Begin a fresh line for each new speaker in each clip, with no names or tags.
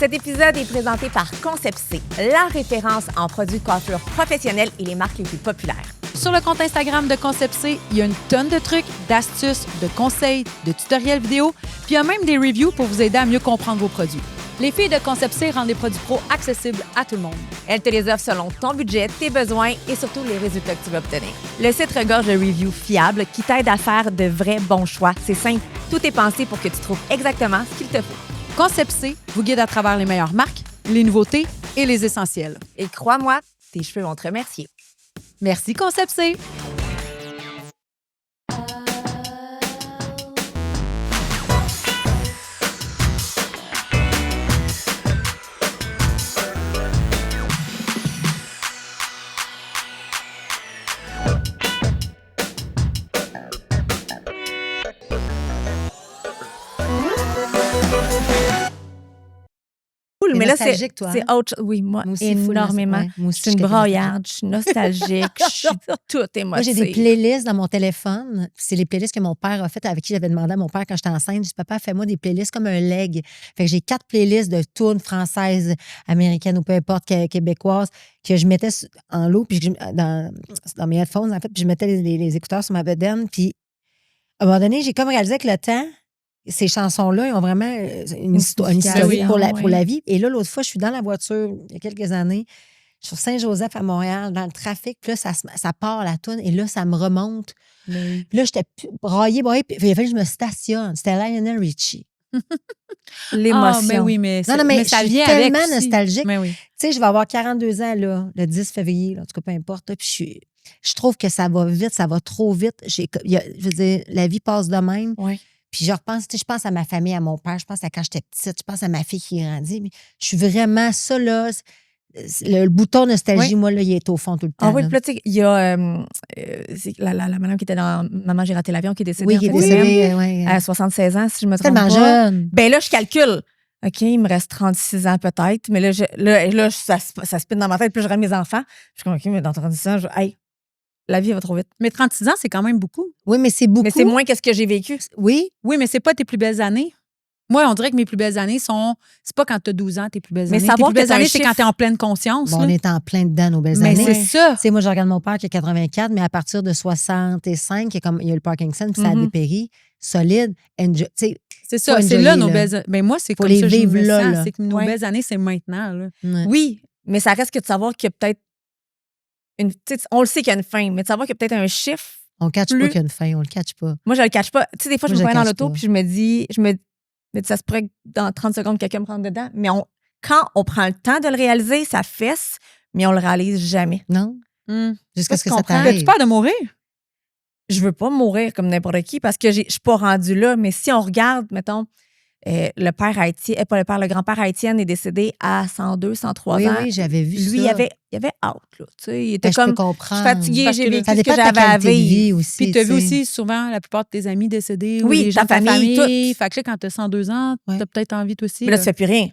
Cet épisode est présenté par Concept C, la référence en produits de coiffure professionnels et les marques les plus populaires.
Sur le compte Instagram de Concept C, il y a une tonne de trucs, d'astuces, de conseils, de tutoriels vidéo, puis il y a même des reviews pour vous aider à mieux comprendre vos produits. Les filles de Concept C rendent les produits pro accessibles à tout le monde.
Elles te les offrent selon ton budget, tes besoins et surtout les résultats que tu vas obtenir. Le site regorge de reviews fiables qui t'aident à faire de vrais bons choix. C'est simple, tout est pensé pour que tu trouves exactement ce qu'il te faut.
Concept C vous guide à travers les meilleures marques, les nouveautés et les essentiels.
Et crois-moi, tes cheveux vont te remercier.
Merci Concept C!
Cool, mais là,
nostalgique, toi,
c'est
hein?
autre chose. Oui, moi
Moi aussi, full
énormément.
nostalgique. Ouais, moi aussi,
Je suis une
je suis
broyarde, je suis nostalgique, je suis toute émotive.
Moi, j'ai des playlists dans mon téléphone. C'est les playlists que mon père a faites, avec qui j'avais demandé à mon père quand j'étais enceinte. Je dis, papa, fais-moi des playlists comme un leg. Fait que j'ai 4 playlists de tunes françaises, américaines ou peu importe, québécoises, que je mettais en lot, puis dans mes headphones, en fait, puis je mettais les écouteurs sur ma bedaine. Puis, à un moment donné, j'ai comme réalisé que le temps, ces chansons-là, ils ont vraiment une historique pour la vie. Et là, l'autre fois, je suis dans la voiture, il y a quelques années, je suis sur Saint-Joseph à Montréal, dans le trafic, puis là, ça part la toune, et là, ça me remonte. Puis là, j'étais braillée, puis il a fallu que je me stationne. C'était Lionel Richie.
L'émotion.
mais oui, mais
Non, mais
ça
je suis
vient
tellement
avec aussi.
nostalgique.
Mais oui.
Tu sais, je vais avoir 42 ans, là, le 10 février, là, en tout cas, peu importe. Là, puis je trouve que ça va vite, ça va trop vite. Je veux dire, la vie passe de même.
Oui.
Puis je repense, tu sais, je pense à ma famille, à mon père, je pense à quand j'étais petite, je pense à ma fille qui grandit. Mais je suis vraiment ça, là. Le bouton nostalgie, moi, là, il est au fond tout le temps.
Ah oui,
là.
puis là, tu sais, il y a c'est la madame qui était dans Maman, j'ai raté l'avion, qui est décédée.
Oui,
en
qui est
fait,
décédée, ouais.
à 76 ans, si je me trompe
Tellement
pas.
jeune.
Ben là, je calcule. OK, il me reste 36 ans peut-être, mais là, ça spin dans ma tête, puis je rentre mes enfants. Je suis comme, OK, mais dans 36 ans, hey, la vie va trop vite.
Mais 36 ans, c'est quand même beaucoup.
Oui, mais c'est beaucoup.
Mais c'est moins que ce que j'ai vécu.
Oui.
Oui, mais c'est pas tes plus belles années. Moi, on dirait que mes plus belles années sont... C'est pas quand tu as 12 ans, tes plus belles
Mais
années.
savoir
Tes plus
que
belles
t'as un
années, c'est
chiffre.
quand tu es en pleine conscience.
Bon,
là.
on est en plein dedans, nos belles
Mais
années.
c'est ça.
Tu sais, moi, je regarde mon père qui a 84, mais à partir de 65, il y a eu le Parkinson, puis ça a dépéri. Solide.
C'est ça.
Faut
C'est
enjoyer,
là nos
là.
belles... Ben moi, c'est
Faut
comme
les
ça que je
vivre
me
là,
sens.
là.
C'est que nos
Ouais.
belles années, c'est maintenant. Là.
Ouais.
Oui, mais ça reste que de savoir qu'il y a peut-être une. On le sait qu'il y a une fin, mais de savoir qu'il y a peut-être un chiffre.
On ne catch
Plus-
pas qu'il y a une fin, on le catch pas.
Moi, je le cache pas. Tu sais, des fois, je
Moi,
me
je
prends dans
le
l'auto,
cache
puis je me dis, mais ça se pourrait que dans 30 secondes, quelqu'un me rentre dedans. Mais quand on prend le temps de le réaliser, ça fesse, mais on le réalise jamais.
Non? Jusqu'à ce que ça
As-tu
t'arrive.
peur de mourir?
Je veux pas mourir comme n'importe qui parce que je suis pas rendue là. Mais si on regarde, mettons, le père haïtien, pas le père, le grand-père haïtien est décédé à 102, 103
Oui,
ans.
oui, j'avais vu ça.
Lui, il avait hâte, là. Tu sais, il était
Ben, je peux
comme,
comprendre.
je suis fatiguée,
Parce
j'ai
que
vécu
Ça
ce que
dépend de ta
j'avais à
qualité de vie
vivre.
aussi.
Puis tu as vu
tu sais.
aussi souvent la plupart de tes amis décédés ou
Oui,
les gens
ta
de ta
famille,
famille.
tout.
Fait que là, quand tu as 102 ans,
Ouais.
tu as peut-être envie toi aussi.
Mais là, tu fais plus rien.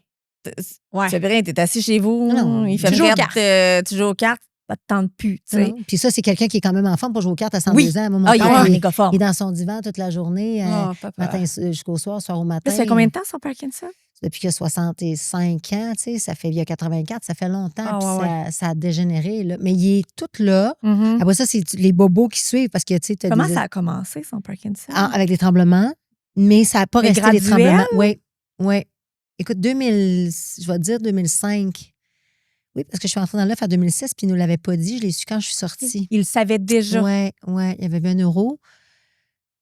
Ouais.
Tu fais plus rien. T'es assis chez vous.
Non,
il fait
tu joues aux
frette, tu joues aux cartes. Ça te tente plus, tu sais.
Non. Puis ça, c'est quelqu'un qui est quand même en forme pour jouer aux cartes à 102
Oui.
ans. Moi, mon
Ah, il est
père,
en
il
méga-forme.
est dans son divan toute la journée,
Oh, papa.
matin jusqu'au soir au matin.
Ça fait combien de temps, son Parkinson?
Depuis qu'il a 65 ans, tu sais, ça fait, il y a 84, ça fait longtemps,
Ah,
puis
ouais,
ça a dégénéré. Là. Mais il est tout là.
Mm-hmm.
Après ça, c'est les bobos qui suivent parce que, tu sais, t'as
Comment
des-
ça a commencé, son Parkinson?
avec des tremblements, mais ça n'a pas
Mais
resté les
graduel?
tremblements. Oui, oui. Écoute, je vais dire 2005. Oui, parce que je suis entrée dans l'œuf en 2006, puis il ne nous l'avait pas dit. Je l'ai su quand je suis sortie.
Il le savait déjà.
Oui, oui. Il y avait vu un euro.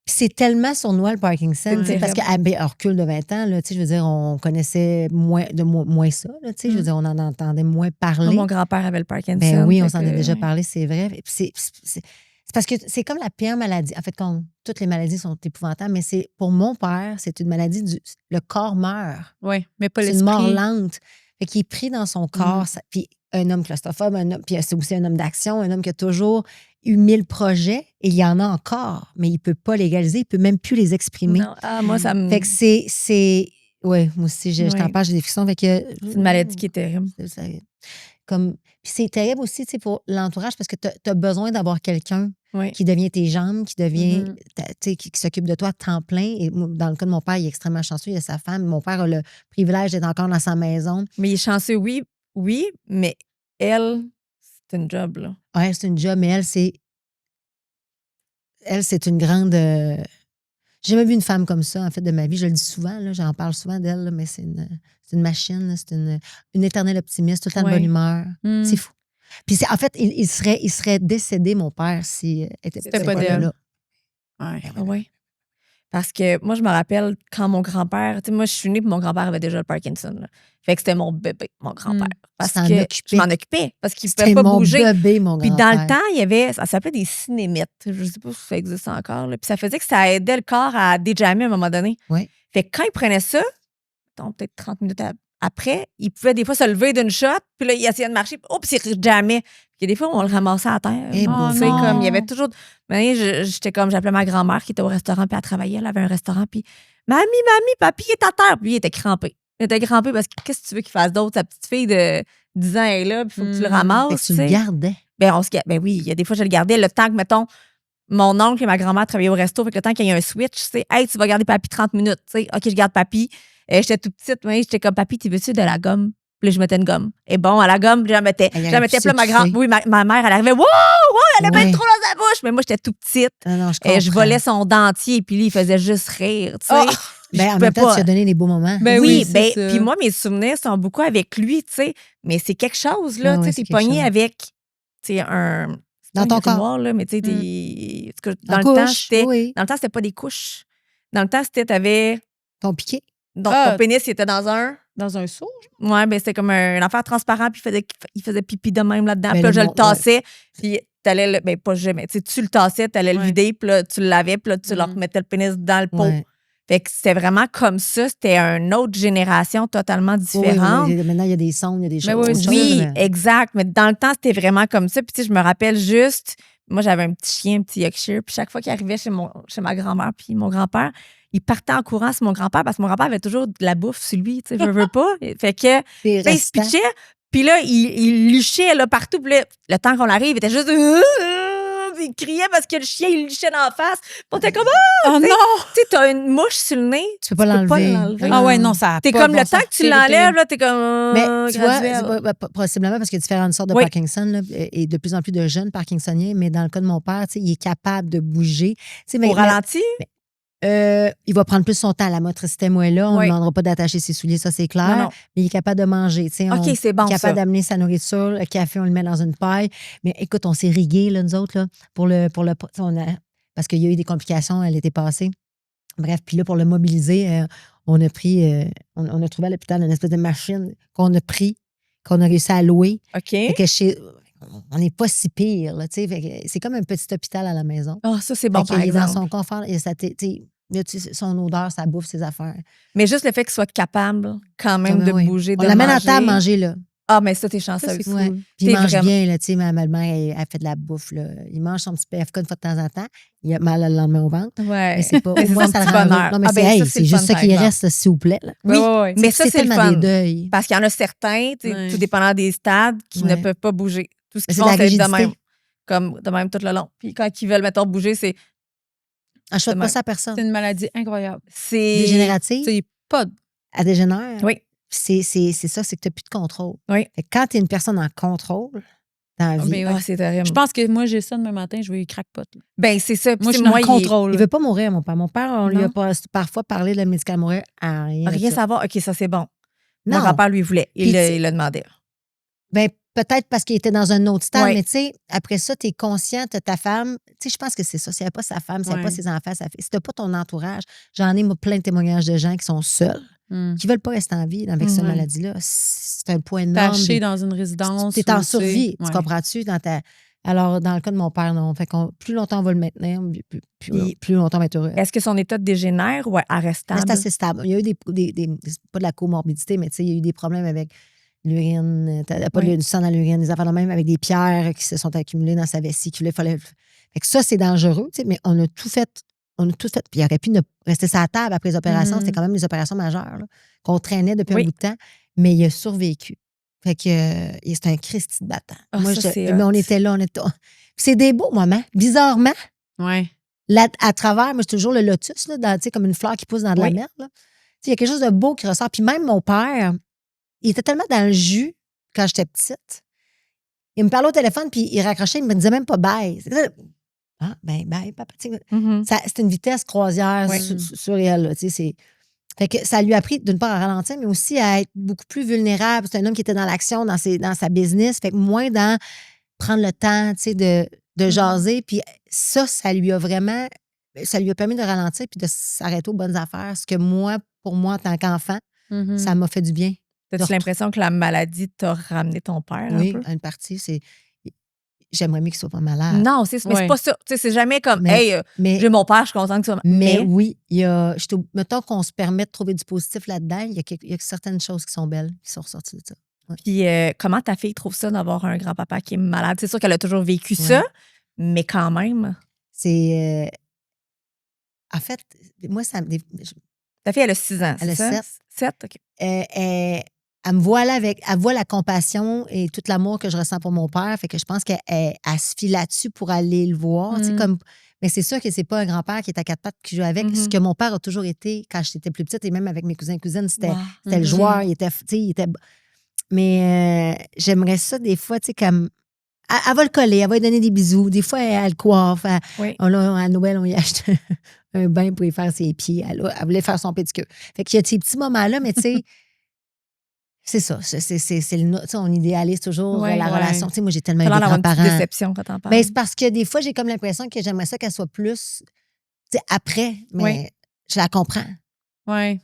Puis c'est tellement sournois, le Parkinson.
C'est
Parce qu'à recul de 20 ans, là, tu sais, je veux dire, on connaissait moins ça. Là, tu sais, je veux dire, on en entendait moins parler.
Moi, mon grand-père avait le Parkinson.
Ben oui, on
fait
s'en
que-
a déjà parlé, c'est vrai. Puis c'est parce que c'est comme la pire maladie. En fait, toutes les maladies sont épouvantables, mais pour mon père, c'est une maladie le corps meurt.
Oui, mais pas
C'est
l'esprit.
une mort lente. Fait qu'il est pris dans son corps. Puis un homme claustrophobe, puis c'est aussi un homme d'action, un homme qui a toujours eu 1000 projets, et il y en a encore, mais il ne peut pas légaliser, il ne peut même plus les exprimer.
Non. Ah, moi, ça me.
Fait que c'est. Oui, moi aussi, je t'en
Ouais.
parle, j'ai des frissons. Fait que,
C'est une maladie qui est terrible.
comme. Puis c'est terrible aussi, tu sais, pour l'entourage, parce que tu as besoin d'avoir quelqu'un
Oui.
qui devient tes jambes, qui devient,
Mhm.
tu sais, qui s'occupe de toi à temps plein. Et dans le cas de mon père, il est extrêmement chanceux, il a sa femme. Mon père a le privilège d'être encore dans sa maison.
Mais il est chanceux, oui, mais elle, c'est une job, là.
Ouais, c'est une job, mais elle, c'est une grande. J'ai jamais vu une femme comme ça, en fait, de ma vie. Je le dis souvent, là, j'en parle souvent d'elle, là, mais c'est une machine, là, c'est une éternelle optimiste, tout le temps de
Ouais.
bonne humeur.
Mm.
C'est fou. Puis en fait, il serait décédé, mon père, s'il était
C'était pas d'elle.
là.
Ouais.
Ah ouais. Parce que moi, je me rappelle quand mon grand-père, tu sais, moi, je suis née puis mon grand-père avait déjà le Parkinson. Là. Fait que c'était mon bébé, mon grand-père. Parce
Tu t'en
que
occupais.
je m'en occupais. Parce qu'il ne
C'était
pouvait pas
mon
bouger.
bébé, mon
Puis
grand-père.
dans le temps, il y avait, ça s'appelait des cinémites. Je sais pas si ça existe encore. Là. Puis ça faisait que ça aidait le corps à déjammer à un moment donné.
Oui.
Fait que quand il prenait ça, peut-être 30 minutes après, il pouvait des fois se lever d'une shot, puis là, il essayait de marcher, puis oups, il jamais. Puis des fois, on le ramassait à terre.
Eh
Tu sais,
non.
comme il y avait toujours. Mais j'étais comme, j'appelais ma grand-mère qui était au restaurant, puis elle travaillait, elle avait un restaurant, puis mamie, papy est à terre. Puis lui, il était crampé. Il était crampé parce que qu'est-ce que tu veux qu'il fasse d'autre? Sa petite fille de 10 ans est là, puis il faut que tu le ramasses.
Fait que tu le
tu sais.
gardais.
Ben oui, il y a des fois, je le gardais le temps que, mettons, mon oncle et ma grand-mère travaillaient au resto, fait que le temps qu'il y ait un switch, tu sais, hey, tu vas garder papy 30 minutes, tu sais, OK, je garde papy. J'étais toute petite, mais j'étais comme, papy, tu veux-tu de la gomme? Puis là, je mettais une gomme. Et bon, à la gomme, je la mettais.
Il y
Je
a
la
un
mettais,
petit
puis là, ma mère, elle arrivait, wow, elle a
Ouais.
bien trop dans sa bouche. Mais moi, j'étais toute petite.
Non, je
Et
comprends.
je volais son dentier, puis lui, il faisait juste rire, tu sais.
Oh!
Je
Ben, en
pouvais
même temps,
pas.
tu as donné des beaux moments.
Ben
oui,
oui, c'est ça.
puis moi, mes souvenirs sont beaucoup avec lui, tu sais. Mais c'est quelque chose, là.
Ah
tu
ouais,
sais,
c'est
t'es
quelque
pogné
chose.
avec, tu sais, un. c'est
Dans
pas
ton
un
corps.
grimoire, là, mais tu sais, dans
En
le temps,
couche,
c'était.
oui.
Dans le temps, c'était pas des couches. Dans le temps, c'était, t'avais.
Ton piqué.
Donc,
Ah.
ton pénis, il était dans un.
Dans un seau?
Ouais, ben c'était comme un affaire transparent, puis il faisait pipi de même là-dedans.
Ben,
Puis là, je
le
le
mon-
tassais, puis t'allais le. Ben, pas jamais. Tu le tassais, t'allais le
Ouais.
vider, puis là, tu le lavais, puis là, tu leur
Mhm.
remettais le pénis dans le pot.
Ouais.
Fait que c'était vraiment comme ça. C'était une autre génération totalement
Oui,
différente.
oui, maintenant, il y a des sons, il y a des choses.
Mais oui,
autre
c'est
chose,
Oui,
mais-
exact. Mais dans le temps, c'était vraiment comme ça. Puis, tu sais, je me rappelle juste, moi, j'avais un petit chien, un petit Yorkshire. Puis, chaque fois qu'il arrivait chez ma grand-mère, puis mon grand-père, il partait en courant sur mon grand-père parce que mon grand-père avait toujours de la bouffe sur lui. Tu sais, je veux pas. Fait que,
C'est
là, il se
restant.
pitchait. Puis là, il luchait là, partout. Puis là, le temps qu'on arrive, il était juste. Il criait parce que le chien, il luchait dans la face. Puis on était comme,
Oh non!
tu sais, t'as une mouche sur le nez.
Tu peux pas l'enlever.
Ah ouais, non, ça a
T'es
pas
comme
de
le
bon
temps
sens.
que tu l'enlèves, là, t'es comme.
Mais tu vois,
graduel.
c'est possiblement parce qu'il y a différentes sortes de
Oui.
Parkinson là, et de plus en plus de jeunes Parkinsoniens, mais dans le cas de mon père, tu sais, il est capable de bouger. Tu sais,
Au ralenti?
il va prendre plus son temps. La motricité est là. On ne
Oui.
demandera pas d'attacher ses souliers, ça c'est clair.
Non, non.
Mais il est capable de manger. Tu sais,
OK, c'est bon,
il est capable
ça.
d'amener sa nourriture. Le café, on le met dans une paille. Mais écoute, on s'est rigué, là, nous autres, là, pour le tu sais, parce qu'il y a eu des complications l'été passé. Bref, puis là, pour le mobiliser, on a pris, on a trouvé à l'hôpital une espèce de machine qu'on a pris, qu'on a réussi à louer.
OK.
Fait que on n'est pas si pire, là, tu sais. Fait que c'est comme un petit hôpital à la maison.
Ah, ça, c'est bon,
Fait
par
qu'il est dans
exemple.
son confort, il a son odeur, sa bouffe, ses affaires.
Mais juste le fait qu'il soit capable, quand même,
Comme,
de
oui.
bouger,
On
de
l'amène à
manger.
table manger, là.
Ah, mais ça, t'es chanceux
Ça, c'est
aussi.
Ouais.
cool.
Puis il
T'es
mange
vraiment-
bien, là, tu sais, ma belle-mère, elle fait de la bouffe, là. Il mange son petit PFK une fois de temps en temps. Il a mal le lendemain au ventre.
Ouais.
Mais c'est pas,
Mais
au
c'est
moins,
son
ça le
petit
rend heureux.
bonheur.
Non, mais
Ah,
c'est,
ben,
hey,
ça,
c'est
le
juste
fun,
ça
par
qui
exemple.
reste, s'il vous plaît, là.
Oui,
Ouais.
mais ça, c'est le
tellement
fun.
des deuils.
Parce qu'il y en a certains, tu sais,
Ouais.
tout dépendant des stades, qui
Ouais.
ne peuvent pas bouger. Tout ce
Mais
qu'ils
c'est de
font,
la
c'est de
rigidité.
même. Comme de même tout le long. Puis quand ils veulent, mettons, bouger, c'est.
Je souhaite
de
pas
même.
ça à personne.
C'est une maladie incroyable.
C'est.
Dégénérative,
C'est pas...
elle dégénère.
Oui.
C'est ça, c'est que tu n'as plus de contrôle.
Oui.
Fait que quand tu es une personne en contrôle dans la vie,
mais
Ah, c'est terrible.
Je pense que moi, j'ai ça demain matin, je vais y crackpot. là.
Ben, c'est ça. Puis,
Moi,
tu
je
sais,
suis dans le
il est-
contrôle.
il veut pas mourir, mon père. Mon père, on lui a
Non.
parfois parlé de la médicale mourir à rien. de
Rien
ça.
savoir. OK, ça, c'est bon.
Non.
Mon grand-père, lui, voulait.
Puis, tu sais-
Il le demandait.
Ben, peut-être parce qu'il était dans un autre stade,
Ouais.
mais tu sais, après ça, tu es conscient, tu as ta femme. Tu sais, je pense que c'est ça. S'il n'y avait pas sa femme, s'il n'y avait
Ouais.
pas ses enfants, sa fille, si tu pas ton entourage, j'en ai moi, plein de témoignages de gens qui sont seuls, qui veulent pas rester en vie avec cette
Ouais.
maladie-là. C'est un point
T'es
énorme.
haché dans une résidence.
Tu es en
ou, tu sais,
survie, tu
ouais.
comprends-tu? Alors, dans le cas de mon père, non. Fait plus longtemps on va le maintenir, plus longtemps on va être heureux.
Est-ce que son état dégénère ou arrestable?
C'est assez stable. Il y a eu des pas de la comorbidité, mais tu sais, il y a eu des problèmes avec l'urine, pas
Oui.
du sang dans l'urine, des affaires de même avec des pierres qui se sont accumulées dans sa vessie. Fait que ça, c'est dangereux, tu sais, mais on a tout fait. Puis il aurait pu rester sur la table après les opérations.
Mhm.
C'était quand même des opérations majeures là, qu'on traînait depuis
Oui.
un bout de temps, mais il a survécu. Fait que c'est un Christy de battant.
Ah,
Moi,
ça, c'est
mais
hot.
on était là, c'est des beaux moments. Bizarrement,
Ouais.
là, à travers, moi, c'est toujours le lotus, là, tu sais, comme une fleur qui pousse dans de la
Oui.
merde. Là. Tu sais, il y a quelque chose de beau qui ressort. Puis même mon père, il était tellement dans le jus quand j'étais petite. Il me parlait au téléphone, puis il raccrochait, il me disait même pas bye. Ah, ben, bye, papa. Tu sais, c'est une vitesse croisière
Oui.
sur elle. Là, tu sais, fait que ça lui a appris, d'une part, à ralentir, mais aussi à être beaucoup plus vulnérable. C'est un homme qui était dans l'action, dans sa business. Fait que moins dans prendre le temps, tu sais, de jaser. Puis ça lui a vraiment... Ça lui a permis de ralentir puis de s'arrêter aux bonnes affaires. Ce que moi, pour moi, en tant qu'enfant, ça m'a fait du bien.
T'as-tu l'impression que la maladie t'a ramené ton père
Oui,
un peu?
à une partie, c'est... J'aimerais mieux qu'il soit pas malade.
Non, mais c'est pas ça. Tu sais, c'est jamais comme,
Mais- mais-
j'ai mon père, je suis contente que tu sois
Mais oui, il y a... Mettons qu'on se permet de trouver du positif là-dedans, il y a certaines choses qui sont belles, qui sont ressorties de ça. Ouais.
Puis comment ta fille trouve ça d'avoir un grand-papa qui est malade? C'est sûr qu'elle a toujours vécu ça, mais quand même.
C'est... En fait, moi, ça me...
Ta fille, elle a 6 ans,
Elle
c'est
a
ça?
7.
7, OK.
Elle me voit là elle voit la compassion et tout l'amour que je ressens pour mon père. Fait que je pense qu'elle se fie là-dessus pour aller le voir. Tu sais, comme, mais c'est sûr que c'est pas un grand-père qui est à 4 pattes qui joue avec. Ce que mon père a toujours été quand j'étais plus petite et même avec mes cousins et cousines, c'était le joueur. Il était. Mais j'aimerais ça des fois, tu sais, comme. Elle va le coller, elle va lui donner des bisous. Des fois, elle le coiffe. À Noël, on lui achète un bain pour lui faire ses pieds. Elle voulait faire son pédicure. Fait qu'il y a ces petits moments-là, mais tu sais, c'est ça. On idéalise toujours la relation. Tu sais, moi, j'ai tellement eu des grands-parents.
Une déception quand t'en parles.
Ben, c'est parce que des fois, j'ai comme l'impression que j'aimerais ça qu'elle soit plus, tu sais, après, mais je la comprends.
Oui.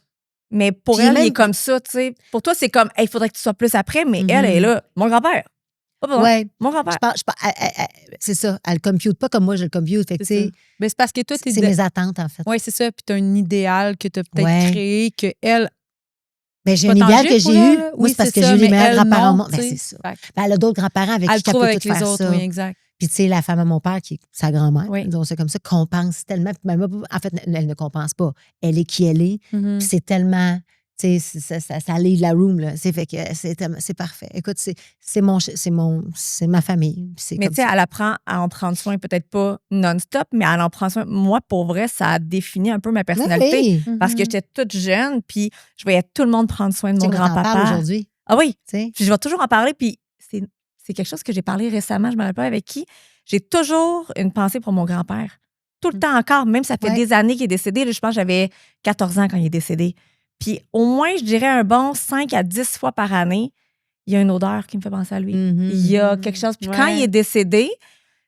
Mais pour
Puis
elle,
même-
il est comme ça, tu sais. Pour toi, c'est comme, il faudrait que tu sois plus après, mais elle est là. Mon grand-père. Pas besoin.
Ouais.
Mon grand-père.
C'est ça. Elle le compute pas comme moi, je le compute. Fait que, tu sais,
Mais c'est parce que toi,
c'est mes attentes, en fait.
Oui, c'est ça. Puis tu as un idéal que tu as peut-être
Ouais.
créé, que elle.
Ben, j'ai
Pas
un idéal
tangible
que
pour
j'ai
elle,
eu.
là.
Moi,
Oui,
c'est parce
c'est
que
ça,
j'ai eu les
mais
meilleurs
elle,
grands-parents au
non,
monde. Ben,
tu sais.
c'est ça.
Fait que
Ben, elle a d'autres grands-parents avec
elle
qui
trouve
elle peut
avec
tout
les
faire
autres,
ça.
oui, exact.
Puis, tu sais, la femme à mon père, qui est sa grand-mère,
Oui.
disons ça comme ça, compense tellement. Puis même, en fait, elle ne compense pas. Elle est qui elle est. Puis c'est tellement... Tu sais, ça lead la room, là. Fait que c'est parfait. Écoute, c'est ma famille.
Mais tu sais, elle apprend à en prendre soin, peut-être pas non-stop, mais elle en prend soin. Moi, pour vrai, ça a défini un peu ma personnalité.
Oui.
Parce que j'étais toute jeune, puis je voyais tout le monde prendre soin de mon
Tu sais, on t'en parle
grand-papa.
aujourd'hui.
Ah oui.
Tu sais.
Puis je vais toujours en parler, puis c'est quelque chose que j'ai parlé récemment, je me rappelle pas avec qui. J'ai toujours une pensée pour mon grand-père. Tout le temps encore, même ça fait des années qu'il est décédé. Là, je pense que j'avais 14 ans quand il est décédé. Puis au moins, je dirais un bon 5 à 10 fois par année, il y a une odeur qui me fait penser à lui. Il y a quelque chose. Puis quand il est décédé,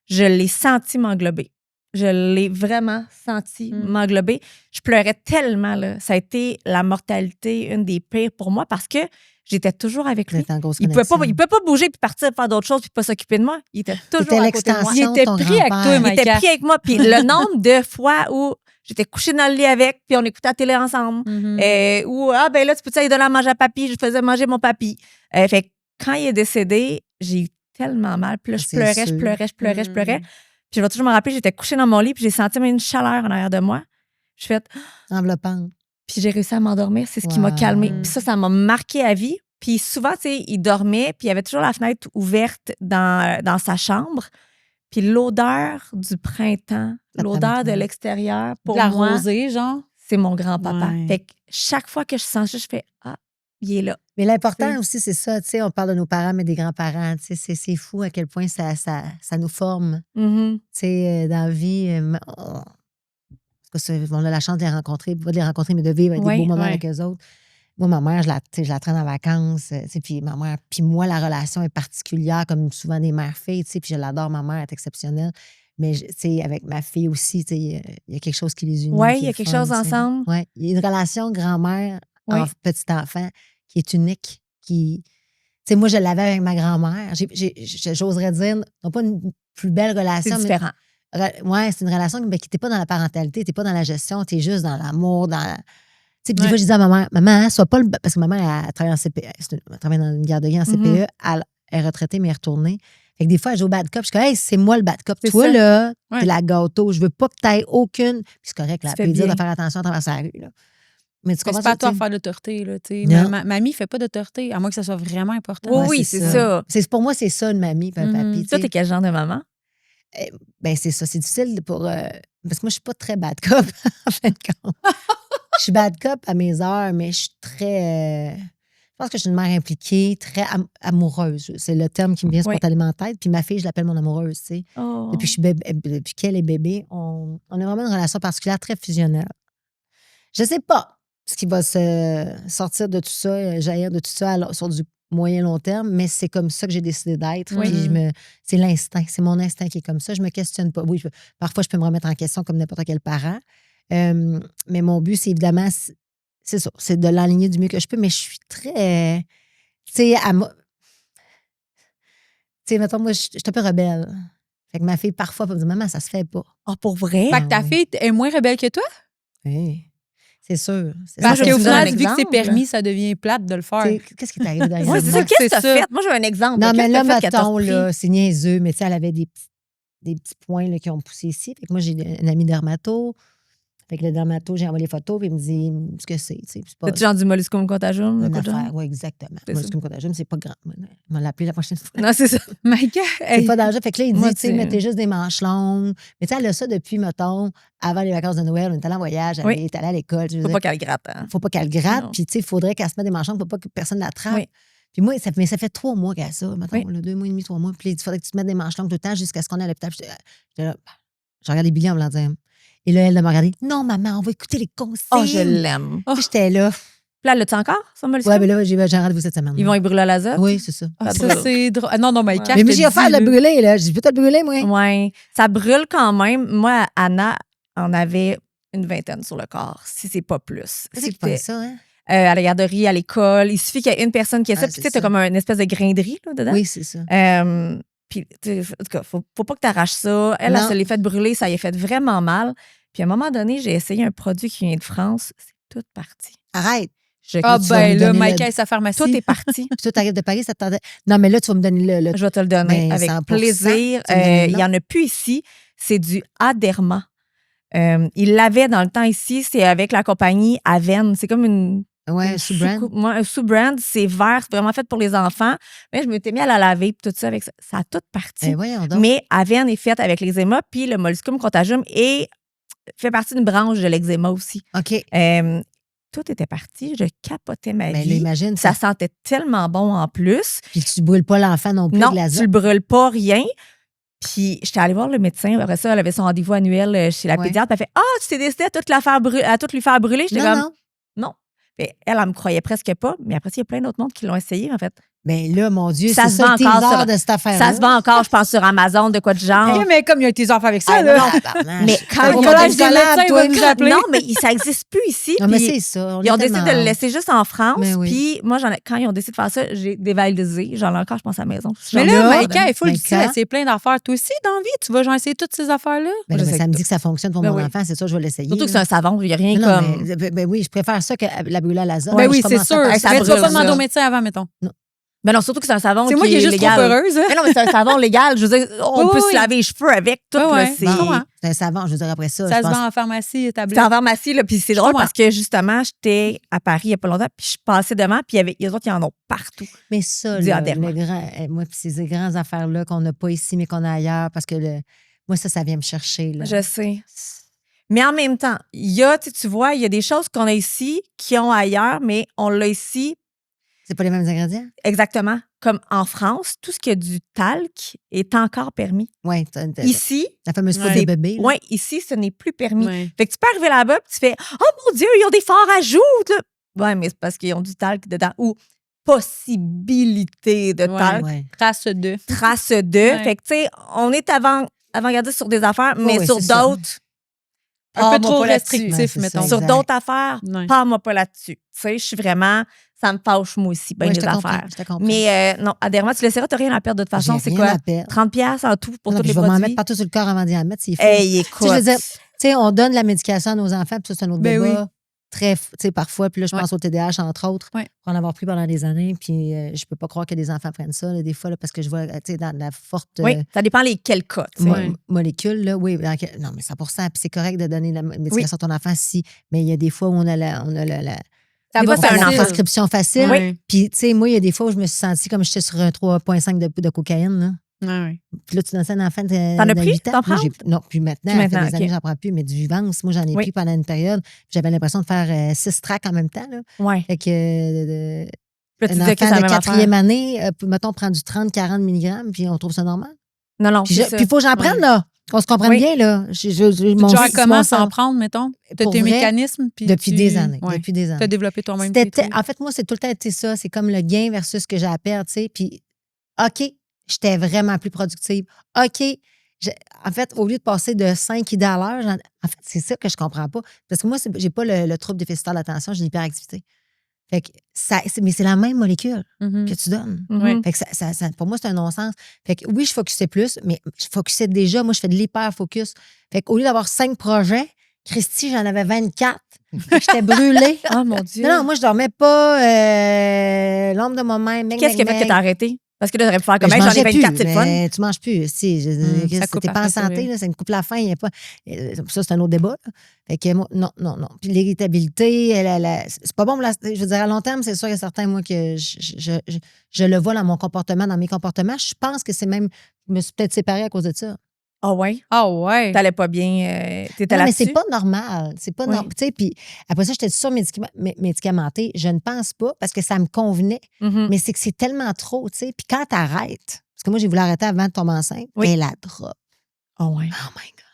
je l'ai senti m'englober. Je l'ai vraiment senti m'englober. Je pleurais tellement, là. Ça a été la mortalité, une des pires pour moi, parce que j'étais toujours avec lui. Il pouvait pas bouger puis partir faire d'autres choses puis pas s'occuper de moi. Il était toujours à côté de moi.
Il était pris avec toi,
Il était pris avec moi. Puis le nombre de fois où j'étais couchée dans le lit avec, puis on écoutait la télé ensemble. Ou, ben là, tu peux-tu aller donner à manger à papy? Je faisais manger mon papy. Fait que quand il est décédé, j'ai eu tellement mal. Puis là, je pleurais. Puis je vais toujours me rappeler, j'étais couchée dans mon lit, puis j'ai senti une chaleur en arrière de moi. Je fais
enveloppante.
Puis j'ai réussi à m'endormir. C'est ce qui m'a calmée. Puis ça m'a marqué à vie. Puis souvent, tu sais, il dormait, puis il y avait toujours la fenêtre ouverte dans sa chambre. Puis l'odeur du printemps, l'odeur de l'extérieur, pour
la
moi,
rosée, genre.
c'est mon grand-papa. Fait que chaque fois que je sens ça, je fais « Ah, il est là. »
Mais l'important aussi, c'est ça, tu sais, on parle de nos parents, mais des grands-parents, tu sais, c'est fou à quel point ça nous forme. Tu sais, dans la vie, on a la chance de les rencontrer, pas de les rencontrer, mais de vivre des beaux moments avec eux autres. Moi, ma mère, je la traîne en vacances, tu sais, puis ma mère, puis moi, la relation est particulière, comme souvent des mères-filles, tu sais, puis je l'adore, ma mère, elle est exceptionnelle. Mais, tu sais, avec ma fille aussi, tu sais, il y a quelque chose qui les unit.
Oui, il y a quelque chose ensemble.
Oui, il y a une relation grand-mère, petit-enfant, qui est unique, qui... Tu sais, moi, je l'avais avec ma grand-mère. J'oserais dire, non pas une plus belle relation.
C'est différent.
Oui, c'est une relation qui n'était pas dans la parentalité, tu n'es pas dans la gestion, tu es juste dans l'amour, dans... Tu sais, puis des fois, je disais à ma mère, maman, sois pas le... Parce que ma mère, elle travaille en CPE, elle travaille dans une garderie en CPE, elle est retraitée, mais elle est retournée. Fait que des fois, elle joue au bad cop. Je dis, hey, c'est moi le bad cop. Toi, là, t'es la gâteau. Je veux pas que tu aies aucune. Puis c'est correct, là, elle peut dire de faire attention à travers sa rue, là. Mais tu
Mais
comprends
c'est pas à toi
tu
de
sais?
faire d'autorité, là, tu sais.
Non.
Mamie fait pas d'autorité, à moins que ça soit vraiment important.
Oui,
Ouais,
oui, c'est ça.
Pour moi, c'est ça, une mamie puis un papy. tu
Toi,
sais.
t'es quel genre de maman?
Ben, c'est ça. C'est difficile pour. Parce que moi, je suis pas très bad cop, en fin de compte. Je suis bad cop à mes heures, mais je suis très. Je pense que je suis une mère impliquée, très amoureuse. C'est le terme qui me vient
Oui.
spontanément en tête. Puis ma fille, je l'appelle mon amoureuse, tu sais.
Oh.
Depuis qu'elle est bébé, on a vraiment une relation particulière, très fusionnelle. Je sais pas ce qui va se sortir de tout ça, jaillir de tout ça sur du moyen-long terme, mais c'est comme ça que j'ai décidé d'être.
Oui.
Puis c'est l'instinct, c'est mon instinct qui est comme ça. Je me questionne pas. Oui, parfois, je peux me remettre en question comme n'importe quel parent. Mais mon but, c'est évidemment, c'est ça, c'est de l'aligner du mieux que je peux, mais je suis très, tu sais, mettons, moi, je suis un peu rebelle. Fait que ma fille, parfois, peut me dire, maman, ça se fait pas.
Ah, pour vrai?
Fait que ta
oui.
fille est moins rebelle que toi?
Oui, c'est sûr.
Parce
je
qu'au
vous donne un
final, vu que c'est
exemple.
permis, ça devient plate de le faire.
Tu sais, qu'est-ce qui t'arrive derrière
Oui, c'est ça. Qu'est-ce que
C'est
t'as
ça.
fait? Moi, j'ai un exemple.
Non, mais
Qu'est-ce
là,
que t'as fait qu'elle t'a
mettons,
repris?
là, c'est niaiseux, mais tu sais, elle avait des petits points là, qui ont poussé ici. Fait que moi, j'ai un ami dermato. Fait que le dermato, j'ai envoyé les photos, puis il me dit ce que c'est. Tu sais, c'est pas
C'est-tu genre du molluscum contagium?
une
le coup de genre?
affaire. Oui, exactement.
C'est
Moi,
ça.
c'est comme contagium, c'est pas grand. On va l'appeler la prochaine fois.
Non, c'est ça.
My God!
C'est pas dangereux. Fait que là, il dit,
Moi,
tu sais,
tu-
mettez juste des manches longues. Mais tu sais, elle a ça depuis, mettons, avant les vacances de Noël. On est allé en voyage, elle
Oui.
est allée à l'école. Je veux
Faut
dire,
pas qu'elle gratte. Hein?
faut pas qu'elle gratte.
Non.
Puis, tu sais, il faudrait qu'elle se mette des manches longues pour pas que personne l'attrape.
Oui.
Puis moi, ça fait 3 mois qu'elle a ça, mettons,
Oui.
là, 2 mois et demi, 3 mois. Puis il faudrait que tu te mettes des manches longues tout le temps jusqu'à ce qu'on ait à l'hôpital. J'étais là, je regardais Billy en me disant. Et là, elle m'a regardé. Non, maman, on va écouter les conseils.
Oh, je l'aime.
Puis j'étais là.
Puis là, l'as-tu encore, son molluscum?
Ouais, mais là, j'ai rendez-vous cette semaine.
Ils vont y brûler à l'azote?
Oui, c'est ça.
Ah,
Ça
ça,
brûle.
c'est drôle. Ah, non, my
Ouais.
God,
Mais j'ai offert de le brûler, là. J'ai dit, peux-tu le brûler, moi?
Oui. Ça brûle quand même. Moi, Anna en avait une 20aine sur le corps, si c'est pas plus.
C'est qui fait ça, hein?
À la garderie, à l'école. Il suffit qu'il y ait une personne qui a ça.
Ah,
Puis, tu
c'est
sais, t'as
ça.
comme une espèce de grainerie là, dedans.
Oui, c'est ça.
Puis, tu sais, en tout cas, faut pas que tu arraches ça. Elle,
Non.
se l'est fait brûler. Ça y a fait vraiment mal. Puis, à un moment donné, j'ai essayé un produit qui vient de France. C'est tout parti.
Arrête.
Ah,
tu vas
ben
nous
là,
donner
Michael, sa pharmacie.
Tout est parti.
Puis toi, t'arrives de Paris, ça te tentait. Non, mais là, tu vas me donner le.
Je vais te le donner
Ben,
avec
100%.
plaisir.
Tu me donnes le
Il
nom.
n'y en a plus ici. C'est du Aderma. Il l'avait dans le temps ici. C'est avec la compagnie Aven. C'est comme une
Ouais, sous-brand.
Moi, un sous-brand, c'est vert, c'est vraiment fait pour les enfants. Mais je m'étais mis à la laver, puis tout ça, avec ça. Ça a tout parti.
Ben voyons donc.
Mais Aven est faite avec l'eczéma, puis le molluscum contagium fait partie d'une branche de l'eczéma aussi.
OK.
Tout était parti. Je capotais ma
Mais là,
vie.
imagine
Ça
ça.
sentait tellement bon en plus.
Puis tu brûles pas l'enfant non plus
Non,
de
tu
l'azote.
le brûles pas, rien. Puis, j'étais allée voir le médecin. Après ça, elle avait son rendez-vous annuel chez la
Ouais.
pédiatre. Elle fait « Ah, tu t'es décidée à tout lui faire brûler? » J'étais
Non,
comme
non.
« Non. » Elle me croyait presque pas. Mais après ça, il y a plein d'autres mondes qui l'ont essayé, en fait.
Ben là, mon Dieu,
Ça
c'est
se
ça
vend
le teaser
encore sur-
de cette affaire-là.
Ça se vend encore, je pense, sur Amazon, de quoi de genre.
Eh, mais comme il y a tes enfants avec ça,
Ah,
là.
non, tabarnak.
Mais quand
Faut
ils
pas
ont
que
décidé-
je malade,
le médecin,
toi,
il va nous
quand-
appeler.
Non, mais ça n'existe plus ici.
Non, mais
puis
c'est ça.
ils ont décidé de le
tellement-
laisser juste en France.
Mais oui.
Puis moi, quand ils ont décidé de faire ça, j'ai dévalisé. J'en ai encore, je pense, à la maison.
Mais
J'en ai
là,
hâte.
Michael, il faut le
Mais
dire,
quand?
c'est plein d'affaires. Toi aussi, dans la vie, tu vas genre essayer toutes ces affaires-là.
Ben,
Je
mais
sais
ça
que
me dit que ça fonctionne pour
Ben
mon
oui.
enfant, c'est sûr, je vais l'essayer.
Surtout que c'est
là.
un savon, il n'y a rien
Non,
comme.
mais, ben oui, je préfère ça que la brûler à l'azote.
Ben
Moi,
oui,
je
c'est
commence à
sûr.
faire
ça
Mais tu vas
brûle,
pas demander
ça.
au médecin avant, mettons.
Mais non, surtout que c'est un savon
C'est
qui
moi qui est juste
légal.
trop heureuse.
Mais non, mais c'est un savon légal. Je veux dire, on
Oui,
peut
oui.
se laver les cheveux avec. Tout,
Oui,
là,
ouais.
c'est.
Bon, hein.
C'est un savon, je veux dire, après ça.
Ça
je
se
pense-
vend en pharmacie,
C'était
tablette.
en pharmacie, là, puis c'est
Je
drôle
comprends.
parce que justement, j'étais à Paris il n'y a pas longtemps, puis je passais devant, puis il y a autres qui en ont partout.
Mais ça,
Du
là,
Aderma.
moi, puis ces grandes affaires-là qu'on n'a pas ici, mais qu'on a ailleurs, parce que moi, ça vient me chercher. Là.
Je sais. Mais en même temps, tu vois, il y a des choses qu'on a ici qui ont ailleurs, mais on l'a ici
C'est pas les mêmes ingrédients?
exactement comme en France. Tout ce qui a du talc est encore permis.
Oui,
Ici,
la fameuse poudre
Ouais.
de bébé. là.
ouais, ici, ce n'est plus permis.
Ouais.
Fait que tu peux arriver là-bas et tu fais « Oh mon Dieu, ils ont des forts ajouts! » Ouais, mais c'est parce qu'ils ont du talc dedans. Ou possibilité de
Ouais.
talc,
Ouais.
Trace de.
trace de.
Ouais.
Fait que, tu sais, on est avant-gardiste sur des affaires, mais
oui,
sur
c'est ça.
d'autres,
Un peu
parle-moi
trop
pas là-dessus.
restrictif,
Ouais, c'est
mettons.
ça.
Sur
Exact.
d'autres affaires,
Ouais.
parle-moi pas là-dessus. Tu sais, je suis vraiment... Ça me fâche, moi aussi, bien
Ouais, je
les
te comprends,
affaires.
je te comprends.
Mais non, Aderma, tu laisseras, t'as rien à perdre de toute façon.
J'ai
C'est
rien
quoi?
à perdre.
30$ en tout pour
Non,
tous
puis
les
je vais m'en
produits.
mettre partout sur le corps avant d'y en mettre, c'est fou.
Hey, écoute.
je veux dire, tu sais, on donne la médication à nos enfants, puis ça, c'est un autre
Ben
débat. très, tu sais, parfois, puis là, je pense au TDAH, entre autres,
Ouais.
pour en avoir pris pendant des années, puis je peux pas croire que des enfants prennent ça, là, des fois, là, parce que je vois, tu sais, dans la forte
Oui, ça dépend lesquels cas. tu sais.
molécule, là, oui, non, mais 100%, puis c'est correct de donner la médication à ton enfant, si, mais il y a des fois où on a la
Des fois, c'est un
la
enfant.
prescription facile,
Oui.
puis, tu sais, moi, il y a des fois où je me suis sentie comme j'étais sur un 3,5 de cocaïne, là.
Ouais.
Puis là, tu donnes ça à un enfant de
T'en as pris?
8 ans.
T'en prends?
Non, puis maintenant,
Puis
ça fait
maintenant,
des années
OK.
que j'en prends plus, mais du Vivance, moi, j'en ai
Oui.
pris pendant une période. J'avais l'impression de faire 6 tracks en même temps, là.
Ouais.
Fait que
Puis là, tu
un
disais que c'est
enfant
la
de
même
4e
affaire.
année, mettons, prend du 30-40 mg, puis on trouve ça normal.
Non,
Puis
c'est
il
ça.
faut que j'en prenne,
Ouais.
là. Qu'on se comprenne
Oui.
bien, là.
Genre, comment s'en prendre, mettons? T'as
Pour
tes
vrai,
mécanismes? Puis
depuis des années.
Ouais.
Depuis des
T'as
années.
développé toi-même tes
C'était,
trucs.
en fait, moi, c'est tout le temps été ça. C'est comme le gain versus ce que j'ai à perdre, tu sais. Puis, OK, j'étais vraiment plus productive. OK, en fait, au lieu de passer de 5 idées à l'heure, en fait, c'est ça que je comprends pas. Parce que moi, j'ai pas le trouble déficitaire d'attention, j'ai l'hyperactivité. Fait que mais c'est la même molécule
Mhm.
que tu donnes.
Mhm.
Fait que ça, pour moi, c'est un non-sens. Fait que oui, je focusais plus, mais je focusais déjà. Moi, je fais de l'hyper-focus. Fait qu'au lieu d'avoir 5 projets, Christy, j'en avais 24. Fait que j'étais brûlée.
Oh mon Dieu.
Non, moi, je dormais pas l'ombre de moi-même.
Qu'est-ce qui a fait que t'as arrêté? Parce que là, t'aurais pu faire comme
Mais
hey,
je
j'en ai
mangeais
24,
plus,
c'est le fun.
mais tu manges plus. Si,
ça coupe
t'es pas en
après, c'est
santé,
vrai.
là, ça me coupe la faim. Il y a pas, ça, c'est un autre débat. Là. Fait que moi, non. Puis l'irritabilité, c'est pas bon. Je veux dire, à long terme, c'est sûr et certain, moi, que je le vois dans mon comportement, dans mes comportements. Je pense que c'est même, je me suis peut-être séparée à cause de ça.
Ah ouais?
Ah ouais.
T'allais pas bien. T'étais
Non, mais
là-dessus?
c'est pas normal. C'est pas
Oui.
normal. Tu sais, puis après ça, j'étais médicamentée. Je ne pense pas parce que ça me convenait.
Mhm.
Mais c'est que c'est tellement trop, tu sais. Puis quand t'arrêtes, parce que moi, j'ai voulu arrêter avant de tomber enceinte,
Oui.
mais la drop.
Ah ouais.
Oh my God.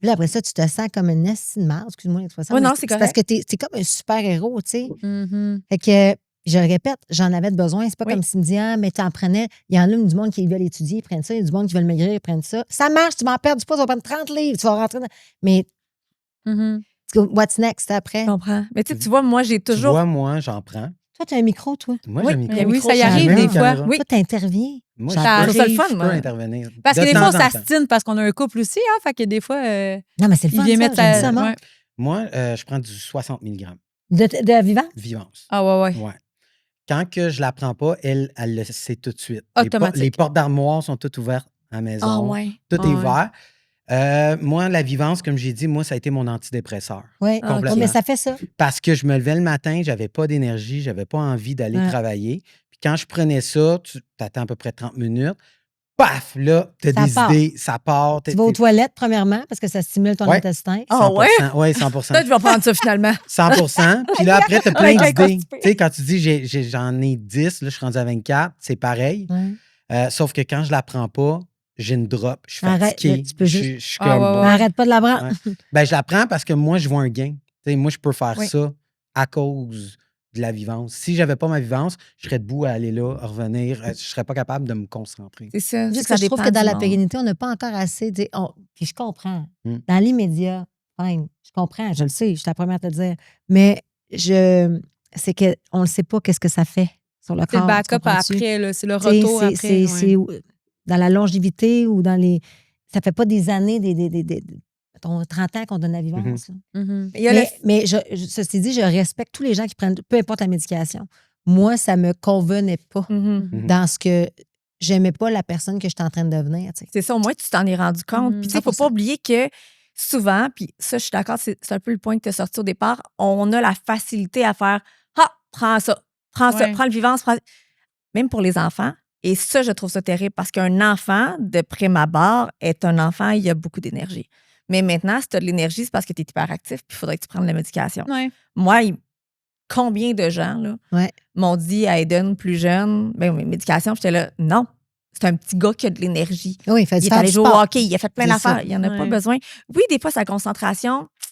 Puis là, après ça, tu te sens comme une esti de marde, excuse-moi l'expression.
Oui,
mais
non, c'est
parce
correct.
que t'es comme un super-héros, tu sais.
Mhm.
Fait que, je le répète, j'en avais besoin. C'est pas
Oui.
comme s'il me dit, ah, mais t'en prenais. Il y en a du monde qui veulent étudier, ils prennent ça. Il y a du monde qui veulent maigrir, ils prennent ça. Ça marche, tu vas en perdre du poids, tu vas prendre 30 livres, tu vas rentrer dans. Mais,
Mhm.
what's next après?
Je comprends. Mais tu vois, moi, j'ai
Tu
toujours.
vois, moi, j'en prends.
Toi, tu as un micro, toi.
Moi,
Oui,
j'ai un micro.
il y a un
Oui,
micro,
ça y
ça
arrive
Même
des
une
fois.
caméra.
Oui.
Toi, t'interviens.
Moi,
Ça
je
trouve ça le
peux,
fun,
je
moi.
peux intervenir.
Parce
De
que des
temps
fois, on
en temps.
s'astine parce qu'on a un couple aussi, hein. Fait que des fois,
Non, mais c'est le
il
fun,
vient
ça.
mettre
J'aime
sa.
ça, moi.
Ouais.
Moi, je prends du 60 mg,
De vivant?
vivance.
Ah ouais.
Ouais. Quand que je la prends pas, elle le sait tout de suite.
Automatique.
Les portes d'armoire sont toutes ouvertes à la maison.
Ah ouais.
Tout
Ah
est
ouais.
ouvert. Moi, la vivance, comme j'ai dit, moi, ça a été mon antidépresseur.
Oui.
Ah,
Complètement.
Mais ça fait ça.
Parce que je me levais le matin, j'avais pas d'énergie, j'avais pas envie d'aller
Ouais.
travailler. Puis quand je prenais ça, tu attends à peu près 30 minutes. Paf, là, t'as
Ça
des
part.
idées, ça part.
Tu vas aux toilettes, premièrement, parce que ça stimule ton
Ouais.
intestin.
Ah ouais?
100%. Oui, 100%.
Peut-être que je vais prendre ça finalement.
100%. Puis là, après, t'as plein
Avec
d'idées.
constipé.
Tu sais, quand tu dis j'en ai 10, là, je suis rendu à 24, c'est pareil.
Ouais.
Sauf que quand je la prends pas, j'ai une drop. Je suis
Arrête,
fatigué.
là, tu peux juste-
Je suis
Ah,
comme
ouais,
bon.
Mais arrête pas de la prendre.
Ouais. Ben, je la prends parce que moi, je vois un gain. Tu sais, moi, je peux faire
Oui.
ça à cause de la vivance. Si j'avais pas ma vivance, je serais debout à aller là, à revenir. Je serais pas capable de me concentrer.
C'est ça.
Juste
ça
que je trouve
dépend
que dans
du
la
monde.
pérennité, on n'a pas encore assez. Puis je comprends.
Mm.
Dans l'immédiat, fine, je comprends, je le sais, je suis la première à te le dire. Mais c'est qu'on ne sait pas qu'est-ce que ça fait sur le
C'est le
corps. tu
backup
comprends-tu?
après, là. C'est le
Tu sais,
retour après.
c'est dans la longévité ou dans les. Ça fait pas des années, mettons, 30 ans qu'on donne la vivance. là.
Mhm.
Il y a le-
Mais ceci dit, je respecte tous les gens qui prennent, peu importe la médication. Moi, ça me convenait pas
Mhm.
Mhm.
dans ce que j'aimais pas la personne que j'étais en train de devenir. Tu sais.
C'est ça, au moins, tu t'en es rendu compte.
Mhm.
Puis, tu sais, il ne faut pas oublier que souvent, puis ça, je suis d'accord, c'est un peu le point que tu as sorti au départ, on a la facilité à faire ah, prends ça, prends ça,
Ouais.
prends le vivance, même pour les enfants. Et ça, je trouve ça terrible parce qu'un enfant, de prime abord, est un enfant, il a beaucoup d'énergie. Mais maintenant, si tu as de l'énergie, c'est parce que tu es hyperactif, puis il faudrait que tu prennes la médication.
Ouais.
Moi, combien de gens là,
Ouais.
m'ont dit à Aiden, plus jeune, ben, mes médications, j'étais là, non, c'est un petit gars qui a de l'énergie.
Oui, il fait
Il est
faire
allé
du
jouer au
sport.
hockey, il a fait plein
C'est
d'affaires,
ça.
il n'y en a pas
Ouais.
besoin. Oui, des fois, sa concentration, tu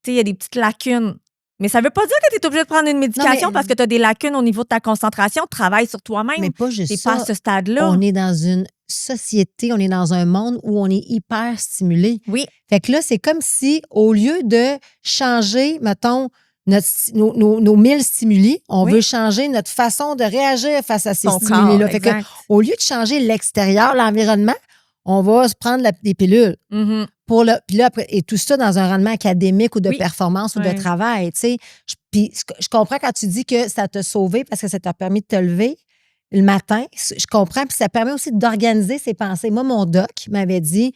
sais, il y a des petites lacunes. Mais ça ne veut pas dire que tu es obligé de prendre une médication
mais-
parce que tu as des lacunes au niveau de ta concentration. Travaille sur toi-même.
Mais pas
Tu
juste
n'es pas
ça.
à ce stade-là.
On est dans une société, on est dans un monde où on est hyper stimulé.
Oui.
Fait que là, c'est comme si, au lieu de changer, mettons, nos 1000 stimuli, on
Oui.
veut changer notre façon de réagir face à ces
Ton corps,
stimuli-là. Fait que,
exact.
au lieu de changer l'extérieur, l'environnement, on va se prendre des pilules
Mhm.
Puis là, après, et tout ça dans un rendement académique ou de
Oui.
performance ou de
Ouais.
travail, tu sais. Puis je comprends quand tu dis que ça t'a sauvé parce que ça t'a permis de te lever le matin. Je comprends. Puis ça permet aussi d'organiser ses pensées. Moi, mon doc m'avait dit,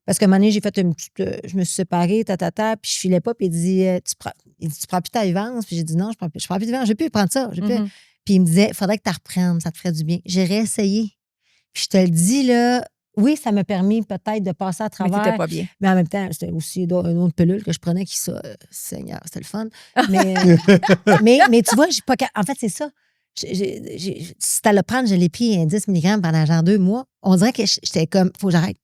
parce que un moment donné, j'ai fait une petite. Je me suis séparée, puis je filais pas, puis il dit, tu prends plus ta vivance. Puis j'ai dit, non, je prends plus de vivance, je vais plus prendre ça.
Mhm.
Puis il me disait, il faudrait que tu reprennes, ça te ferait du bien. J'ai réessayé. Puis je te le dis, là, oui, ça m'a permis peut-être de passer à
Mais
travers.
t'étais pas bien.
Mais en même temps, c'était aussi une autre pilule que je prenais qui, ça, Seigneur, c'était le fun. Mais, mais tu vois, j'ai pas. En fait, c'est ça. Si t'as le prendre, je l'ai pris 10 mg pendant genre 2 mois. On dirait que j'étais comme, faut que j'arrête.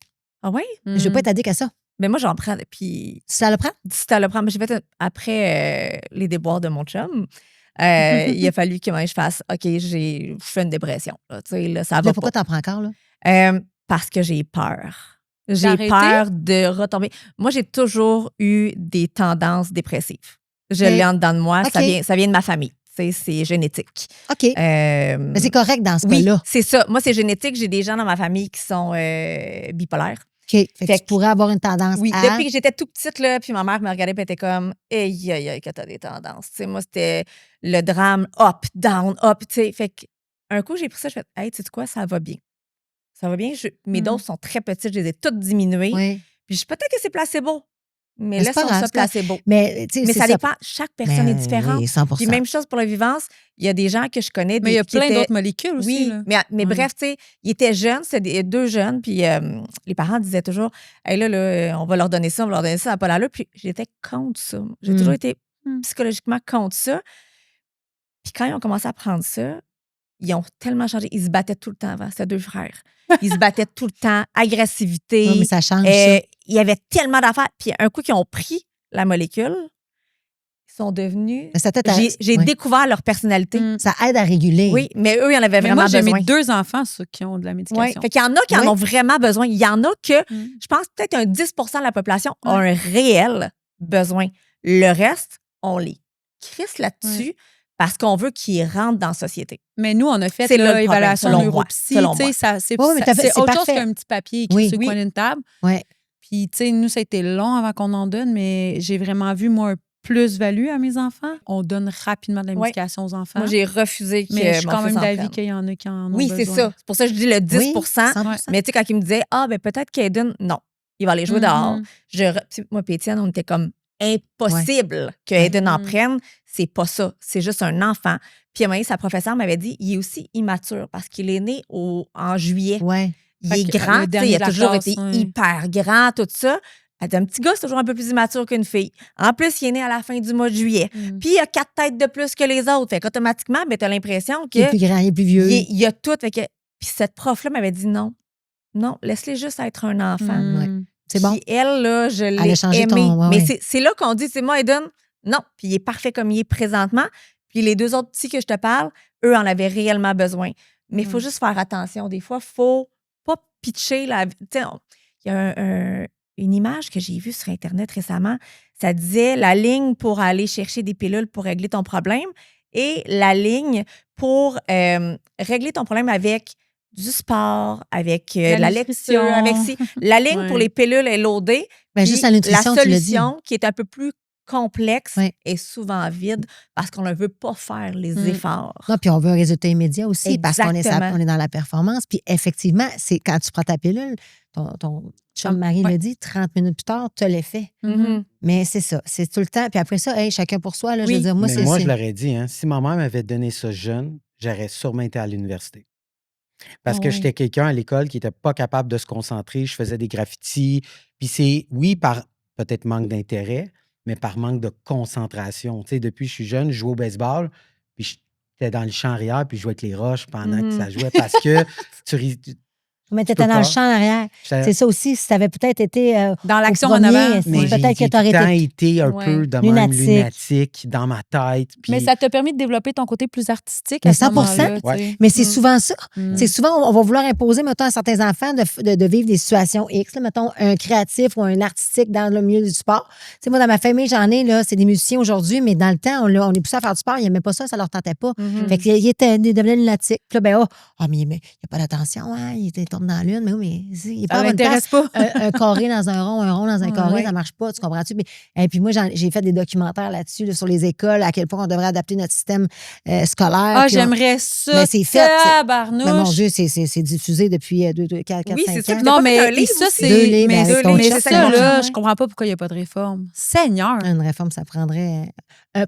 Ah oui?
Je veux pas être addict à ça.
Mais moi, j'en prends depuis.
Si ça le prend?
Si t'as le prendre, j'ai fait après les déboires de mon chum. Il a fallu que moi, je fasse OK, je fais une dépression. Là, tu sais, là, ça va
Là,
pas.
pourquoi t'en prends encore, là?
Parce que j'ai peur. J'ai
D'arrêter?
peur de retomber. Moi, j'ai toujours eu des tendances dépressives. Je l'ai en dedans de moi.
OK.
Ça vient de ma famille. Tu sais, c'est génétique.
OK. Mais c'est correct dans ce
oui,
cas-là.
c'est ça. Moi, c'est génétique. J'ai des gens dans ma famille qui sont bipolaires.
OK. Fait que
Fait
tu pourrais avoir une tendance
Oui,
à...
depuis que j'étais toute petite, là, puis ma mère me regardait et était comme « Aïe, aïe, aïe, que t'as des tendances. » Tu sais, moi, c'était le drame up, down, up, tu sais. Fait qu'un coup, j'ai pris ça, je fais « Hey, tu sais quoi, ça va bien. Ça va bien. Mes doses sont très petites, je les ai toutes diminuées.
Oui.
Puis peut-être que c'est placebo, mais
Mais c'est pas
laissons
grave,
ça
c'est correct.
placebo.
Mais, tu sais,
Mais
c'est
ça dépend. Chaque personne est
Mais
différente.
oui, 100%.
Puis même chose pour la vivance. Il y a des gens que je connais.
Mais il y a
qui
plein
étaient-
d'autres molécules aussi.
Oui,
Là.
mais
Ouais.
bref, tu sais, ils étaient jeunes, c'était deux jeunes, puis les parents disaient toujours, hey, là, on va leur donner ça, on va leur donner ça, ça n'a pas l'allure. Puis j'étais contre ça. J'ai toujours été psychologiquement contre ça. Puis quand ils ont commencé à prendre ça, ils ont tellement changé. Ils se battaient tout le temps avant. C'était deux frères. Ils se battaient tout le temps, agressivité.
Oui, mais ça change, ça.
Il y avait tellement d'affaires. Puis un coup qu'ils ont pris la molécule, ils sont devenus.
Mais ça t'aide
J'ai
ouais.
découvert leur personnalité.
Ça aide à réguler.
Oui, mais eux, ils en avaient
Mais
vraiment
moi, j'ai
besoin.
mes 2 enfants, ceux qui ont de la
Oui,
médication.
fait qu'il y en a qui en ont vraiment besoin. Il y en a que,
Mm.
je pense, peut-être un 10 de la population a un réel besoin. Le reste, on les crisse là-dessus parce qu'on veut qu'ils rentrent dans la société.
Mais nous, on a fait
C'est là le problème,
l'évaluation
selon moi.
neuropsy.
Selon
tu sais,
moi.
ça, c'est
Oui, mais t'as fait-
c'est
c'est
autre chose
parfait.
qu'un petit papier écrit
Oui.
sur le
Oui.
coin d'une table.
Ouais.
Puis, tu sais, nous, ça a été long avant qu'on en donne, mais j'ai vraiment vu, moi, un plus-value à mes enfants. On donne rapidement de la
Ouais.
médication aux enfants.
Moi, j'ai refusé que
mais je suis
mon
quand même
fils en
d'avis
prenne.
qu'il y en a qui en ont
Oui,
besoin.
c'est ça. C'est pour ça que je dis le 10
Oui, 100%.
Mais tu sais, quand il me disait, ben peut-être qu'Aiden, non, il va aller jouer dehors. Puis moi, et Étienne, on était comme impossible que Aiden en prenne. C'est pas ça. C'est juste un enfant. Puis à un moment donné, sa professeure m'avait dit, il est aussi immature parce qu'il est né en juillet.
Ouais.
Il
Fait
est
que
grand,
le
tu sais,
dernier
il a
de la
toujours
classe,
été
ouais.
hyper grand, tout ça. Elle dit, un petit gars, c'est toujours un peu plus immature qu'une fille. En plus, il est né à la fin du mois de juillet. Puis, il a 4 têtes de plus que les autres. Fait qu'automatiquement, ben, tu as l'impression
Il est
que
plus grand, il est plus vieux.
il y a tout. Fait que, puis cette prof-là m'avait dit non. Non, laisse-les juste être un enfant.
Ouais. C'est bon.
Puis elle, là, je
a
l'ai
changé
aimé.
ton- ouais,
Mais
ouais.
c'est là qu'on dit, c'est moi, Aiden. Non. Puis il est parfait comme il est présentement. Puis les 2 autres petits que je te parle, eux en avaient réellement besoin. Mais il faut juste faire attention. Des fois, il faut pas pitcher la... Tu sais, il y a une image que j'ai vue sur Internet récemment. Ça disait la ligne pour aller chercher des pilules pour régler ton problème et la ligne pour régler ton problème avec du sport, avec la lecture, avec la ligne pour les pilules est loadée.
Ben, juste la nutrition,
la
tu l'as dit.
solution qui est un peu plus complexe
Ouais.
est souvent vide parce qu'on ne veut pas faire les efforts.
Non, puis on veut un résultat immédiat aussi parce qu'on est,
Exactement.
on est dans la performance. Puis effectivement, c'est quand tu prends ta pilule, ton chum Marie
Ouais.
le dit, 30 minutes plus tard, tu l'as fait.
Mhm.
Mais c'est ça, c'est tout le temps. Puis après ça, hey, chacun pour soi, là, je
Oui.
veux dire, moi,
Mais
c'est...
moi,
c'est-
je l'aurais dit, hein, si ma mère m'avait donné ça jeune, j'aurais sûrement été à l'université. Parce
Ah
que
oui.
j'étais quelqu'un à l'école qui n'était pas capable de se concentrer. Je faisais des graffitis. Puis c'est, oui, par peut-être manque d'intérêt, mais par manque de concentration. Tu sais, depuis que je suis jeune, je jouais au baseball, puis j'étais dans le champ arrière, puis je jouais avec les roches pendant que ça jouait parce que tu
Mais tu
peux
étais dans
pas.
le champ en arrière.
j'étais-
C'est ça aussi, si tu avais peut-être été
Dans
au
l'action en
premier,
avant.
c'est
mais j'ai
peut-être que
tout
tu aurais
le temps
été...
été un
Ouais.
peu de même
Lunatique.
lunatique dans ma tête. Puis
Mais ça t'a permis de développer ton côté plus artistique
Mais
à ce
100%.
moment-là.
Ouais.
tu sais.
Mais c'est souvent ça.
Mm.
C'est souvent, on va vouloir imposer, mettons, à certains enfants de vivre des situations X. Là, mettons, un créatif ou un artistique dans le milieu du sport. Tu sais, moi, dans ma famille, j'en ai, là, c'est des musiciens aujourd'hui, mais dans le temps, on est poussé à faire du sport, ils n'aimaient pas ça, ça leur tentait pas.
Mhm.
Fait qu'ils devenaient lunatiques. Puis là, ben, mais il n'y a pas d'attention, hein, il était tourne dans la lune. Mais oui, mais il n'est pas
Ça
à bonne place.
l'intéresse pas.
Un carré dans un rond dans un carré,
Ouais.
ça marche pas, tu comprends-tu? Et puis moi, j'ai fait des documentaires là-dessus, là, sur les écoles, à quel point on devrait adapter notre système scolaire.
Ah,
puis on-
j'aimerais ça.
Mais c'est fait,
Tabarnouche.
Mais mon Dieu, c'est diffusé depuis 4,
Oui,
5
c'est ça.
ans.
Puis
Non,
t'as pas fait un
mais
livre
ça,
aussi?
Deux
c'est.
livres,
Mais,
avec ton
mais
chef,
ça,
c'est
là,
bon.
je comprends pas pourquoi il n'y a pas de réforme. Seigneur.
Une réforme, ça prendrait...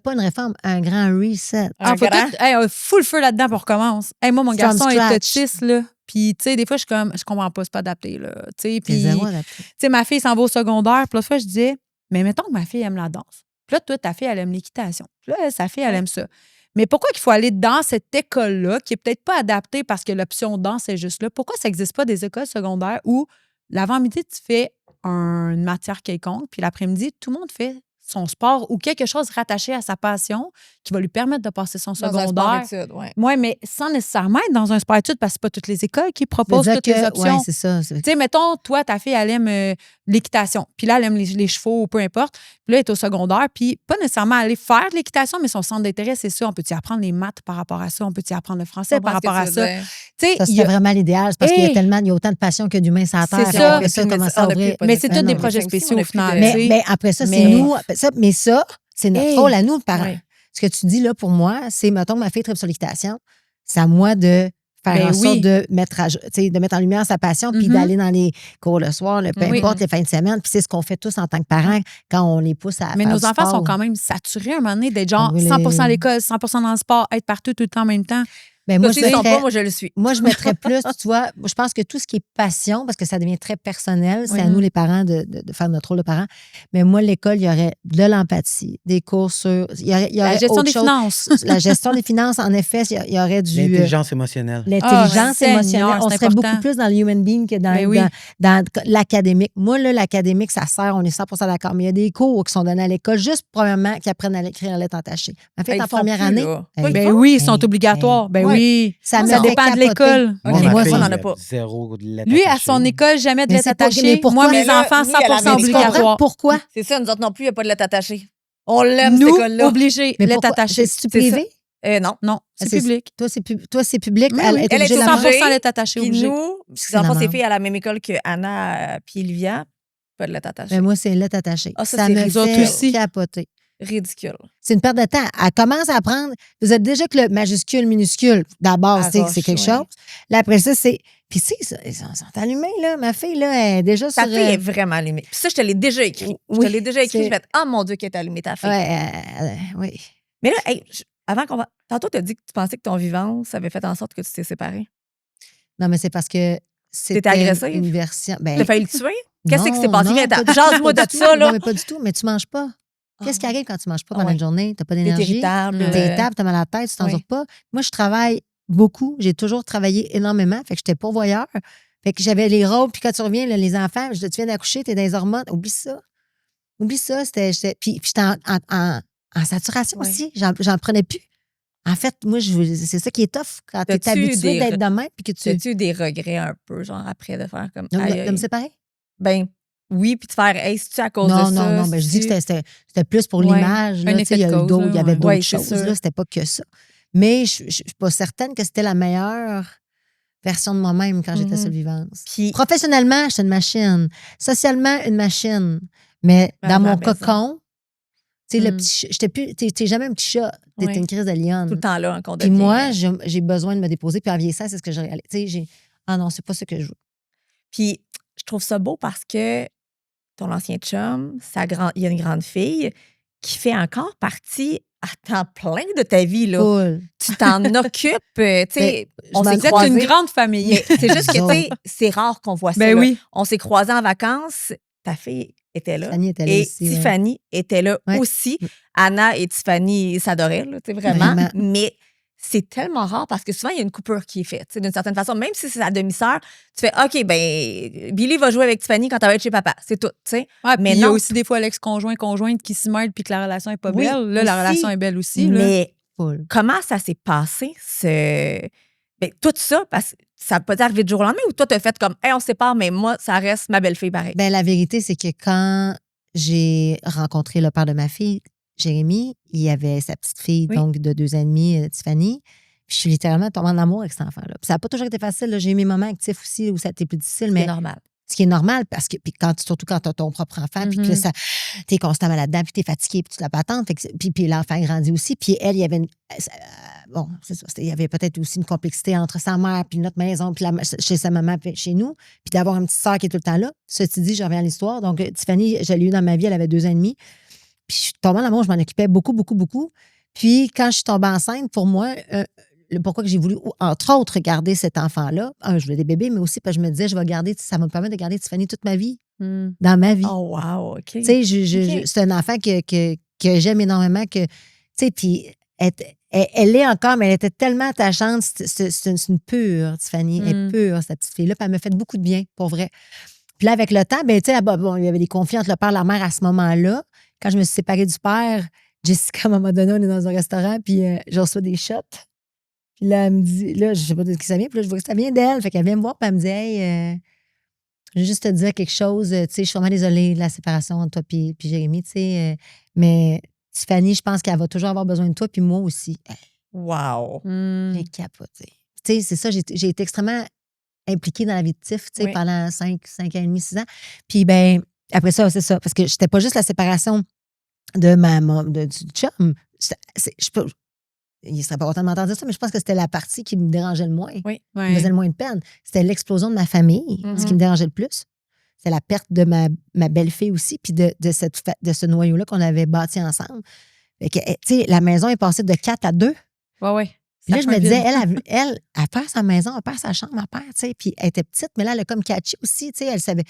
pas une réforme, un grand reset.
Un
Faut
grand.
tout, full feu là-dedans pour commencer. Hey, moi, mon
From
garçon est
scratch.
autiste, là. Puis, tu sais, des fois, je suis comme, je comprends pas, c'est pas adapté, là. Tu sais,
C'est
puis,
zéro
tu
adapté.
sais, ma fille s'en va au secondaire. Puis l'autre fois, je disais, mais mettons que ma fille aime la danse. Puis là, toi, ta fille, elle aime l'équitation. Puis là, sa fille, elle aime ça. Mais pourquoi qu'il faut aller dans cette école-là, qui est peut-être pas adaptée parce que l'option danse est juste là? Pourquoi ça n'existe pas des écoles secondaires où l'avant-midi, tu fais une matière quelconque, puis l'après-midi, tout le monde fait son sport ou quelque chose rattaché à sa passion qui va lui permettre de passer son
Dans un
secondaire.
sport-études, ouais.
Oui, mais sans nécessairement être dans un sport-études parce que c'est pas toutes les écoles qui
Ça veut
proposent
dire
toutes les
que-
options.
ouais, c'est ça.
Tu sais, mettons, toi, ta fille, elle aime l'équitation. Puis là, elle aime les chevaux ou peu importe. Puis là, elle est au secondaire. Puis pas nécessairement aller faire de l'équitation, mais son centre d'intérêt, c'est ça. On peut-y apprendre les maths par rapport à ça. On peut-y apprendre le français par rapport à ça. Tu sais,
Ça,
il y
c'est
a-
vraiment l'idéal. C'est parce qu'il y
Hey!
il y a autant de passion que d'humains sur la
C'est
terre.
ça.
Puis après
On
ça,
a plus de
comment ça
médecin, on a
ouvrir?
plus
mais c'est
Ben
tous des
non.
projets
Aussi,
spéciaux
on a
au
plus
final.
de-
tu sais.
Mais après ça, c'est
Mais-
nous. C'est notre
Hey!
rôle à nous, de parents.
Ouais.
Ce que tu dis là, pour moi, c'est, mettons, ma fille tripe sur l'équitation. C'est à moi de faire
Ben
en sorte
oui.
de mettre, de mettre en lumière sa passion, puis
Mhm.
d'aller dans les cours le soir, peu
Oui.
importe, les fins de semaine. Puis c'est ce qu'on fait tous en tant que parents quand on les pousse à
Mais
faire
nos
du
enfants
sport.
sont quand même saturés à un moment donné d'être genre
On veut
100 à
les-
l'école, 100 dans le sport, être partout tout le temps en même temps.
Ben, moi,
Moi,
je
je ne
mettrais-
pas, moi, je le suis.
Moi, je mettrais plus, tu vois, je pense que tout ce qui est passion, parce que ça devient très personnel, c'est
Oui.
à nous, les parents, de faire notre rôle de parents. Mais moi, l'école, il y aurait de l'empathie, des cours sur. Il y aurait
La gestion
autre
des
chose.
finances.
La gestion des finances, en effet, il y aurait du.
L'intelligence émotionnelle.
L'intelligence
Seigneur,
émotionnelle. On
c'est
serait
important.
beaucoup plus dans le human being que dans,
Ben oui.
dans l'académique. Moi, là, l'académique, ça sert, on est 100% d'accord. Mais il y a des cours qui sont donnés à l'école, juste premièrement, qui apprennent à écrire la lettre entachée. En fait,
Ils
en
le font
première
plus,
année.
là.
Hey,
Ils
Ben
font?
oui, ils sont
Hey,
obligatoires. Ben
Ouais.
oui.
Ça me
Ça
fait
dépend de
capoter.
l'école.
OK,
Mais moi,
ça,
c'est-
on n'en a pas.
Zéro de lettres
Lui, à
attachées.
son école, jamais de
Mais
lettres
c'est pas- mais
attachées.
pourquoi?
Moi, mes
Mais là,
enfants,
nous, à la
100%
maison,
Tu comprends
obligatoires.
pourquoi?
C'est ça, nous autres non plus, il n'y a pas de lettre attachée. On l'aime, cette
Nous,
école-là.
obligés,
Mais
lettres
pourquoi?
attachées.
C'est-tu
C'est ça.
privé?
Non.
Non, c'est
C'est-
public.
Toi, c'est public.
Oui,
Elle
oui.
est
Elle est
obligée de la
obligée.
manger.
100% lettres attachées,
Puis
obligées.
nous,
C'est
dans le fond,
la
c'est
merde.
fait à la même école que Anna puis Olivia. Pas de lettre attachée.
Mais moi, c'est lettre attachée.
Ah, ça,
ça
c'est
me
ridicule.
fait
aussi.
capoter.
Ridicule.
C'est une perte de temps. Elle commence à apprendre. Vous êtes déjà que le majuscule, minuscule, d'abord,
Arroche,
c'est quelque
ouais.
chose. Là, après ça, c'est. Puis, ils sont allumés, là. Ma fille, là, elle est déjà
Ta
sur.
fille est vraiment allumée. Puis ça, je te l'ai déjà écrit.
Oui,
je te l'ai déjà écrit.
c'est-
Je vais être, oh mon Dieu, qu'elle est allumée, ta fille.
Ouais, oui.
Mais là, hey, avant qu'on va. Tantôt, tu as dit que tu pensais que ton vivance avait fait en sorte que tu t'es séparée.
Non, mais c'est parce que c'était
agressive?
une version. Ben,
Tu as failli le tuer? Qu'est-ce qui
non,
s'est passé?
non,
Viens,
pas du
jase-moi
tout,
de
pas du
ça,
tout.
là.
Non, mais pas du tout. Mais tu manges pas. Qu'est-ce qui arrive quand tu manges pas pendant
Ouais.
une journée? Tu n'as pas
T'es
d'énergie.
irritable.
T'es irritable, t'as mal à la tête, tu t'endors
Oui.
pas. Moi, je travaille beaucoup. J'ai toujours travaillé énormément. Fait que j'étais pourvoyeur. Fait que j'avais les rôles. Puis quand tu reviens, là, les enfants, tu viens d'accoucher, t'es dans les hormones. Oublie ça. Oublie ça. Puis j'étais en saturation
Ouais.
aussi. J'en prenais plus. En fait, moi, c'est ça qui est tough quand tu es
T'as-tu
habitué
des
d'être de même. Puis que tu.
As-tu eu des regrets un peu, genre après, de faire comme.
De
aïe,
me
aïe.
séparer?
Ben, oui, puis de faire, hey, c'est-tu à cause
Non,
de ça?
non. Ben, je dis que
C'est-tu-
c'était plus pour
Ouais,
l'image.
un
là. Tu sais,
effet
il y a
de
le
cause,
dos,
là,
il y avait
ouais.
d'autres
Ouais, c'est
choses.
sûr.
Là, c'était pas que ça. Mais je suis pas certaine que c'était la meilleure version de moi-même quand j'étais
Mhm.
sur Vivance.
Puis,
Professionnellement, j'étais une machine. Socialement, une machine. Mais
À
dans
la
mon
maison.
cocon, tu sais, le
Mm.
petit chat, j'étais plus, t'es jamais un petit chat. T'es
Ouais.
une crise de
tout le
lionne.
temps là, qu'on
Puis
devient.
moi, j'ai besoin de me déposer. Puis en vieillissant, c'est ce que j'ai réalisé. Tu sais, ah non, c'est pas ce que je veux.
Puis, je trouve ça beau parce que ton ancien chum, il y a une grande fille qui fait encore partie à temps plein de ta vie, là.
Cool.
Tu t'en occupes, tu sais, on
m'en-
s'est
Vous êtes
croisés.
une grande famille.
Mais c'est juste que,
Nous
tu sais, c'est rare qu'on voit ça.
Ben
là.
oui.
On s'est croisés en vacances, ta fille était là.
Fanny était là
Et
aussi. ouais.
Tiffany était là
Ouais.
aussi. Anna et Tiffany s'adoraient, là, tu sais, vraiment.
Vraiment.
Mais c'est tellement rare parce que souvent, il y a une coupure qui est faite. Tu sais, d'une certaine façon, même si c'est sa demi-sœur, tu fais OK, ben Billy va jouer avec Tiffany quand elle va être chez papa. C'est tout, tu sais.
Ouais,
Mais
mais il y a
non.
aussi des fois l'ex-conjointe qui s'y mêle puis que la relation est pas
Oui,
belle. Là, la
aussi.
relation est belle aussi. Là.
Mais
Cool.
comment ça s'est passé, ben, tout ça, parce que ça peut arriver du jour au lendemain ou toi, t'as fait comme, hey, on se sépare, mais moi, ça reste ma belle-fille pareil.
Ben, la vérité, c'est que quand j'ai rencontré le père de ma fille, Jérémy, il y avait sa petite fille,
Oui.
donc de 2 ans et demi, Tiffany. Puis je suis littéralement tombée en amour avec cet enfant-là. Puis ça n'a pas toujours été facile. Là. J'ai eu mes moments actifs aussi où ça a été plus difficile. Mais
C'est normal.
ce qui est normal, parce que puis surtout quand tu as ton propre enfant, puis que là, tu es constamment là-dedans, puis tu es fatigué, puis tu la patentes. Puis l'enfant grandit aussi. Puis elle, il y avait bon, c'est ça. Il y avait peut-être aussi une complexité entre sa mère, puis notre maison, puis chez sa maman, puis chez nous. Puis d'avoir une petite sœur qui est tout le temps là. Ceci dit, je reviens à l'histoire. Donc, Tiffany, je l'ai eue dans ma vie, elle avait 2 ans et demi. Puis je suis tombée en amour, je m'en occupais beaucoup, beaucoup, beaucoup. Puis quand je suis tombée enceinte, pour moi, pourquoi que j'ai voulu, entre autres, garder cet enfant-là, je voulais des bébés, mais aussi parce que je me disais, ça va me permettre de garder Tiffany toute ma vie, dans ma vie.
Oh, wow, OK.
Tu sais, c'est un enfant que j'aime énormément, que, tu sais, puis elle est encore, mais elle était tellement attachante. C'est une pure, Tiffany. Elle est pure, cette petite fille-là. Puis elle m'a fait beaucoup de bien, pour vrai. Puis là, avec le temps, ben, tu sais, bon, il y avait des conflits entre le père et la mère à ce moment-là. Quand je me suis séparée du père, Jessica, à un moment donné, on est dans un restaurant, puis je reçois des shots. Puis là, elle me dit, là, je sais pas de qui ça vient, puis là, je vois que ça vient d'elle. Fait qu'elle vient me voir, puis elle me dit, hey, je vais juste te dire quelque chose. Tu sais, je suis vraiment désolée de la séparation entre toi puis Jérémy, tu sais. Mais Tiffany, je pense qu'elle va toujours avoir besoin de toi, puis moi aussi.
Wow.
J'ai capoté. Tu sais, c'est ça, j'ai été extrêmement impliquée dans la vie de Tiff, tu sais, pendant 5 ans et demi, 6 ans. Puis, ben, après ça, c'est ça. Parce que j'étais pas juste la séparation de du chum. Il ne serait pas content de m'entendre dire ça, mais je pense que c'était la partie qui me dérangeait le moins.
Oui.
Qui me faisait le moins de peine. C'était l'explosion de ma famille, ce qui me dérangeait le plus. C'est la perte de ma belle-fille aussi, puis de ce noyau-là qu'on avait bâti ensemble. Fait que, tu sais, la maison est passée de 4 à 2.
Ouais.
Puis là, je me disais, elle perd sa maison, elle perd sa chambre, elle perd, tu sais. Puis elle était petite, mais là, elle a comme catché aussi, tu sais, elle savait.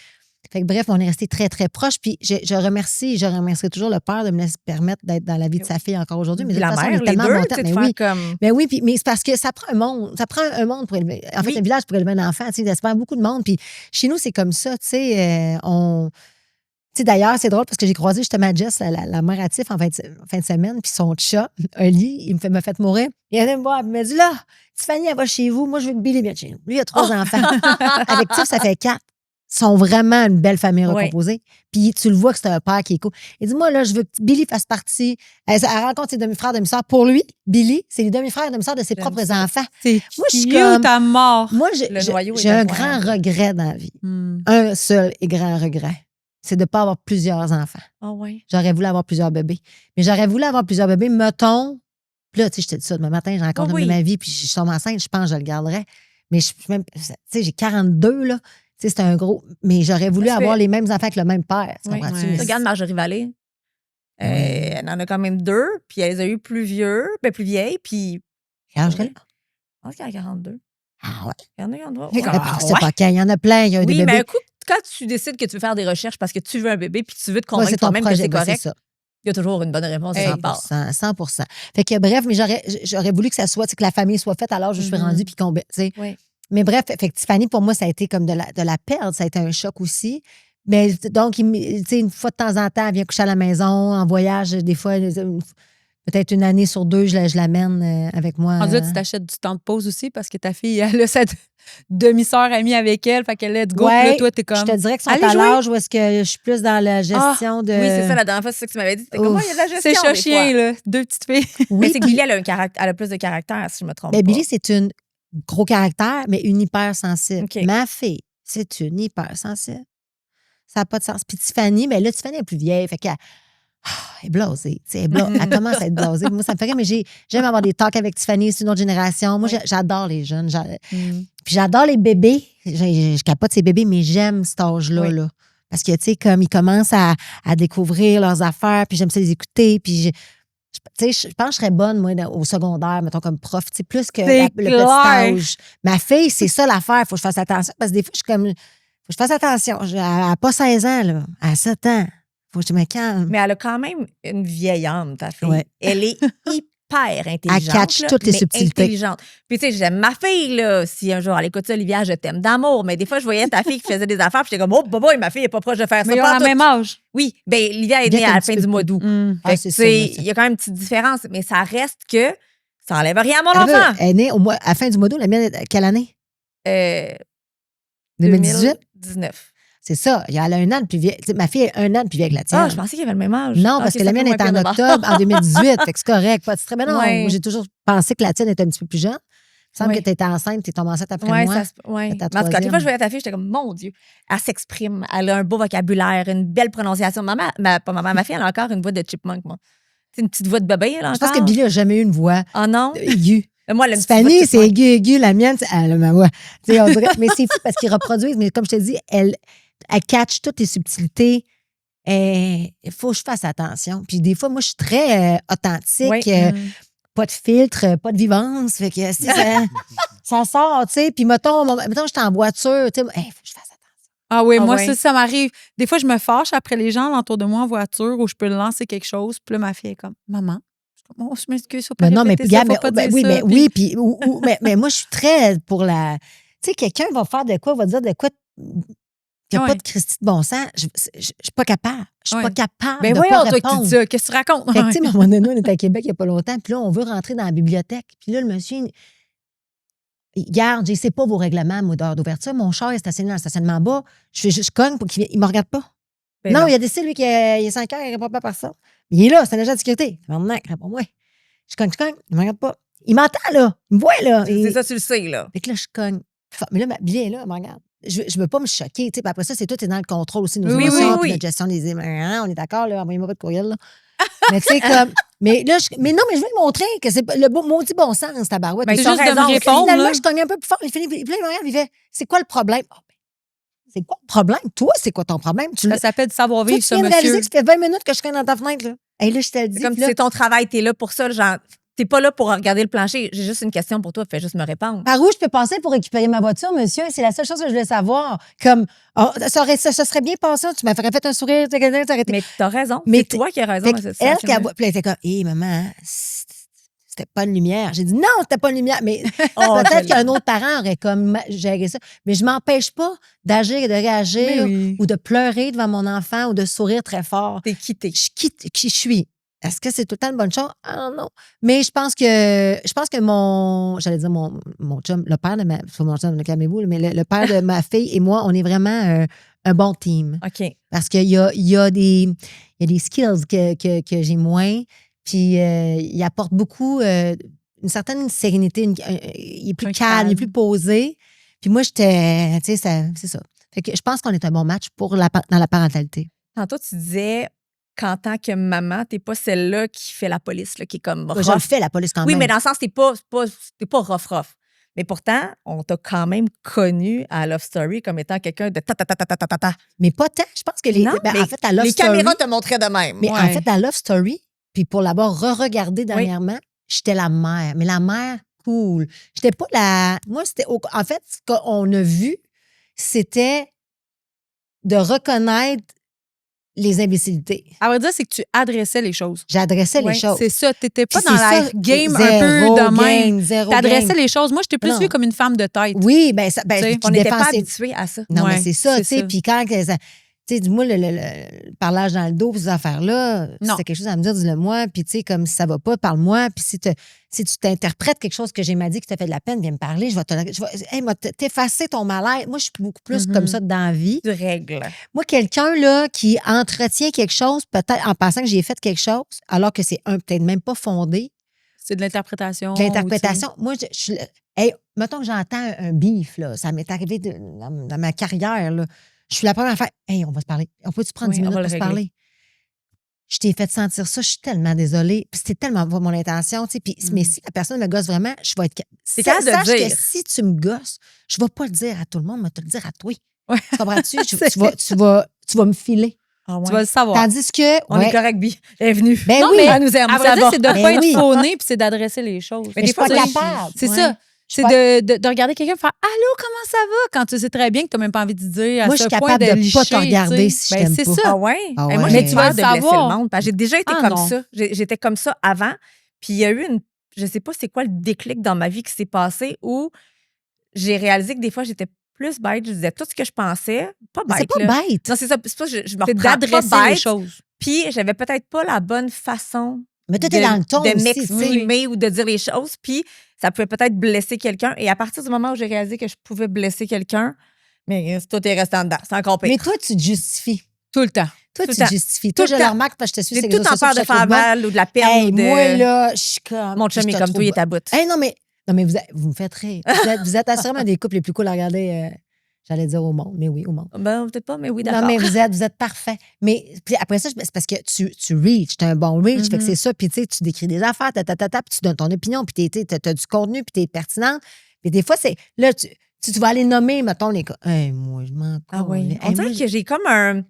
Fait que bref, on est restés très, très proches. Puis je remercierai toujours le père de me laisser permettre d'être dans la vie de sa fille encore aujourd'hui. Mais de toute façon, on est tellement bon temps. Mais oui, mais c'est parce que ça prend un monde. Ça prend un monde pour élever. En fait, un village pour élever un enfant. Tu sais, ça prend beaucoup de monde. Puis chez nous, c'est comme ça. Tu sais, tu sais, d'ailleurs, c'est drôle parce que j'ai croisé justement Jess, la mère à Tiff, en fin de semaine, puis son chat, Oli, il me fait mourir. Il vient me voir, il me dit là, Tiffany, elle va chez vous. Moi, je veux que Billy vienne chez nous. Lui, il a 3 enfants. Avec Tiff, ça fait 4. Ils sont vraiment une belle famille recomposée. Puis tu le vois que c'est un père qui est cool. Il dit, moi, là, je veux que Billy fasse partie. Elle rencontre ses demi-frères, demi-sœurs. Pour lui, Billy, c'est les demi-frères et demi-sœurs de ses propres enfants.
C'est
moi, je suis comme
ta mort.
Moi, j'ai un grand regret dans la vie. Un seul et grand regret. C'est de ne pas avoir plusieurs enfants.
Oh oui.
J'aurais voulu avoir plusieurs bébés. Mais j'aurais voulu avoir plusieurs bébés, mettons. Puis là, tu sais, je te dis ça demain matin, je rencontre de ma vie, puis je tombe enceinte, je pense que je le garderais. Mais tu sais, j'ai 42, là. Tu sais, c'est un gros. Mais j'aurais voulu avoir les mêmes enfants avec le même père. Tu comprends-tu?
Regarde Marjorie Vallée. Elle en a quand même 2, puis elle les a eu plus vieilles, puis.
Quel âge qu'elle a?
Je pense qu'elle a 42.
Ah ouais.
42.
Il y en a plein, il y a des bébés.
Mais un coup, quand tu décides que tu veux faire des recherches parce que tu veux un bébé puis que tu veux te convaincre toi-même que c'est correct, il y a toujours une bonne réponse de sa part.
100%. Fait que bref, mais j'aurais voulu que ça soit, que la famille soit faite à l'âge où je suis rendue, puis qu'on. Mais bref, fait que Tiffany, pour moi, ça a été comme de la perte. Ça a été un choc aussi. Mais donc, une fois de temps en temps, elle vient coucher à la maison, en voyage, des fois, peut-être 1 année sur 2, je l'amène avec moi.
En fait, tu t'achètes du temps de pause aussi parce que ta fille, elle a cette demi-sœur amie avec elle. Fait qu'elle let's go. Puis là, toi, t'es comme.
Je te dirais que sont à l'âge où est-ce que je suis plus dans la gestion de.
Oui, c'est ça, la dernière fois, c'est ça que tu m'avais dit. C'était comme, il y a de la gestion.
C'est chat-chien, là. 2 petites filles.
Oui, mais c'est que Billy, elle a plus de caractère, si je me trompe pas.
Billy, c'est une gros caractère, mais une hypersensible.
Okay.
Ma fille, c'est une hypersensible. Ça n'a pas de sens. Puis Tiffany, mais là, Tiffany est plus vieille. Fait qu'elle est blasée. Elle commence à être blasée. Moi, ça me fait rire, mais j'aime avoir des talks avec Tiffany. C'est une autre génération. Moi, j'adore les jeunes. Puis j'adore les bébés. Je capote ces bébés, mais j'aime cet âge-là. Là. Parce que, tu sais, comme ils commencent à découvrir leurs affaires, puis j'aime ça les écouter. Puis je pense que je serais bonne, moi, au secondaire, mettons, comme prof, plus que le petit âge. Ma fille, c'est ça l'affaire. Il faut que je fasse attention. Parce que des fois, je suis comme. Faut que je fasse attention. Elle n'a pas 16 ans, là. Elle a 7 ans. Faut que je me calme.
Mais elle a quand même une vieille âme, ta fille.
Ouais.
Elle est hyper intelligente.
Elle catch toutes les subtilités.
Intelligente. Puis, tu sais, j'aime ma fille, là. Si un jour elle écoute ça, Olivia, je t'aime d'amour. Mais des fois, je voyais ta fille qui faisait des affaires, puis j'étais comme, oh, boy, ma fille est pas proche de faire ça.
Mais ils ont le même âge.
Oui. Ben, Olivia est née à la fin du mois d'août.
C'est ça.
Il y a quand même une petite différence, mais ça reste que ça enlève rien à mon enfant.
Elle est née à la fin du mois d'août. La mienne, quelle année? 2018?
2019.
C'est ça. Elle a 1 an de plus vieille. Ma fille est 1 an de plus vieille que la tienne.
Ah, je pensais qu'il y avait le même âge.
Non, parce que la mienne est en octobre en 2018. Fait que c'est correct. Pas de stress. Mais non, j'ai toujours pensé que la tienne était un petit peu plus jeune. Il me semble
Oui.
que tu étais enceinte, tu es tombée enceinte après
Ouais,
moi.
ouais.
ta
Mais en tout cas, les
troisième.
fois que je voyais ta fille, j'étais comme, mon Dieu, elle s'exprime, elle a un beau vocabulaire, une belle prononciation. Ma fille, elle a encore une voix de chipmunk, moi. C'est une petite voix de bébé, elle,
Je pense que
encore.
Billy n'a jamais eu une voix
Oh non?
aiguë.
Moi, elle a une petite voix de
Fanny, c'est
chipmunk.
aigu. La mienne, elle a ma voix. Tu sais, on dirait, mais c'est fou parce qu'ils reproduisent. Mais comme je te dis, elle catch toutes les subtilités. Il faut que je fasse attention. Puis des fois, moi, je suis très authentique.
Oui.
Pas de filtre, pas de vivance. Fait que si ça sort, tu sais. Puis mettons, je suis en voiture, tu sais, faut que je fasse attention.
Ah oui,
Ah
moi,
ouais.
ça m'arrive. Des fois, je me fâche après les gens autour de moi en voiture où je peux lancer quelque chose. Puis là, ma fille est comme, maman. Je suis comme, oh, je m'excuse, faut pas
Mais non, mais
répéter ça,
regarde,
faut pas
mais,
dire
oui,
ça.
mais
Puis-
oui, puis mais moi, je suis très pour la. Tu sais, quelqu'un va faire de quoi, va dire de quoi qu'il n'y a
Ouais.
pas de Christy de bon sens. Je suis pas capable. Je suis
Ouais.
pas capable
Ben
de
voyons,
pas
toi, que tu
répondre.
dis ça. Qu'est-ce que tu racontes?
Fait que, tu sais, à un moment donné, on était à Québec il n'y a pas longtemps, puis là, on veut rentrer dans la bibliothèque. Puis là, le monsieur, regarde, je ne sais pas vos règlements, moi, d'heure d'ouverture. Mon char est stationné dans le stationnement bas. Je cogne pour qu'il ne me regarde pas.
Ben
non, il a décidé, lui, qu'il est 5 heures, il ne répond pas par ça. Il est là, c'est un agent de sécurité. Maintenant, réponds-moi. Je cogne, il ne me regarde pas. Il m'entend, là. Il me voit, là.
C'est ça, tu le sais, là.
Fait que là, je cogne. Mais là, ma billet est là, elle me regarde. Je ne veux pas me choquer. Puis après ça, c'est tout, c'est dans le contrôle aussi de nos
Oui,
émotions,
oui,
puis
oui.
notre gestion des émotions. On est d'accord, là, envoyez-moi pas de courriel. Là. Mais tu sais, comme. Mais là, mais non, mais je veux lui montrer que c'est le maudit bon sens, ta barouette.
Ben,
C'est
t'as
juste de
raison.
me répondre.
Finalement,
là.
je cogne un peu plus fort. Puis là, il me regarde, il fait c'est quoi le problème? Ah, ben, c'est quoi le problème? Toi, c'est quoi ton problème? Tu
Ça s'appelle du savoir-vivre,
tu
ça,
viens de réaliser
monsieur.
que ça fait 20 minutes que je cogne dans ta fenêtre. Là. Et là, je te le dis.
C'est comme
puis
si
là,
c'est ton travail, t'es là pour ça. Genre, t'es pas là pour regarder le plancher. J'ai juste une question pour toi, fais juste me répondre.
par où je peux passer pour récupérer ma voiture, monsieur? C'est la seule chose que je voulais savoir. Comme, ça serait bien passé, tu m'aurais fait un sourire, t'aurais été.
Mais t'as raison.
Mais
C'est toi qui as raison
Fait
dans cette
elle,
situation.
puis elle était comme, hé, maman, hein, c'était pas une lumière. J'ai dit, non, c'était pas une lumière. Mais peut-être qu'un autre parent aurait comme géré ça. Mais je m'empêche pas d'agir et de réagir ou de pleurer devant mon enfant ou de sourire très fort.
T'es quitté.
Je quitte qui je suis. Est-ce que c'est tout le temps une bonne chose? Ah non. Mais je pense que j'allais dire mon chum, le père de ma, c'est pas mon chum, calmez-vous, mais le père de ma fille et moi, on est vraiment un bon team.
OK.
Parce qu'il y a des skills que j'ai moins, puis il apporte beaucoup, une certaine sérénité, il est plus
Un
calme, il est
calme.
plus posé. Puis moi, j'étais, tu sais, c'est ça. Fait que je pense qu'on est un bon match dans la parentalité.
Tantôt, tu disais qu'en tant que maman, t'es pas celle-là qui fait la police, là, qui est comme
Je le
rough.
fais, la police, quand
Oui,
même.
mais dans le sens, t'es pas rough. Mais pourtant, on t'a quand même connu à Love Story comme étant quelqu'un de ta.
Mais pas tant. Je pense que
Non, mais
en fait, à Love
Les
Story,
caméras te montraient de même.
mais en
Ouais.
fait, à Love Story, puis pour l'avoir re-regardé dernièrement, j'étais la mère. Mais la mère cool. J'étais pas la... Moi, c'était... En fait, ce qu'on a vu, c'était de reconnaître les imbécilités.
À vrai dire, c'est que tu adressais les choses.
J'adressais
Ouais,
les choses.
C'est ça. T'étais pas
Puis
dans
c'est
la
ça,
game
zéro
un peu de même.
game, zéro
T'adressais
game.
les choses. Moi, je t'ai plus
Non.
vue comme une femme de tête.
Oui, ben
Tu sais,
puis
On n'était pas
défensif.
habitués à ça.
Non,
Ouais,
mais c'est ça,
c'est
tu sais.
ça.
Puis quand, tu sais, dis-moi, le parlage dans le dos, puis ces affaires-là, si
Non.
t'as quelque chose à me dire, dis-le-moi. Puis, tu sais, comme si ça va pas, parle-moi. Puis, si tu t'interprètes quelque chose que j'ai m'a dit qui t'a fait de la peine, viens me parler. Je vais t'effacer ton mal-être. Moi, je suis beaucoup plus
Mhm.
comme ça dans la vie.
Du règle.
Moi, quelqu'un, là, qui entretient quelque chose, peut-être en pensant que j'ai fait quelque chose, alors que c'est peut-être même pas fondé,
C'est de l'interprétation.
l'interprétation. Moi, je suis. Hey, mettons que j'entends un bif, là. Ça m'est arrivé dans ma carrière, là. Je suis la première à faire hey, on va se parler. On peut-tu prendre
Oui,
10
on
minutes
va
pour
le
se
régler.
parler? Je t'ai fait sentir ça, je suis tellement désolée. Puis c'était tellement pas mon intention, tu sais. Puis, mais si la personne me gosse vraiment, je vais être.
C'est capable de
sache
dire.
que si tu me gosses, je vais pas le dire à tout le monde, mais te le dire à toi.
Ouais.
Tu comprends-tu? tu vas me filer.
Ah ouais.
Tu vas le savoir.
Tandis que.
On est correct, Bi. Elle est venue.
Ben
Non,
oui.
mais
Elle nous aime,
à
ça
vrai dire,
va.
c'est de ne
Ben
pas être
oui.
fauné puis c'est d'adresser les choses.
Mais
je suis pas
fois,
capable.
C'est
Ouais.
ça. C'est de regarder quelqu'un et faire allô, comment ça va? Quand tu sais très bien que tu n'as même pas envie de dire à
Moi, je
ce
suis
point
capable de
licher,
pas te regarder
tu sais.
si je
Ben,
t'aime
c'est
pas.
ça.
Ah ouais?
Ah
Et moi,
ouais.
j'ai
Mais tu
peur
vas
de
le
blesser
savoir.
le monde. Parce que j'ai déjà été
Ah
comme
non.
ça. J'étais comme ça avant. Puis il y a eu je sais pas c'est quoi le déclic dans ma vie qui s'est passé où j'ai réalisé que des fois, j'étais plus bête. Je disais tout ce que je pensais. Pas
Mais
bête.
c'est pas
là.
bête.
Non, c'est ça. C'est pas que je me
C'est
reprends
d'adresser
pas
les
bête.
choses.
Puis j'avais peut-être pas la bonne façon
Mais toi, t'es dans le ton
de
aussi, tu sais.
m'exprimer ou de dire les choses. Puis ça pouvait peut-être blesser quelqu'un. Et à partir du moment où j'ai réalisé que je pouvais blesser quelqu'un, mais toi, t'es resté en dedans. C'est encore pire.
Mais toi, tu te justifies.
Tout le temps.
Toi,
Tout
tu
le
te
temps.
justifies.
Tout
Toi,
le
je le
temps.
remarque parce que je te suis
J'ai
sur les
tout
réseaux
en
sociaux,
peur
je
de
te trouve
faire
bonne.
mal ou de la peine.
Hey,
ou de...
moi, là, je suis comme.
Mon chum
je
est
te
comme
trouve
toi, il est
bonne.
à bout.
Hey, non, mais Non, mais vous me faites rire. Vous êtes assurément des couples les plus cool à regarder, j'allais dire au monde, mais oui, au monde.
Ben, peut-être pas, mais oui, d'accord.
Non, mais vous êtes parfait. Mais puis après ça, c'est parce que tu reach, tu as un bon reach, fait que c'est ça. Puis tu sais, tu décris des affaires, puis tu donnes ton opinion, puis tu as du contenu, puis tu es pertinente. Puis des fois, c'est. Là, tu vas aller nommer, mettons, les cas. Hey, moi, je m'en
Ah oui.
colle.
On dirait que j'ai comme un.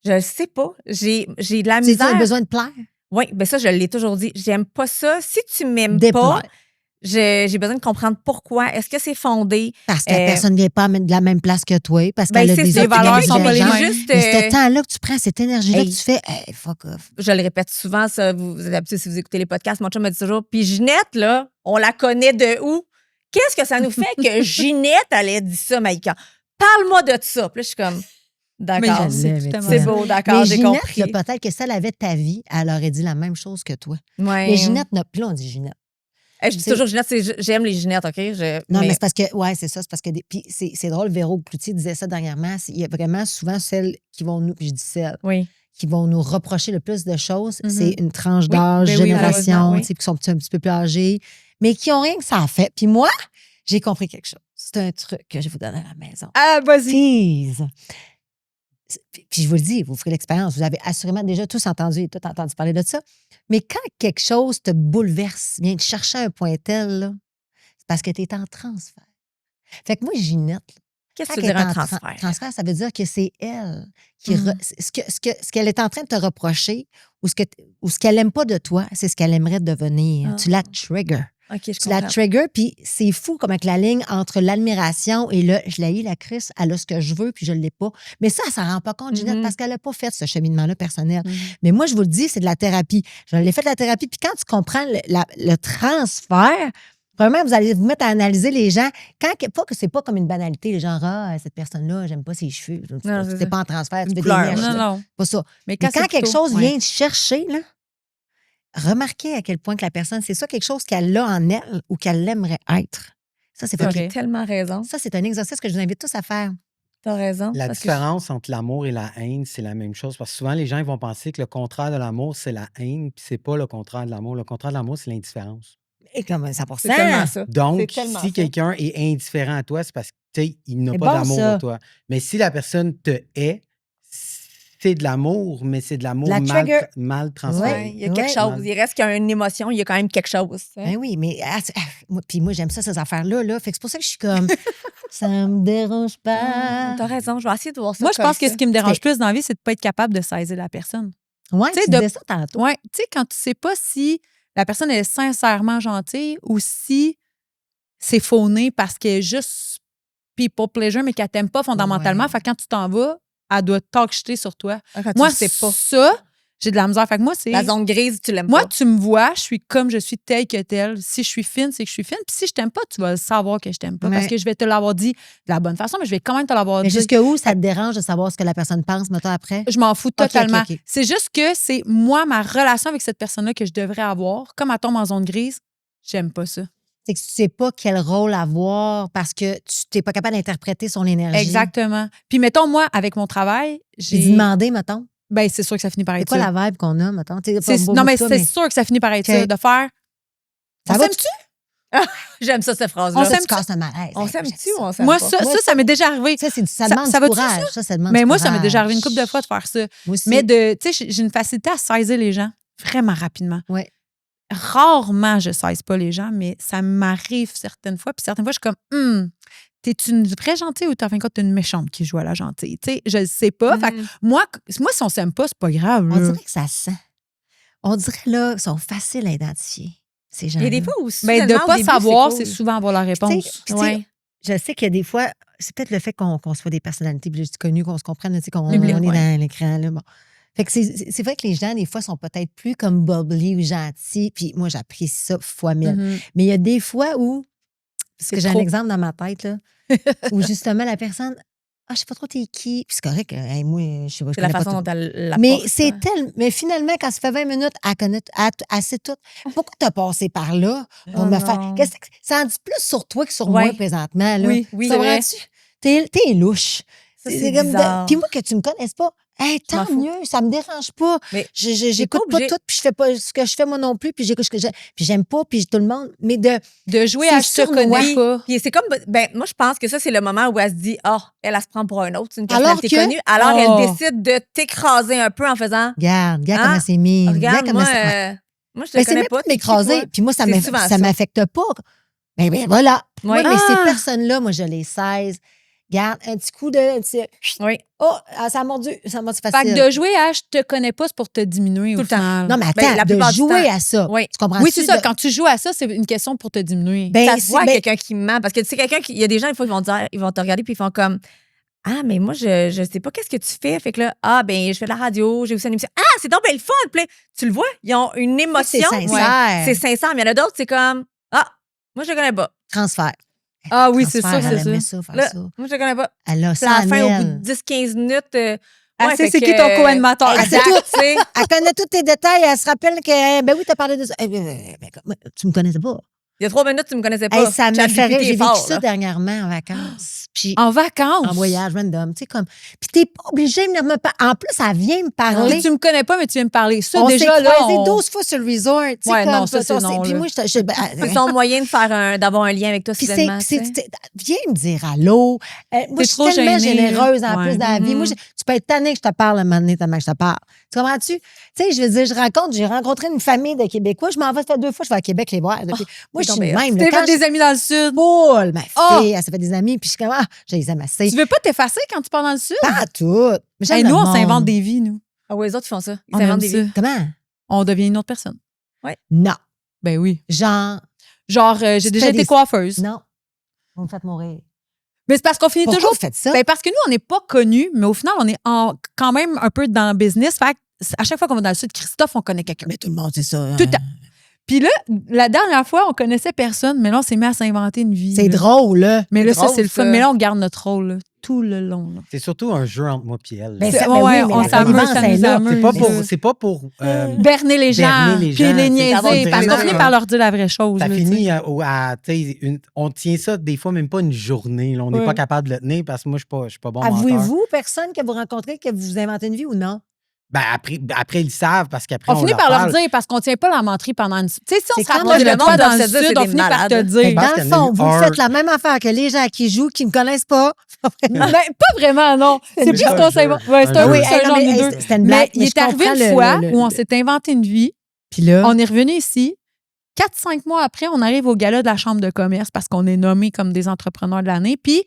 Je sais pas. J'ai de la
Tu
misère.
as besoin de plaire.
Oui, ben ça, je l'ai toujours dit. J'aime pas ça. Si tu m'aimes
Déplaire.
pas, j'ai besoin de comprendre pourquoi. Est-ce que c'est fondé?
Parce que la personne ne vient pas de la même place que toi, parce
Ben,
qu'elle a
c'est
des
ça.
Les valeurs sont pas les
divergences.
mêmes.
Juste,
Mais ce temps-là que tu prends, cette énergie-là
Hey.
que tu fais, hey, fuck off.
je le répète souvent, ça, vous êtes habitués si vous écoutez les podcasts, mon chum me dit toujours, puis Ginette, là, on la connaît de où? Qu'est-ce que ça nous fait que Ginette, elle ait dit ça, Maïka? Parle-moi de ça. Puis là, je suis comme, d'accord.
Mais je l'aime,
c'est
Étienne.
C'est beau, d'accord,
Mais
j'ai
Ginette,
compris.
là, peut-être que si elle avait ta vie, elle aurait dit la même chose que toi.
Ouais.
Mais Ginette, puis là, on dit Ginette.
Je dis toujours Ginette, j'aime les Ginettes, OK?
Non, mais c'est parce que, ouais, c'est ça. C'est parce que, puis c'est drôle, Véro Cloutier disait ça dernièrement. Il y a vraiment souvent celles qui vont nous, puis je dis celles,
Oui.
qui vont nous reprocher le plus de choses.
Mhm.
C'est une tranche
Oui,
d'âge,
ben oui,
génération,
malheureusement, oui.
tu sais, puis qui sont un petit peu plus âgés, mais qui n'ont rien que ça a fait. Puis moi, j'ai compris quelque chose. C'est un truc que je vais vous donner à la maison.
Ah, vas-y.
Tease. Puis je vous le dis, vous ferez l'expérience. Vous avez assurément déjà tous entendu parler de ça. Mais quand quelque chose te bouleverse, vient te chercher un point tel, là, c'est parce que tu es en transfert. Fait que moi, Ginette,
Qu'est-ce que
quand
tu veux dire
elle est
un
en
transfert?
transfert, ça veut dire que c'est elle qui ce qu'elle est en train de te reprocher ou ce qu'elle n'aime pas de toi, c'est ce qu'elle aimerait devenir.
Ah.
Tu la trigger.
OK, je
Tu la
comprends.
trigger, puis c'est fou comme avec la ligne entre l'admiration et le je l'ai eu, la Chris, elle a ce que je veux, puis je ne l'ai pas. Mais ça, elle s'en rend pas compte, Ginette,
Mhm.
parce qu'elle n'a pas fait ce cheminement-là personnel.
Mhm.
Mais moi, je vous le dis, c'est de la thérapie. Je l'ai fait de la thérapie, puis quand tu comprends le transfert, vraiment, vous allez vous mettre à analyser les gens. Pas que c'est pas comme une banalité, les gens, cette personne-là, j'aime pas ses cheveux.
Non, c'est
Tu
ça.
n'es pas en transfert, tu
Une
fais
couleur,
des mèches.
Non,
là.
non.
Pas ça.
Mais
Mais quand
c'est
quelque
plutôt-
chose
ouais.
vient te chercher, là, remarquez à quel point que la personne, c'est ça quelque chose qu'elle a en elle ou qu'elle aimerait être. Ça, c'est
Tu
fait.
as tellement raison.
Ça, c'est un exercice que je vous invite tous à faire.
Tu as raison.
La
parce que
différence entre l'amour et la haine, c'est la même chose. Parce que souvent, les gens ils vont penser que le contraire de l'amour, c'est la haine, puis c'est pas le contraire de l'amour. Le contraire de l'amour, c'est l'indifférence.
Et comme 100
c'est tellement ça.
Donc,
C'est tellement
si
ça.
quelqu'un est indifférent à toi, c'est parce qu'il n'a
C'est
pas
bon,
d'amour
ça.
pour toi. Mais si la personne te hait, c'est de l'amour, mais c'est de l'amour
La trigger.
mal transféré.
Ouais, il y a quelque
Ouais.
chose. Il reste qu'il y a une émotion, il y a quand même quelque chose. tu sais.
Ben oui, mais puis moi, j'aime ça, ces affaires-là. Là. Fait que c'est pour ça que je suis comme, ça me dérange pas.
T'as raison, je vais essayer de voir ça.
Moi, je
comme
pense que
ça.
ce qui me dérange plus dans la vie, c'est de ne pas être capable de saisir la personne.
Ouais,
Tu sais,
tu
de-
disais ça tantôt.
Oui, tu sais, quand tu sais pas si la personne est sincèrement gentille ou si c'est fauné parce qu'elle est juste people pleasure, mais qu'elle t'aime pas fondamentalement.
Ouais.
Fait que quand tu t'en vas, elle doit talk-shiter sur toi.
Ah, quand tu
Moi,
le sais pas.
ça, j'ai de la misère. Fait que moi, c'est...
La zone grise, tu l'aimes
Moi,
pas.
tu me vois, je suis comme je suis telle que telle. Si je suis fine, c'est que je suis fine. Puis si je t'aime pas, tu vas savoir que je t'aime pas. Parce
Ouais.
que je vais te l'avoir dit de la bonne façon, mais je vais quand même te l'avoir
Mais
dit.
jusqu'où ça te dérange de savoir ce que la personne pense, mettons, après?
Je m'en fous totalement.
ok.
C'est juste que c'est moi, ma relation avec cette personne-là que je devrais avoir. Comme elle tombe en zone grise, j'aime pas ça.
C'est que tu sais pas quel rôle avoir parce que tu n'es pas capable d'interpréter son énergie.
Exactement. Puis mettons, moi, avec mon travail,
J'ai
j'ai...
demandé, mettons.
Ben, c'est sûr que ça finit par
C'est
être
quoi
ça.
la vibe qu'on a, mettons? T'sais, pas
Non,
beaucoup
mais
de toi,
c'est sûr que ça finit par être
Ok.
ça, de faire...
Ça
On
va,
s'aime-tu?
J'aime ça, cette phrase-là.
On
Ça,
s'aime-
tu casses un malaise.
On
Hey,
s'aime-tu
j'aime
ou on
ça.
s'aime
Moi,
pas?
ça m'est déjà arrivé.
Ça
Ça
demande
va-tu,
du courage. Ça demande
Mais
du
moi, ça m'est déjà
courage.
arrivé une couple de fois de faire ça.
Moi aussi.
Mais tu sais, j'ai une facilité à saisir les gens vraiment rapidement.
Ouais.
Rarement, je saise pas les gens, mais ça m'arrive certaines fois. Puis certaines fois, je suis comme, t'es une vraie gentille ou t'as fin de compte, t'es une méchante qui joue à la gentille? Tu sais, je le sais pas. Fait que moi, si on s'aime pas, c'est pas grave.
On
là.
dirait que ça sent. On dirait, là, qu'ils sont faciles à identifier, ces gens.
Il y a des fois où
Mais de
soudainement, au
pas
début,
savoir,
c'est
c'est
cool.
souvent avoir la réponse.
Puis tu sais,
Ouais.
je sais qu'il y a des fois, c'est peut-être le fait qu'on soit des personnalités plus connues, qu'on se comprenne, tu sais, qu'on
Public,
on est
ouais.
dans l'écran. Là, bon. Fait que c'est vrai que les gens, des fois, sont peut-être plus comme bubbly ou gentils. Puis moi, j'apprécie ça fois mille.
Mhm.
Mais il y a des fois où, parce que
C'est
j'ai un
trop.
exemple dans ma tête, là, où justement la personne, je sais pas trop t'es qui. Puis c'est correct, hey, moi, je sais pas. je
C'est la
connais pas
façon
tout.
dont elle la
Mais
porte,
c'est
hein.
mais finalement, quand ça fait 20 minutes, elle connaît assez tout. Pourquoi t'as passé par là pour
Oh
me
non.
faire. Ça en dit plus sur toi que sur
Ouais.
moi présentement. Là.
Oui,
oui,
Tu
c'est vrai.
comprends-tu? T'es louche.
Ça, c'est
comme
bizarre.
Puis moi, que tu me connaisses pas, Hey,
m'en
tant
fous.
mieux, ça me dérange pas.
Mais
J'écoute
pas
pas
obligé.
tout, puis je fais pas ce que je fais moi non plus, puis j'écoute ce que j'aime. Puis j'aime pas, puis tout le monde. Mais
De jouer
C'est
à je te
sournois.
connais pas.
Puis c'est comme, ben, moi, je pense que ça, c'est le moment où elle se dit, elle se prend pour un autre, c'est une
Alors
personnalité
que-
connue. Alors,
Oh.
elle décide de t'écraser un peu en faisant,
regarde
Hein?
comment c'est mis.
regarde,
comment
moi,
c'est. Ouais.
moi, je te
Mais c'est
connais
même pas de
t'es qui,
m'écraser.
toi?
Puis moi,
C'est souvent
ça
ça.
m'affecte pas. Ben voilà.
Oui.
Moi, mais ces
Ah!
personnes-là, moi, je les saisis. Regarde, un petit coup de.
Oui.
Oh, ça a mordu facile.
Fait que de jouer à je te connais pas, c'est pour te diminuer
Tout
au
le temps.
final.
Non, mais
Ben,
attends,
la
de
plupart du
jouer
temps.
à ça.
Oui.
Tu comprends?
Oui, c'est ça. Quand tu joues à ça, c'est une question pour te diminuer.
Ben,
Ça se voit
ben,
quelqu'un qui ment. Parce que tu sais, quelqu'un qui. Il y a des gens, des fois, ils vont te regarder puis ils font comme, mais moi, je sais pas qu'est-ce que tu fais. Fait que là, ben, je fais de la radio, j'ai aussi une émission. C'est donc bien le fun. Puis là, tu le vois, ils ont une
c'est
émotion.
sincère.
C'est sincère. Mais il y en a d'autres, c'est comme, moi, je le connais pas.
Transfert.
Ah oui, c'est
Transfert,
sûr,
elle
c'est
aimerait
ça.
ça, faire
Là,
ça.
moi, je le connais pas.
Elle a
Puis
ça
à la fin, au bout
elle.
de 10-15 minutes.
Ah,
ouais,
c'est
fait
qui
que,
ton co-animateur?
Ah, c'est
Exact,
tout.
tu sais.
Elle connaît tous tes détails. Elle se rappelle que, ben oui, t'as parlé de ça. Tu me connaissais pas.
Il y a 3 minutes, tu me connaissais pas.
Hey, ça me
ChatGPT
fait rire.
est
J'ai vécu
fort,
ça
là.
dernièrement en vacances. Puis
En vacances.
en voyage random. Tu sais, comme. Puis t'es pas obligé de venir me parler. En plus, elle vient me parler.
Tu me connais pas, mais tu viens me parler. Ça,
On s'est
déjà, là.
croisés 12 fois sur le resort. Tu sais,
Ouais,
comme
non, ça, c'est non,
Puis
là.
moi,
C'est son moyen de faire d'avoir un lien avec toi,
Puis
soudainement.
c'est,
tu sais.
viens me dire allô. Moi,
T'es
je suis
trop
tellement
gênée,
généreuse
là.
en
Ouais.
plus dans la vie.
Mhm.
Moi, tu peux être tannée que je te parle un moment donné tellement que je te parle. Tu comprends-tu? Tu sais, je veux dire, j'ai rencontré une famille de Québécois. Je m'en vais, ça fait 2 fois, je vais à Québec les voir. Moi, je suis
donc
de
bien
même.
T'es
là. Quand
fait des amis dans le sud.
boule, ma
Oh!
fille, elle s'est fait des amis, puis je suis comme, je les aime assez.
Tu veux pas t'effacer quand tu pars dans le sud?
Pas à tout. Mais j'aime
Hey,
le
nous, on
monde.
s'invente des vies, nous.
Ah oui, les autres, ils font ça. Ils
On
s'inventent
aime
des vies.
ça.
Comment?
On devient une autre personne.
Non.
Ben oui.
Genre,
Genre, j'ai
Tu
déjà
fais
été
des-
coiffeuse.
non. Vous me faites mourir.
Mais c'est parce qu'on finit
Pourquoi
toujours.
vous faites ça?
Ben parce que nous, on n'est pas connus, mais au final, on est quand même un peu dans le business. Fait que à chaque fois qu'on va dans le sud, Christophe, on connaît quelqu'un.
Mais tout le monde, c'est ça.
Tout le temps. Puis là, la dernière fois, on connaissait personne, mais là, on s'est mis à s'inventer une vie.
C'est
là.
drôle, là.
Mais là,
C'est
ça,
drôle,
c'est le fun.
ça.
Mais là, on garde notre rôle là, tout le long. Là.
C'est surtout un jeu entre moi et elle.
Ben,
C'est-
ça,
ouais,
ben oui,
ouais,
mais
on
la
s'amuse,
connivence
ça
est
nous
là.
amuse.
C'est pas pour
Berner les gens,
berner les
puis
gens,
les
c'est
niaiser,
d'avoir
parce qu'on
vraiment
finit
un-
par leur dire la vraie chose.
ça
là,
finit
tu sais.
on tient ça des fois même pas une journée. Là. On n'est
Ouais.
pas capable de le tenir parce que moi, je suis pas bon menteur.
Avouez-vous, personne que vous rencontrez, que vous inventez une vie ou non?
Ben, après, ils le savent parce qu'après,
On finit
leur
par leur
parle.
dire parce qu'on tient pas la menterie pendant une. Tu sais, si on
C'est
se
comme
rapproche
le
de
monde
toi
doit
dans le
se dire,
sud,
c'est
on
des
finit par te
malades.
dire.
pense
Dans le
qu'il y en a
fond,
eu
vous
un.
faites la même affaire que les gens qui jouent, qui me connaissent pas.
Ben, pas vraiment, non. C'est
une
plus
jeu.
qu'on s'invente. Ouais, c'est
Un
un,
jeu.
oui, c'est un
non,
genre
mais,
de
hey,
deux.
c'était une
Mais
blague.
il est
je
arrivé
comprends
une fois où on s'est inventé une vie.
Puis là,
On est revenu ici. 4-5 mois après, on arrive au gala de la Chambre de commerce parce qu'on est nommés comme des entrepreneurs de l'année. Puis,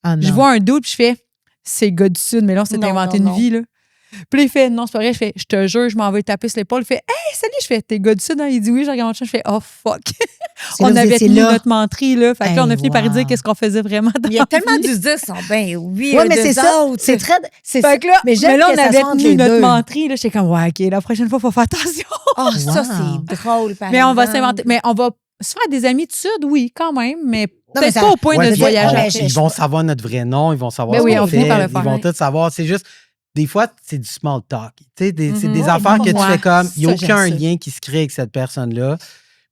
ah,
je
non.
vois un doute, puis je fais, c'est le gars du Sud, mais là, on s'est
Non,
inventé
non,
une
non.
vie, là. Puis là, il fait, non, c'est pas vrai. Je fais, je te jure, je m'en vais taper sur l'épaule. Il fait, hey, salut. Je fais, t'es gars du Sud, hein? Il dit oui, je regarde mon chat. Je fais, oh, fuck.
Parce que là,
On
vous
avait
étiez
tenu
là.
notre menterie, là. Fait que là, on a
Hey,
fini par
wow.
dire qu'est-ce qu'on faisait vraiment dans
Il y a tellement
la vie.
du dire, sont bien oui.
Ouais, mais c'est ça. C'est très. C'est
Fait que là,
Mais j'aime
mais là,
que
on
ça
avait
soit entre
tenu
les
notre
deux.
menterie, là. J'étais comme, ouais, OK, la prochaine fois, il faut faire attention.
Oh, ça,
Wow.
c'est drôle, par
Mais on va
exemple.
s'inventer. Mais on va se faire des amis du Sud, oui, quand même, mais
mais
peut-être
ça-
pas au point
Ouais,
de
puis
voyager.
ouais,
ils vont savoir notre vrai nom, ils vont savoir
Ben
ce
oui,
qu'on
on finit
fait,
par le
ils
faire.
vont tout savoir. C'est juste, des fois, c'est du small talk. Tu sais, c'est des
Mhm.
affaires que tu
Ouais,
fais comme, il n'y a
ça, j'aime
aucun
ça.
lien qui se crée avec cette personne-là.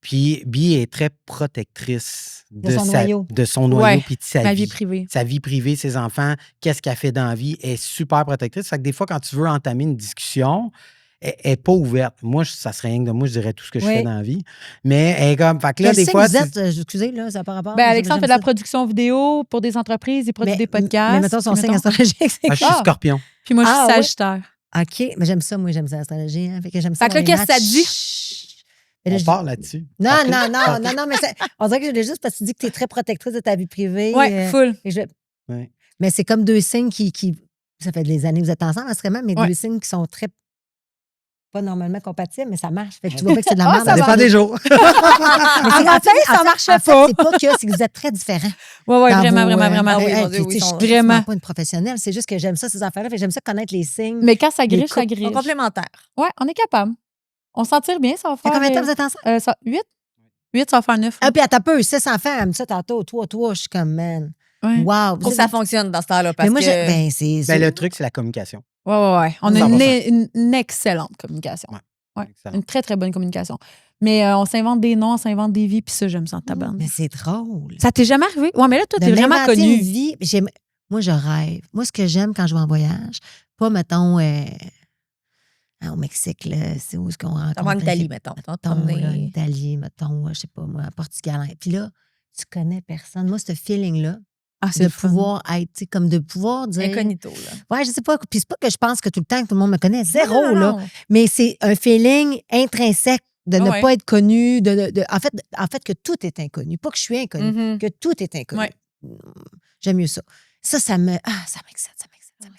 Puis, Bee est très protectrice
De son noyau.
de son noyau
Ouais,
puis de sa
Ma
vie.
vie privée.
Sa vie privée, ses enfants, qu'est-ce qu'elle fait dans la vie, elle est super protectrice. Fait que des fois, quand tu veux entamer une discussion, elle n'est pas ouverte. Moi, ça serait rien que de moi, je dirais tout ce que je
Oui.
fais dans la vie. Mais elle est comme, fait que là,
Quel
des
signe
fois,
vous êtes, excusez, là, ça n'a pas rapport.
Ben,
mais
Alexandre
j'aime
fait de la
ça.
production vidéo pour des entreprises, il produit des podcasts.
Mais mettons son
Puis
signe
mettons-
astrologique, c'est
moi, je suis
Ah.
scorpion.
Puis moi, je suis
Ah, ouais.
Sagittaire.
OK, mais j'aime ça, moi, j'aime ça, l'astrologie. Hein, fait que j'aime ça.
Fait que là,
dans les
qu'est-ce que ça
matchs.
dit?
Mais là,
On
je-
part là-dessus.
Non,
Ok.
non, non, non, non, mais on dirait que je l'ai juste parce que tu dis que tu es très protectrice de ta vie privée.
Ouais, full.
et je-
Ouais.
Mais c'est comme deux signes qui. Ça fait des années que vous êtes ensemble, assurément, mais
Ouais.
deux signes qui sont très. Pas normalement compatibles, mais ça marche. Fait que tu vois pas que c'est de la
Ah,
merde.
ça
Ça dépend des jours.
Mais c'est-
En matin, ça
en fait,
marchait
en fait,
pas.
c'est pas que c'est que vous êtes très différents.
Ouais, ouais,
dans
vraiment,
vos,
vraiment, vraiment.
Ah oui,
hey,
mon Dieu,
puis,
oui,
tu sais,
ils
je
sont
suis
vraiment-
vraiment pas une professionnelle. C'est juste que j'aime ça, ces affaires-là. Fait que j'aime ça connaître les signes.
Mais quand ça griche,
Les
ça
couples
Ils sont
griche.
complémentaires.
Ouais, on est capable. On s'en tire bien, ça va
Ça fait
faire.
combien de temps vous êtes ensemble?
8? 8, ça va faire 9.
Ah, puis attends un peu, 6 enfants, elle me dit ça tantôt. Toi, je suis comme, man.
Ouais.
Wow.
Faut que ça fonctionne dans ce temps-là. Parce
Mais moi,
que...
ben, c'est.
Ben, le truc, c'est la communication.
Ouais, ouais, ouais. On a
100%.
une excellente communication.
Ouais.
Ouais.
Excellent.
Une très, très bonne communication. Mais on s'invente des noms, on s'invente des vies, puis ça, j'aime ça en tabarnak.
Mais c'est drôle.
Ça t'est jamais arrivé? Ouais, mais là, toi,
De
t'es vraiment
m'inventer
connu.
une vie, moi, je rêve. Moi, ce que j'aime quand je vais en voyage, pas, mettons, au Mexique, là, c'est où est-ce qu'on rencontre?
En Italie, mettons.
En Italie, mettons, je sais pas moi, Portugal. Puis là, tu connais personne. Moi, ce feeling-là, de pouvoir être, tu sais, comme de pouvoir dire...
Incognito, là.
Ouais, je sais pas. Puis c'est pas que je pense que tout le temps que tout le monde me connaît. Zéro,
Non.
là. Mais c'est un feeling intrinsèque de ne pas être connu. En fait, que tout est inconnu. Pas que je suis inconnue,
Mhm.
que tout est inconnu.
Ouais.
J'aime mieux ça. Ça me... ça m'excite.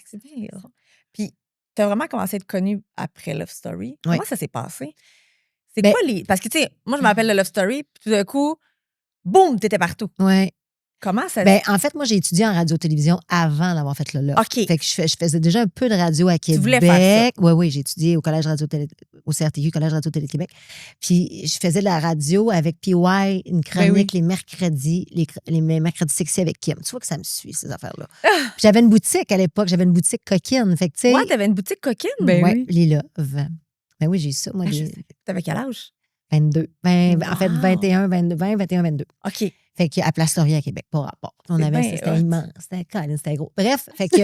C'est bien. Puis, tu as vraiment commencé à être connue après Love Story.
Oui.
Comment ça s'est passé? C'est
Ben-
quoi les... Parce que, tu sais, moi, je m'appelle le Love Story, puis tout d'un coup, boum, t'étais partout.
Ouais.
Comment ça...
Ben, en fait, moi, j'ai étudié en radio-télévision avant d'avoir fait le LOF.
OK.
Fait que je faisais déjà un peu de radio à Québec.
voulais faire
Oui, j'ai étudié au Collège Radio-Télé, au CRTQ, Collège Radio-Télé-Québec. Puis, je faisais de la radio avec PY, une chronique les mercredis, les mercredis sexy avec Kim. Tu vois que ça me suit, ces affaires-là. Puis j'avais une boutique à l'époque, j'avais une boutique coquine. Fait que, tu sais.
Ouais, t'avais une boutique coquine?
Ben
ouais,
oui.
les Love. Ben oui, j'ai eu ça, moi,
T'avais quel âge?
22. En fait, 21, 22.
OK.
Fait qu'à Place Laurier à Québec, pas rapport. On
C'est
avait
bien
ça, c'était
hot.
immense, c'était gros. Bref, fait que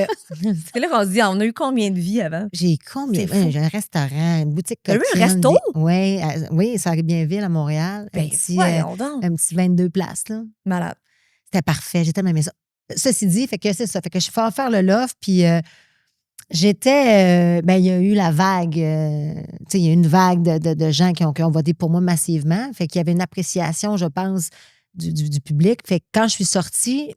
C'est là qu'on se dit, on a eu combien de vies avant?
j'ai combien?
C'est fou.
J'ai un restaurant, une boutique
T'as eu un
coquine,
resto?
Oui, ça arrive bien ville à Montréal.
Ben, voyons donc.
Un petit 22 places, là.
Malade.
C'était parfait, j'ai tellement aimé ça. Ceci dit, fait que c'est ça. Fait que je suis faire le loft, puis j'étais... il y a eu la vague, tu sais, il y a eu une vague de gens qui ont voté pour moi massivement. Fait qu'il y avait une appréciation, je pense, du public. Fait que quand je suis sortie,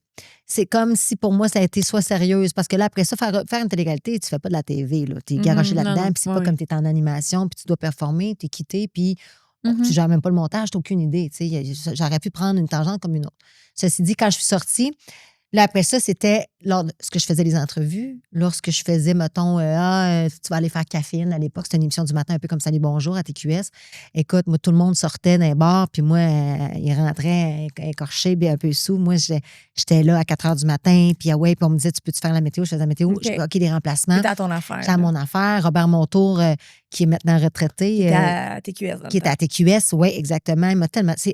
c'est comme si pour moi, ça a été soit sérieuse. Parce que là, après ça, faire une télé-réalité, tu fais pas de la TV. Tu es garoché là-dedans, puis c'est pas comme tu es en animation, puis tu dois performer, tu es quitté, puis tu gères même pas le montage, tu n'as aucune idée. Tu sais, j'aurais pu prendre une tangente comme une autre. Ceci dit, quand je suis sortie, là, après ça, c'était lorsque je faisais les entrevues, lorsque je faisais, mettons, tu vas aller faire Caféine à l'époque, c'était une émission du matin un peu comme Salut Bonjour à TQS. Écoute, moi, tout le monde sortait d'un bar, puis moi, il rentrait écorché, bien un peu sous. Moi, j'étais là à 4 h du matin, puis puis on me disait, tu peux-tu faire la météo? Je faisais la météo.
OK.
OK, des remplacements.
C'était à ton affaire.
C'était à mon affaire. Robert Montour, qui est maintenant retraité.
à TQS.
Qui est à TQS, oui, exactement. Il m'a tellement. Tu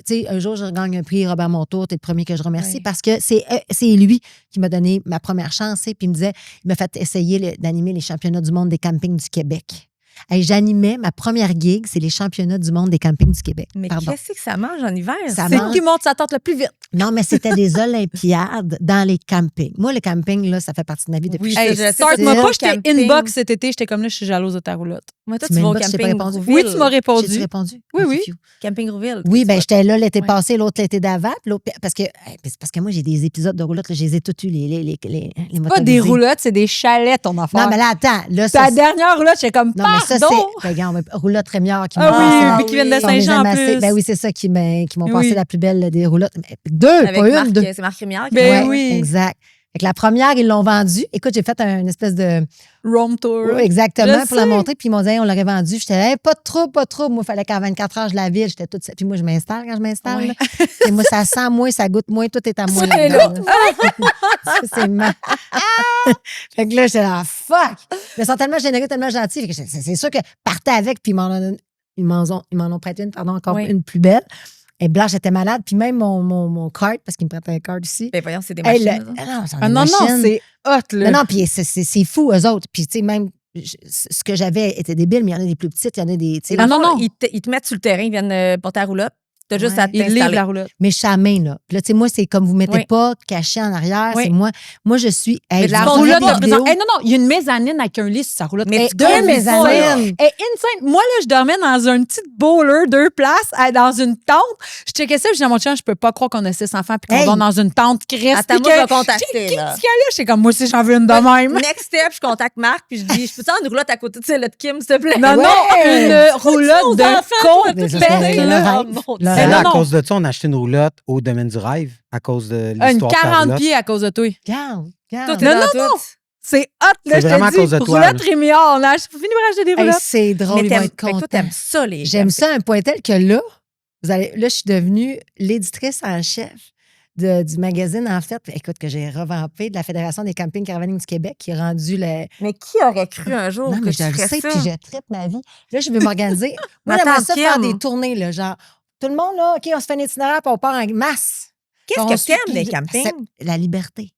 sais, un jour, je gagne un prix, Robert Montour, t'es le premier que je remercie
Oui.
parce que c'est lui qui m'a donné ma première chance. Puis il me disait, il m'a fait essayer d'animer les championnats du monde des campings du Québec. Hey, j'animais ma première gig, c'est les championnats du monde des campings du Québec.
Mais
Pardon.
qu'est-ce que ça mange en hiver?
Ça
C'est
mange.
qui monte sa tente le plus vite.
Non, mais c'était des Olympiades dans les campings. Moi, le camping, là, ça fait partie de ma vie depuis
Oui,
que je
hey,
suis
je sais
petite.
Start-moi pas, j'étais
camping.
inbox cet été, j'étais comme là, je suis jalouse de ta roulotte.
Moi, toi,
Tu
tu vas au
m'inboxes, je t'ai pas
camping
répondu.
Rouville.
Oui, tu m'as
J'ai-tu
répondu.
répondu?
Oui, oui.
Phew.
Camping Rouville.
Oui, ben j'étais là l'été
Ouais.
passé, l'autre l'été d'avant. puis l'autre- Parce que moi, j'ai des épisodes de roulotte, là, je les ai tous eus, les
Pas des
motorisés.
roulottes, c'est des chalets, ton affaire.
Non, mais là, attends. Là,
Ta
ça,
dernière roulotte, j'étais comme,
non, mais ça,
pardon!
c'est. Regarde, roulotte Rémiard qui
Ah
m'ont
oui,
passé
mais qui viennent de
oui.
sont mes
Saint-Jean en
amassés.
plus.
Ben oui, c'est ça qui m'ont
Oui.
passé la plus belle des roulottes. Mais deux,
Avec
pas
Marc,
une, deux.
c'est Marc Rémière.
Ben
Ouais,
oui.
Exact. Fait que la première, ils l'ont vendue. Écoute, j'ai fait une espèce de.
Rome tour.
Oui, exactement,
Je
pour la
sais.
montrer. Puis ils m'ont dit, hey, on l'aurait vendue. J'étais, hey, pas de trouble, pas de trouble. Moi, il fallait qu'en 24 heures, je la vide. J'étais toute. Puis moi, je m'installe quand je m'installe.
Ouais.
là. Et moi, ça sent moins, ça goûte moins, tout est à moi.
C'est
là-dedans, là. Ça, c'est ma. Fait que là, j'étais là, fuck! Mais ils sont tellement généreux, tellement gentils. Fait que c'est sûr que partais avec, puis ils m'en ont prêté une, pardon, encore
Oui.
une plus belle. Et Blanche était malade. Puis même mon cart, parce qu'il me prêtait un cart ici.
Ben voyons, c'est des
Hey,
machines. ça.
non, c'est
Ah
des
non, non,
machines.
c'est hot, là.
Non, puis c'est fou, eux autres. Puis, tu sais, même, ce que j'avais était débile, mais il y en a des plus petites, il y en a des. tu sais,
Dans le
non,
fond,
non.
Ils te mettent sur le terrain, ils viennent porter la roulotte. T'as juste
Ouais.
à
Ils livrent
t'installer.
la roulotte.
mais chamé, là. Puis là, tu sais, moi, c'est comme vous mettez
Oui.
pas caché en arrière,
Oui.
c'est moi. Moi, je suis.
Mais
Hey,
de la
je vous
roulotte
montrerai
de
des
prison.
vidéos.
Hey, non, non, il y a une mezzanine avec un lit sur sa roulotte.
Mais
Hey,
tu
Deux
connais
mezzanines.
ça, là.
Hey, insane. Moi, là, je dormais dans une petite bowler, 2 places, dans une tente. Je checkais ça, je disais à mon chum, je peux pas croire qu'on a 6 enfants puis qu'on
Hey.
dort dans une tente creste.
Attends, moi, je vais contacter, là.
Qu'est-ce qu'il y a là? J'étais comme, moi aussi, j'en veux une de même.
Next step, je contacte Marc, puis je dis, je peux-tu avoir une roulotte à côté de celle de Kim, s'il te plaît?
Non,
Ouais.
non, une roulotte de
enfants,
côte
Mais ça,
bête,
c'est
là.
le
là.
rêve.
Oh, mon
Le
Dieu.
Eh,
rêve.
non,
À
non.
cause de ça, on a acheté une roulotte au domaine du rêve à cause de l'histoire
Une
de ta
40
roulotte.
pieds à cause de toi.
Regarde,
Toi,
regarde.
t'es
Non,
dans
non,
tout.
non. C'est hot, là,
C'est
je
vraiment à
te
cause de
dis.
toi,
Roulotte Rémiard, on a fini par acheter des
Hey,
roulottes.
c'est drôle,
Mais
ils vont
t'aimes,
être
fait que toi,
contents.
t'aimes ça, les
J'aime ça à un point tel que là, là, je suis devenue l'éditrice en chef du magazine, en fait, écoute, que j'ai revampé de la Fédération des campings caravaning du Québec, qui est rendu le.
Mais qui aurait cru un jour
Non,
que
mais
tu
je le
ferais
sais,
ça?
puis je tripe ma vie. Là, je veux m'organiser. Moi,
Ma
j'aimerais
tante
ça faire
Kim.
des tournées, là, genre, tout le monde, là, OK, on se fait un itinéraire, puis on part en masse.
Qu'est-ce
On
que
suit
t'aimes des
tout-
campings?
La liberté.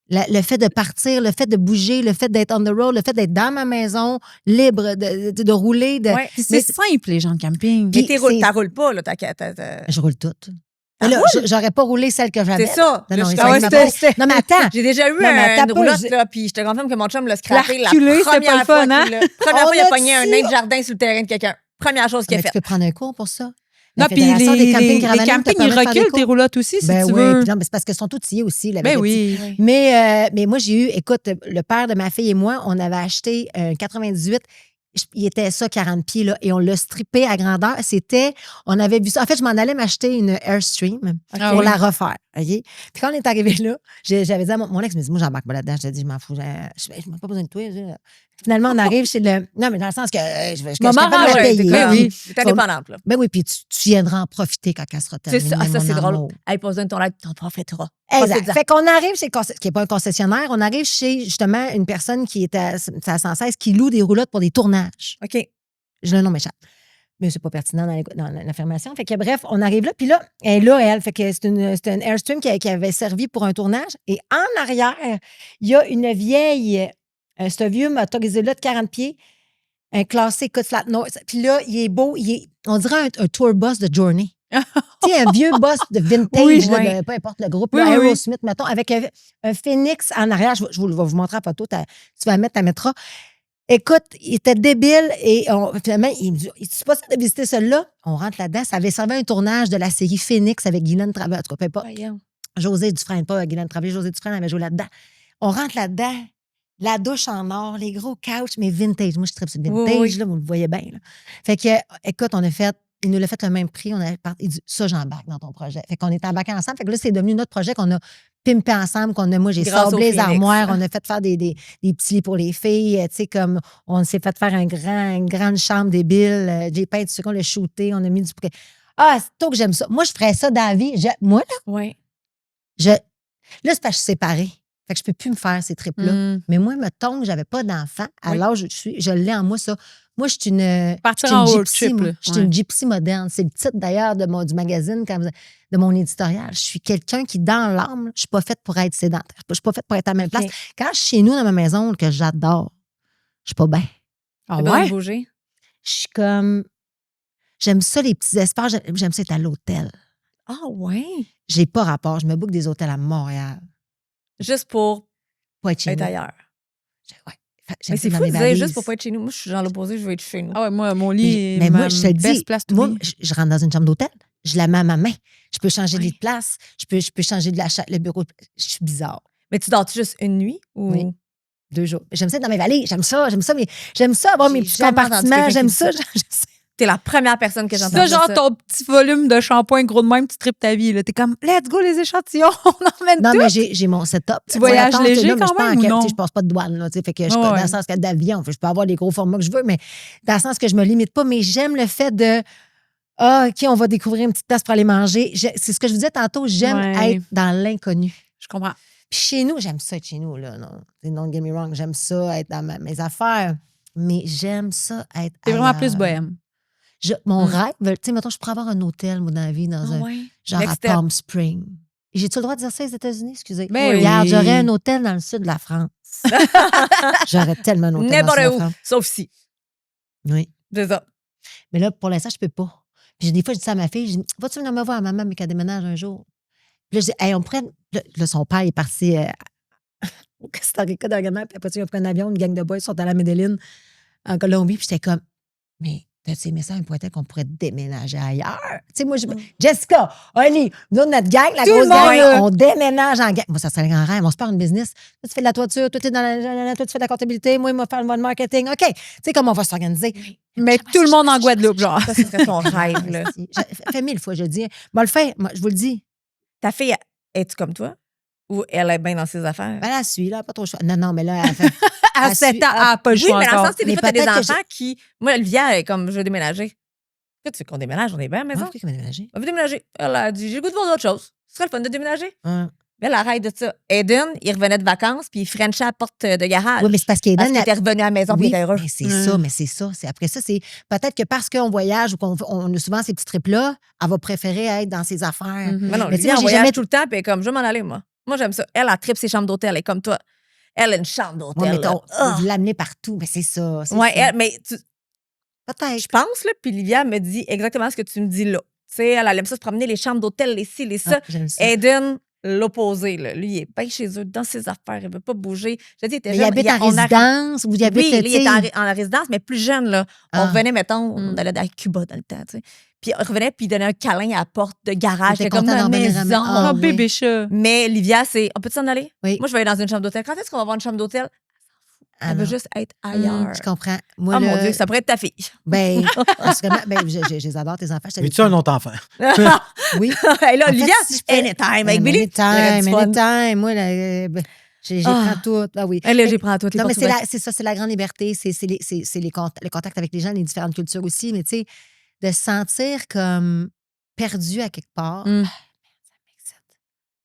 Le fait de partir, le fait de bouger, le fait d'être on the road, le fait d'être dans ma maison, libre, de rouler.
Ouais.
Puis c'est simple, les gens de camping.
Puis
Mais t'as roule pas, là.
Je roule toutes. Mais là, j'aurais pas roulé celle que j'avais.
C'est ça.
Non, non,
Là,
non, mais attends.
j'ai déjà eu
Non, mais attends
une
pas,
roulotte, là, puis je te confirme que mon chum l'a scrappé la
Reculé, c'était pas
première
le
fois
fun, hein?
Première fois, il a
On
pogné un
a-tu-
nain de jardin sur le terrain de quelqu'un. Première chose qu'il a
Mais tu
faite.
peux prendre un cours pour ça.
Non,
La
puis
Fédération
les
des campings
campings,
te permet
ils
de faire des
reculent
cours.
tes roulottes aussi, si
Ben
tu
oui,
veux.
puis non, mais c'est parce qu'elles sont toutes outillées aussi. Là, avec
Ben
des petits-
oui.
Mais moi, j'ai eu, écoute, le père de ma fille et moi, on avait acheté un 98. Il était ça, 40 pieds, là, et on l'a strippé à grandeur. On avait vu ça. En fait, je m'en allais m'acheter une Airstream
Ah
pour
oui.
la refaire. OK? Puis quand on est arrivé là, j'avais dit à mon ex, me dit, moi, j'embarque pas là-dedans. Je te dis, je m'en fous. Je n'ai pas besoin de toi. Finalement, on arrive chez le. Non, mais dans le sens que je suis
Maman
capable de la
arrange,
payer.
ben oui.
T'es indépendante, là.
Ben oui, puis tu viendras en profiter quand elle sera
C'est
terminée.
ça, ça
mon
c'est drôle.
amour.
Hey, pas besoin de ton aide, t'en profiteras.
Exact.
Profite-en.
Fait qu'on arrive chez qui n'est pas un concessionnaire, on arrive chez justement une personne qui est à 116 qui loue des roulottes pour des tournages.
OK.
Je le nom m'échappe. Mais c'est pas pertinent dans l'affirmation. Fait que bref, on arrive là, puis là, elle. Fait que c'est une Airstream qui avait servi pour un tournage. Et en arrière, il y a une vieille, c'est un vieux motorisé-là de 40 pieds, un classé, écoute, flat nose. Puis là, il est beau, on dirait un tour bus de Journey. Tu sais, un vieux boss de vintage,
Oui,
là,
oui.
de, peu importe le groupe,
Oui,
là,
oui, oui.
Aerosmith, mettons, avec un phénix en arrière. Je vais vous montrer la photo. Tu vas la mettre, tu la mettras. Écoute, il était débile et finalement, il me dit, tu sais pas ça de visiter celui-là? On rentre là-dedans. Ça avait servi à un tournage de la série Phoenix avec Guylaine Travé. En tout cas, peu importe.
Voyons.
José Dufresne, pas Guylaine Travé, José Dufresne avait joué là-dedans. On rentre là-dedans. La douche en or, les gros couches, mais vintage. Moi, je tripe sur le vintage,
Oui, oui.
là, vous le voyez bien. Là. Fait que, écoute, il nous l'a fait le même prix. Il dit, ça, j'embarque dans ton projet. Fait qu'on est embarqués ensemble. Fait que là, c'est devenu notre projet qu'on a pimpé ensemble, moi, j'ai
Grâce
sablé
au
les
Phoenix.
armoires, on a fait faire des petits lits pour les filles, tu sais, comme on s'est fait faire une grande chambre débile, j'ai peint dessus, on l'a shooté, on a mis du bouquet. Ah, c'est tôt que j'aime ça. Moi, je ferais ça dans la vie. Moi, là,
Oui.
là, c'est parce que je suis séparée. Fait que je peux plus me faire ces trips-là.
Mm.
Mais moi, mettons que j'avais pas d'enfant, à
Oui.
l'âge où je l'ai en moi, ça. Moi, je suis une
Partir
je suis
en
une
road
gypsy,
trip,
moi.
là.
Je suis une gypsy moderne. C'est le titre, d'ailleurs, du magazine, de mon éditorial. Je suis quelqu'un qui, dans l'âme, je suis pas faite pour être sédentaire. Je suis pas faite pour être à la même place.
OK.
Quand je suis chez nous, dans ma maison, que j'adore, je suis pas bien.
Ah
T'as besoin
ouais?
de bouger.
Je suis comme... J'aime ça, les petits espaces. J'aime ça être à l'hôtel.
Ah, ouais.
J'ai pas rapport. Je me boucle des hôtels à Montréal.
Juste pour
Pas être chez
être
nous.
ailleurs.
Ouais. J'aime
Mais
ça
c'est
dans
fou de
mes
dire
valises.
juste pour pas être chez nous. Moi, je suis dans l'opposé, je veux être chez nous.
Ah ouais, moi, mon lit
Mais
est
moi,
ma
je te le dis,
best place to
moi,
be.
je rentre dans une chambre d'hôtel, je la mets à ma main. Je peux changer de lit
Ouais.
de place, je peux changer de le bureau. Je suis bizarre.
Mais tu dors juste une nuit ou.
Oui. 2 jours. J'aime ça être dans mes valises, j'aime ça, mais j'aime ça avoir mes
J'ai
petits
jamais entendu
compartiments,
quelqu'un
j'aime
qui dit
ça.
ça. T'es la première personne que j'entends
Ça,
dire
genre
ça.
ton petit volume de shampoing gros de même, tu tripes ta vie. Là. T'es comme, let's go les échantillons, on emmène
Non,
tout.
mais j'ai mon setup.
Tu voyages
Attends,
léger
là, mais je
quand
suis pas
même
en
ou
quête,
non?
tu sais, je passe pas de douane, là, tu sais, fait que je suis
Ouais,
pas
ouais.
dans le sens que d'avion, je peux avoir les gros formats que je veux, mais dans le sens que je me limite pas, mais j'aime le fait de OK, on va découvrir une petite place pour aller manger. C'est ce que je vous disais tantôt, j'aime
Ouais.
être dans l'inconnu.
Je comprends.
Puis chez nous, j'aime ça être chez nous, là. Non, don't get me wrong, j'aime ça être dans mes affaires, mais j'aime ça être
T'es vraiment
ailleurs.
plus bohème.
Mon rêve, tu sais, mettons, je pourrais avoir un hôtel, moi, dans la vie, dans
Ah,
un
ouais.
genre
Next
à
step.
Palm Springs. J'ai-tu le droit de dire ça aux États-Unis? Excusez.
Ben oui.
Regarde, j'aurais un hôtel dans le sud de la France. J'aurais tellement un hôtel dans le
N'importe
sud de la
où.
France.
Sauf si.
Oui.
C'est ça.
Mais là, pour l'instant, je peux pas. Puis des fois, je dis ça à ma fille, je dis, vas-tu venir me voir, maman, mais qu'elle déménage un jour? Puis là, je dis, hey, on pourrait... Là, son père est parti au Costa Rica dernièrement, puis après, il a pris un avion, une gang de boys sont allés à Medellin, en Colombie, puis j'étais comme, mais t'as-tu aimé ça, un point tel qu'on pourrait déménager ailleurs? Tu sais, moi, Jessica, Oli, nous, notre gang, la
Tout
grosse
le
gang,
monde,
là, on déménage en gang. Moi, ça serait un grand rêve, on se part une business. Toi, tu fais de la toiture, toi, tu fais de la comptabilité, moi, il m'a fait le marketing. OK, tu sais comment on va s'organiser.
Mais tout le monde en Guadeloupe, genre.
Ça, ce serait ton rêve, là.
Fait 1000 fois, je dis. Moi, le fait, moi, je vous le dis.
Ta fille, es-tu comme toi? Ou elle est bien dans ses affaires?
Ben, elle suit, là, pas trop choix. Non, mais là, elle fait.
À
Elle
7
suit-
ans, elle a pas le
Oui,
choix
mais dans le
encore.
sens, tu sais, des
Mais
fois, t'as des
peut-être que
enfants qui. Moi, Olivia, elle est comme, je veux déménager. Pourquoi tu veux qu'on déménage? On est bien à la maison.
Pourquoi qu'elle m'a déménagé?
On veut déménager. Elle a dit, j'ai le goût de voir d'autres choses. Ce serait le fun de déménager.
Hein.
Mais elle arrête de ça. Eden, il revenait de vacances, puis il frenchait à la porte de garage.
Oui, mais c'est parce
parce
qu'Eden.
qu'il était revenu à la maison, puis il
Oui,
était heureux.
mais c'est ça, mais c'est ça. Après ça, c'est peut-être que parce qu'on voyage ou qu'on a souvent ces petits trips-là, elle va préférer être dans ses affaires.
Mhm.
Mais non,
Mais tu sais,
Olivia,
moi,
on
j'ai
voyage
jamais-
tout le temps, puis elle est comme, je vais m'en aller, moi. Moi, j'aime ça. Elle a tripe ses chambres d'hôtel. Elle est comme toi. Elle a une chambre d'hôtel.
Ouais, mais
là.
vous l'amenez partout. Mais c'est ça.
Ouais,
ça.
mais
Peut-être.
je pense, là, puis Livia me dit exactement ce que tu me dis là. Tu sais, elle aime ça se promener, les chambres d'hôtel, les ci, les ça.
J'aime ça.
Aiden, l'opposé. Là. Lui, il est bien chez eux, dans ses affaires. Il veut pas bouger. Je te dis, il était
Mais il
jeune.
habite en résidence ou il habite.
Oui, lui, il est en résidence, mais plus jeune. Là. On
Ah.
revenait, mettons, on allait à Cuba dans le temps. Tu sais. Puis on revenait, puis il donnait un câlin à la porte de garage.
J'étais
C'était comme
content
une
d'en venir à
maison.
Ah, oui.
bébé chat.
Mais Livia, c'est. On peut s'en aller?
Oui.
Moi, je vais aller dans une chambre d'hôtel. Quand est-ce qu'on va avoir une chambre d'hôtel?
Ah,
Elle veut
non.
juste être ailleurs.
Je comprends. Moi,
Oh mon
là,
Dieu, ça pourrait être ta fille.
Ben, assurément, je les adore, tes enfants.
Veux-tu un autre enfant?
Oui.
Et là,
En fait,
Olivia,
si je fais-
anytime avec Billy.
Anytime. Moi, j'ai
Ah.
prends tout. Ah oui.
Elle, j'ai pris toutes les
Non, mais
portes ouvertes.
c'est ça, c'est la grande liberté. C'est le contact avec les gens, les différentes cultures aussi. Mais tu sais, de se sentir comme perdu à quelque part.
Mm.
Ça m'excite.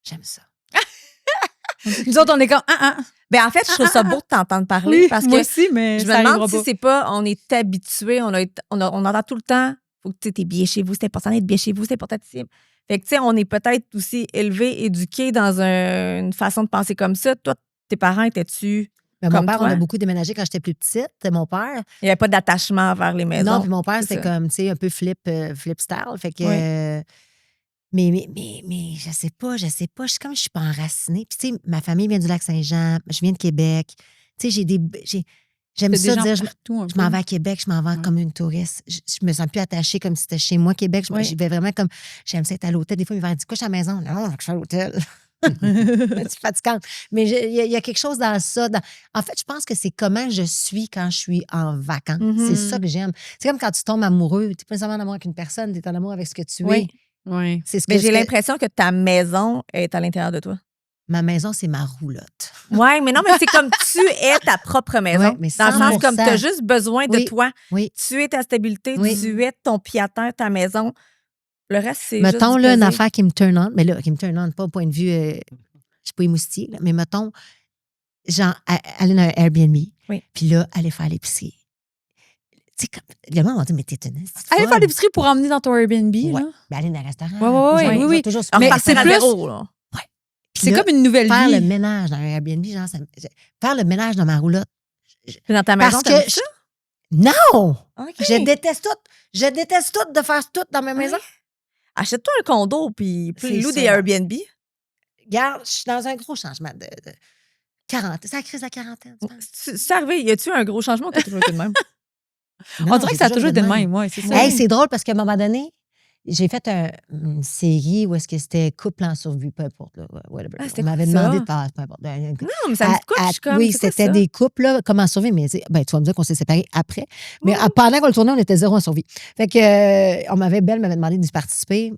J'aime ça.
Nous autres, on est comme.
Ben, en fait, je trouve ça beau de t'entendre parler
Oui,
parce
moi
que
aussi, mais
je
ça
me demande
arrivera
si
pas.
c'est pas, on est habitué, on entend tout le temps, faut que tu es bien chez vous, c'est important d'être bien chez vous, c'est important ici. Fait que, tu sais, on est peut-être aussi élevé, éduqué dans une façon de penser comme ça. Toi, tes parents étaient-tu.
Mais mon
Comme
père,
toi?
on a beaucoup déménagé quand j'étais plus petite. Mon père.
Il n'y avait pas d'attachement vers les maisons.
Non, puis mon père,
c'est
c'était
ça.
comme, tu sais, un peu flip style. Fait que.
Oui.
Mais je sais pas. Je suis comme, je suis pas enracinée. Puis, tu sais, ma famille vient du Lac-Saint-Jean. Je viens de Québec. Tu sais, j'aime
C'est
ça
des gens
dire, je
partout, un
m'en
peu.
vais à Québec, je m'en vais comme une touriste. Je me sens plus attachée comme si c'était chez moi, Québec.
Oui.
J'y vais vraiment comme, j'aime ça être à l'hôtel. Des fois, il va dire, couche à la maison. Non, je suis à l'hôtel. C'est fatigante. Mais il y a quelque chose dans ça. En fait, je pense que c'est comment je suis quand je suis en vacances.
Mhm.
C'est ça que j'aime. C'est comme quand tu tombes amoureux. Tu n'es pas nécessairement en amour avec une personne, tu es en amour avec ce que tu
Oui.
es.
Oui.
C'est ce
Mais
que
j'ai l'impression que ta maison est à l'intérieur de toi.
Ma maison, c'est ma roulotte.
Oui, mais non, mais c'est comme tu es ta propre maison.
Ouais, mais
dans le sens
100%.
comme tu as juste besoin de
Oui.
toi.
Oui.
Tu es ta stabilité,
Oui.
tu es ton pied à terre, ta maison. Le reste, c'est
Mettons,
juste du
là, une
plaisir.
affaire qui me turn on, mais là, qui me turn on, pas au point de vue, je suis pas émoustillée, là, mais mettons, genre, aller dans un Airbnb,
Oui.
puis là, aller faire l'épicerie. Tu sais, comme, le monde m'a dit, mais t'es une
Aller faire l'épicerie pour emmener dans ton Airbnb,
Ouais.
là.
Ben, aller dans un restaurant.
Ouais,
J'aime-
oui,
je
oui.
vais toujours
Alors,
Mais
partir
c'est
à
plus-
zéro, là.
Puis
C'est
là,
comme une nouvelle
faire
vie.
le ménage dans un Airbnb, genre, faire le ménage dans ma roulotte.
Puis dans ta maison,
Parce
t'aimes
que
ça?
Non!
OK.
Je déteste tout. Je déteste tout de faire tout dans ma maison.
Achète-toi un condo, puis
C'est
loue
ça.
des Airbnb.
Regarde, je suis dans un gros changement de 40. C'est la crise de la quarantaine, tu penses?
C'est arrivé. Y a-tu un gros changement ou t'as toujours été de même?
Non,
On dirait
j'ai
que ça a toujours été de même, ouais, c'est ça.
Hey, c'est drôle parce qu'à un moment donné, j'ai fait une série où est-ce que c'était couple en survie, peu importe, là, whatever.
Ah, c'était
On m'avait
quoi ça?
demandé de faire, peu importe.
Non, mais ça me dit quoi? Je suis comme,
Oui,
c'est quoi
c'était
ça?
des couples, là, comme en survie, mais ben, tu vas me dire qu'on s'est séparés après. Mais pendant qu'on le tournait, on était zéro en survie. Fait que Belle m'avait demandé d'y participer,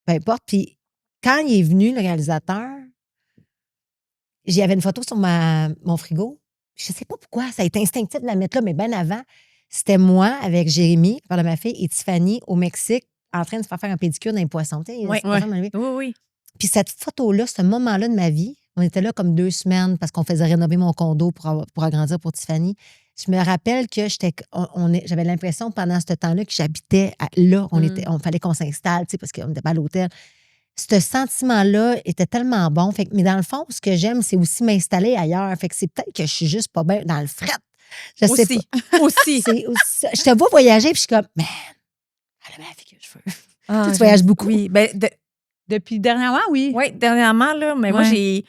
peu importe. Puis quand il est venu, le réalisateur, j'y avais une photo sur mon frigo. Je sais pas pourquoi, ça a été instinctif de la mettre là, mais bien avant, c'était moi avec Jérémy, par ma fille, et Tiffany au Mexique, en train de se faire un pédicure dans les poissons. Tu sais,
Ouais,
c'est pas ça, mais-
Oui, oui.
Puis cette photo-là, ce moment-là de ma vie, on était là comme 2 semaines parce qu'on faisait rénover mon condo pour agrandir pour Tiffany. Je me rappelle que j'avais l'impression pendant ce temps-là que j'habitais là. On fallait qu'on s'installe, tu sais, parce qu'on n'était pas à l'hôtel. Ce sentiment-là était tellement bon. Fait mais dans le fond, ce que j'aime, c'est aussi m'installer ailleurs. Fait que c'est peut-être que je suis juste pas bien dans le fret. Je sais
Aussi.
pas.
Aussi.
C'est aussi ça. Je te vois voyager, puis je suis comme, man, elle a ma fille que je veux.
Ah,
Tu voyages beaucoup?
Oui. Ben,
Depuis dernièrement, oui.
oui, dernièrement, là, mais moi,
Ouais.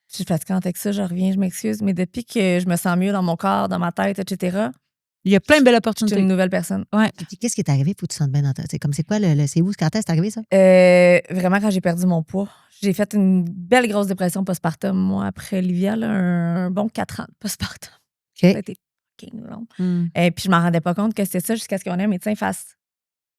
je suis fatiguante avec ça, je reviens, je m'excuse, mais depuis que je me sens mieux dans mon corps, dans ma tête, etc.,
Il y a plein de belles
je suis
opportunités.
une nouvelle personne.
Puis qu'est-ce qui est arrivé pour que tu te sentes bien dans ta... C'est quoi c'est où? Quand est-ce que c'est arrivé, ça?
Vraiment, quand j'ai perdu mon poids, j'ai fait une belle grosse dépression postpartum, moi, après Olivia, là, un bon 4 ans de postpartum. Ça a été fucking long. Et puis, je m'en rendais pas compte que c'était ça jusqu'à ce qu'on ait un médecin fasse.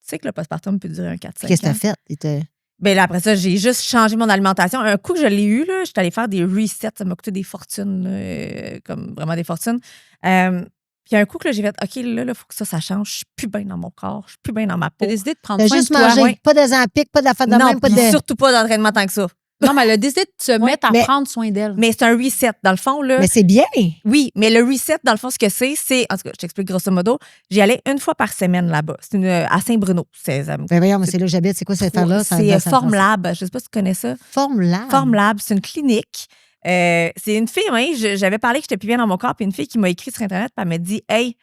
Tu sais que le postpartum peut durer un 4-5 ans.
Qu'est-ce que t'as fait?
Ben là, après ça, j'ai juste changé mon alimentation. Un coup que je l'ai eu, là, j'étais allée faire des resets. Ça m'a coûté des fortunes, là, comme vraiment des fortunes. Puis un coup que là, j'ai fait, OK, là, il faut que ça change. Je suis plus bien dans mon corps. Je suis plus bien dans ma peau.
T'as décidé de prendre
T'as
soin
juste
de toi.
mangé,
ouais.
pas de Zampic, pas d'affaires de
Non,
même, pas
puis
de...
surtout pas d'entraînement tant que ça.
Non, mais elle a décidé de se mettre à
mais-
prendre soin d'elle.
Mais c'est un reset, dans le fond, là.
Mais c'est bien.
Oui, mais le reset, dans le fond, ce que c'est, en tout cas, je t'explique grosso modo, j'y allais une fois par semaine là-bas. C'est à Saint-Bruno.
Ben voyons, mais c'est là que j'habite. C'est quoi cette affaire-là?
C'est Formlab. Je sais pas si tu connais ça.
Formlab.
Formlab, c'est une clinique. C'est une fille, oui, j'avais parlé que j'étais plus bien dans mon corps, puis une fille qui m'a écrit sur Internet, puis elle m'a dit « Hey,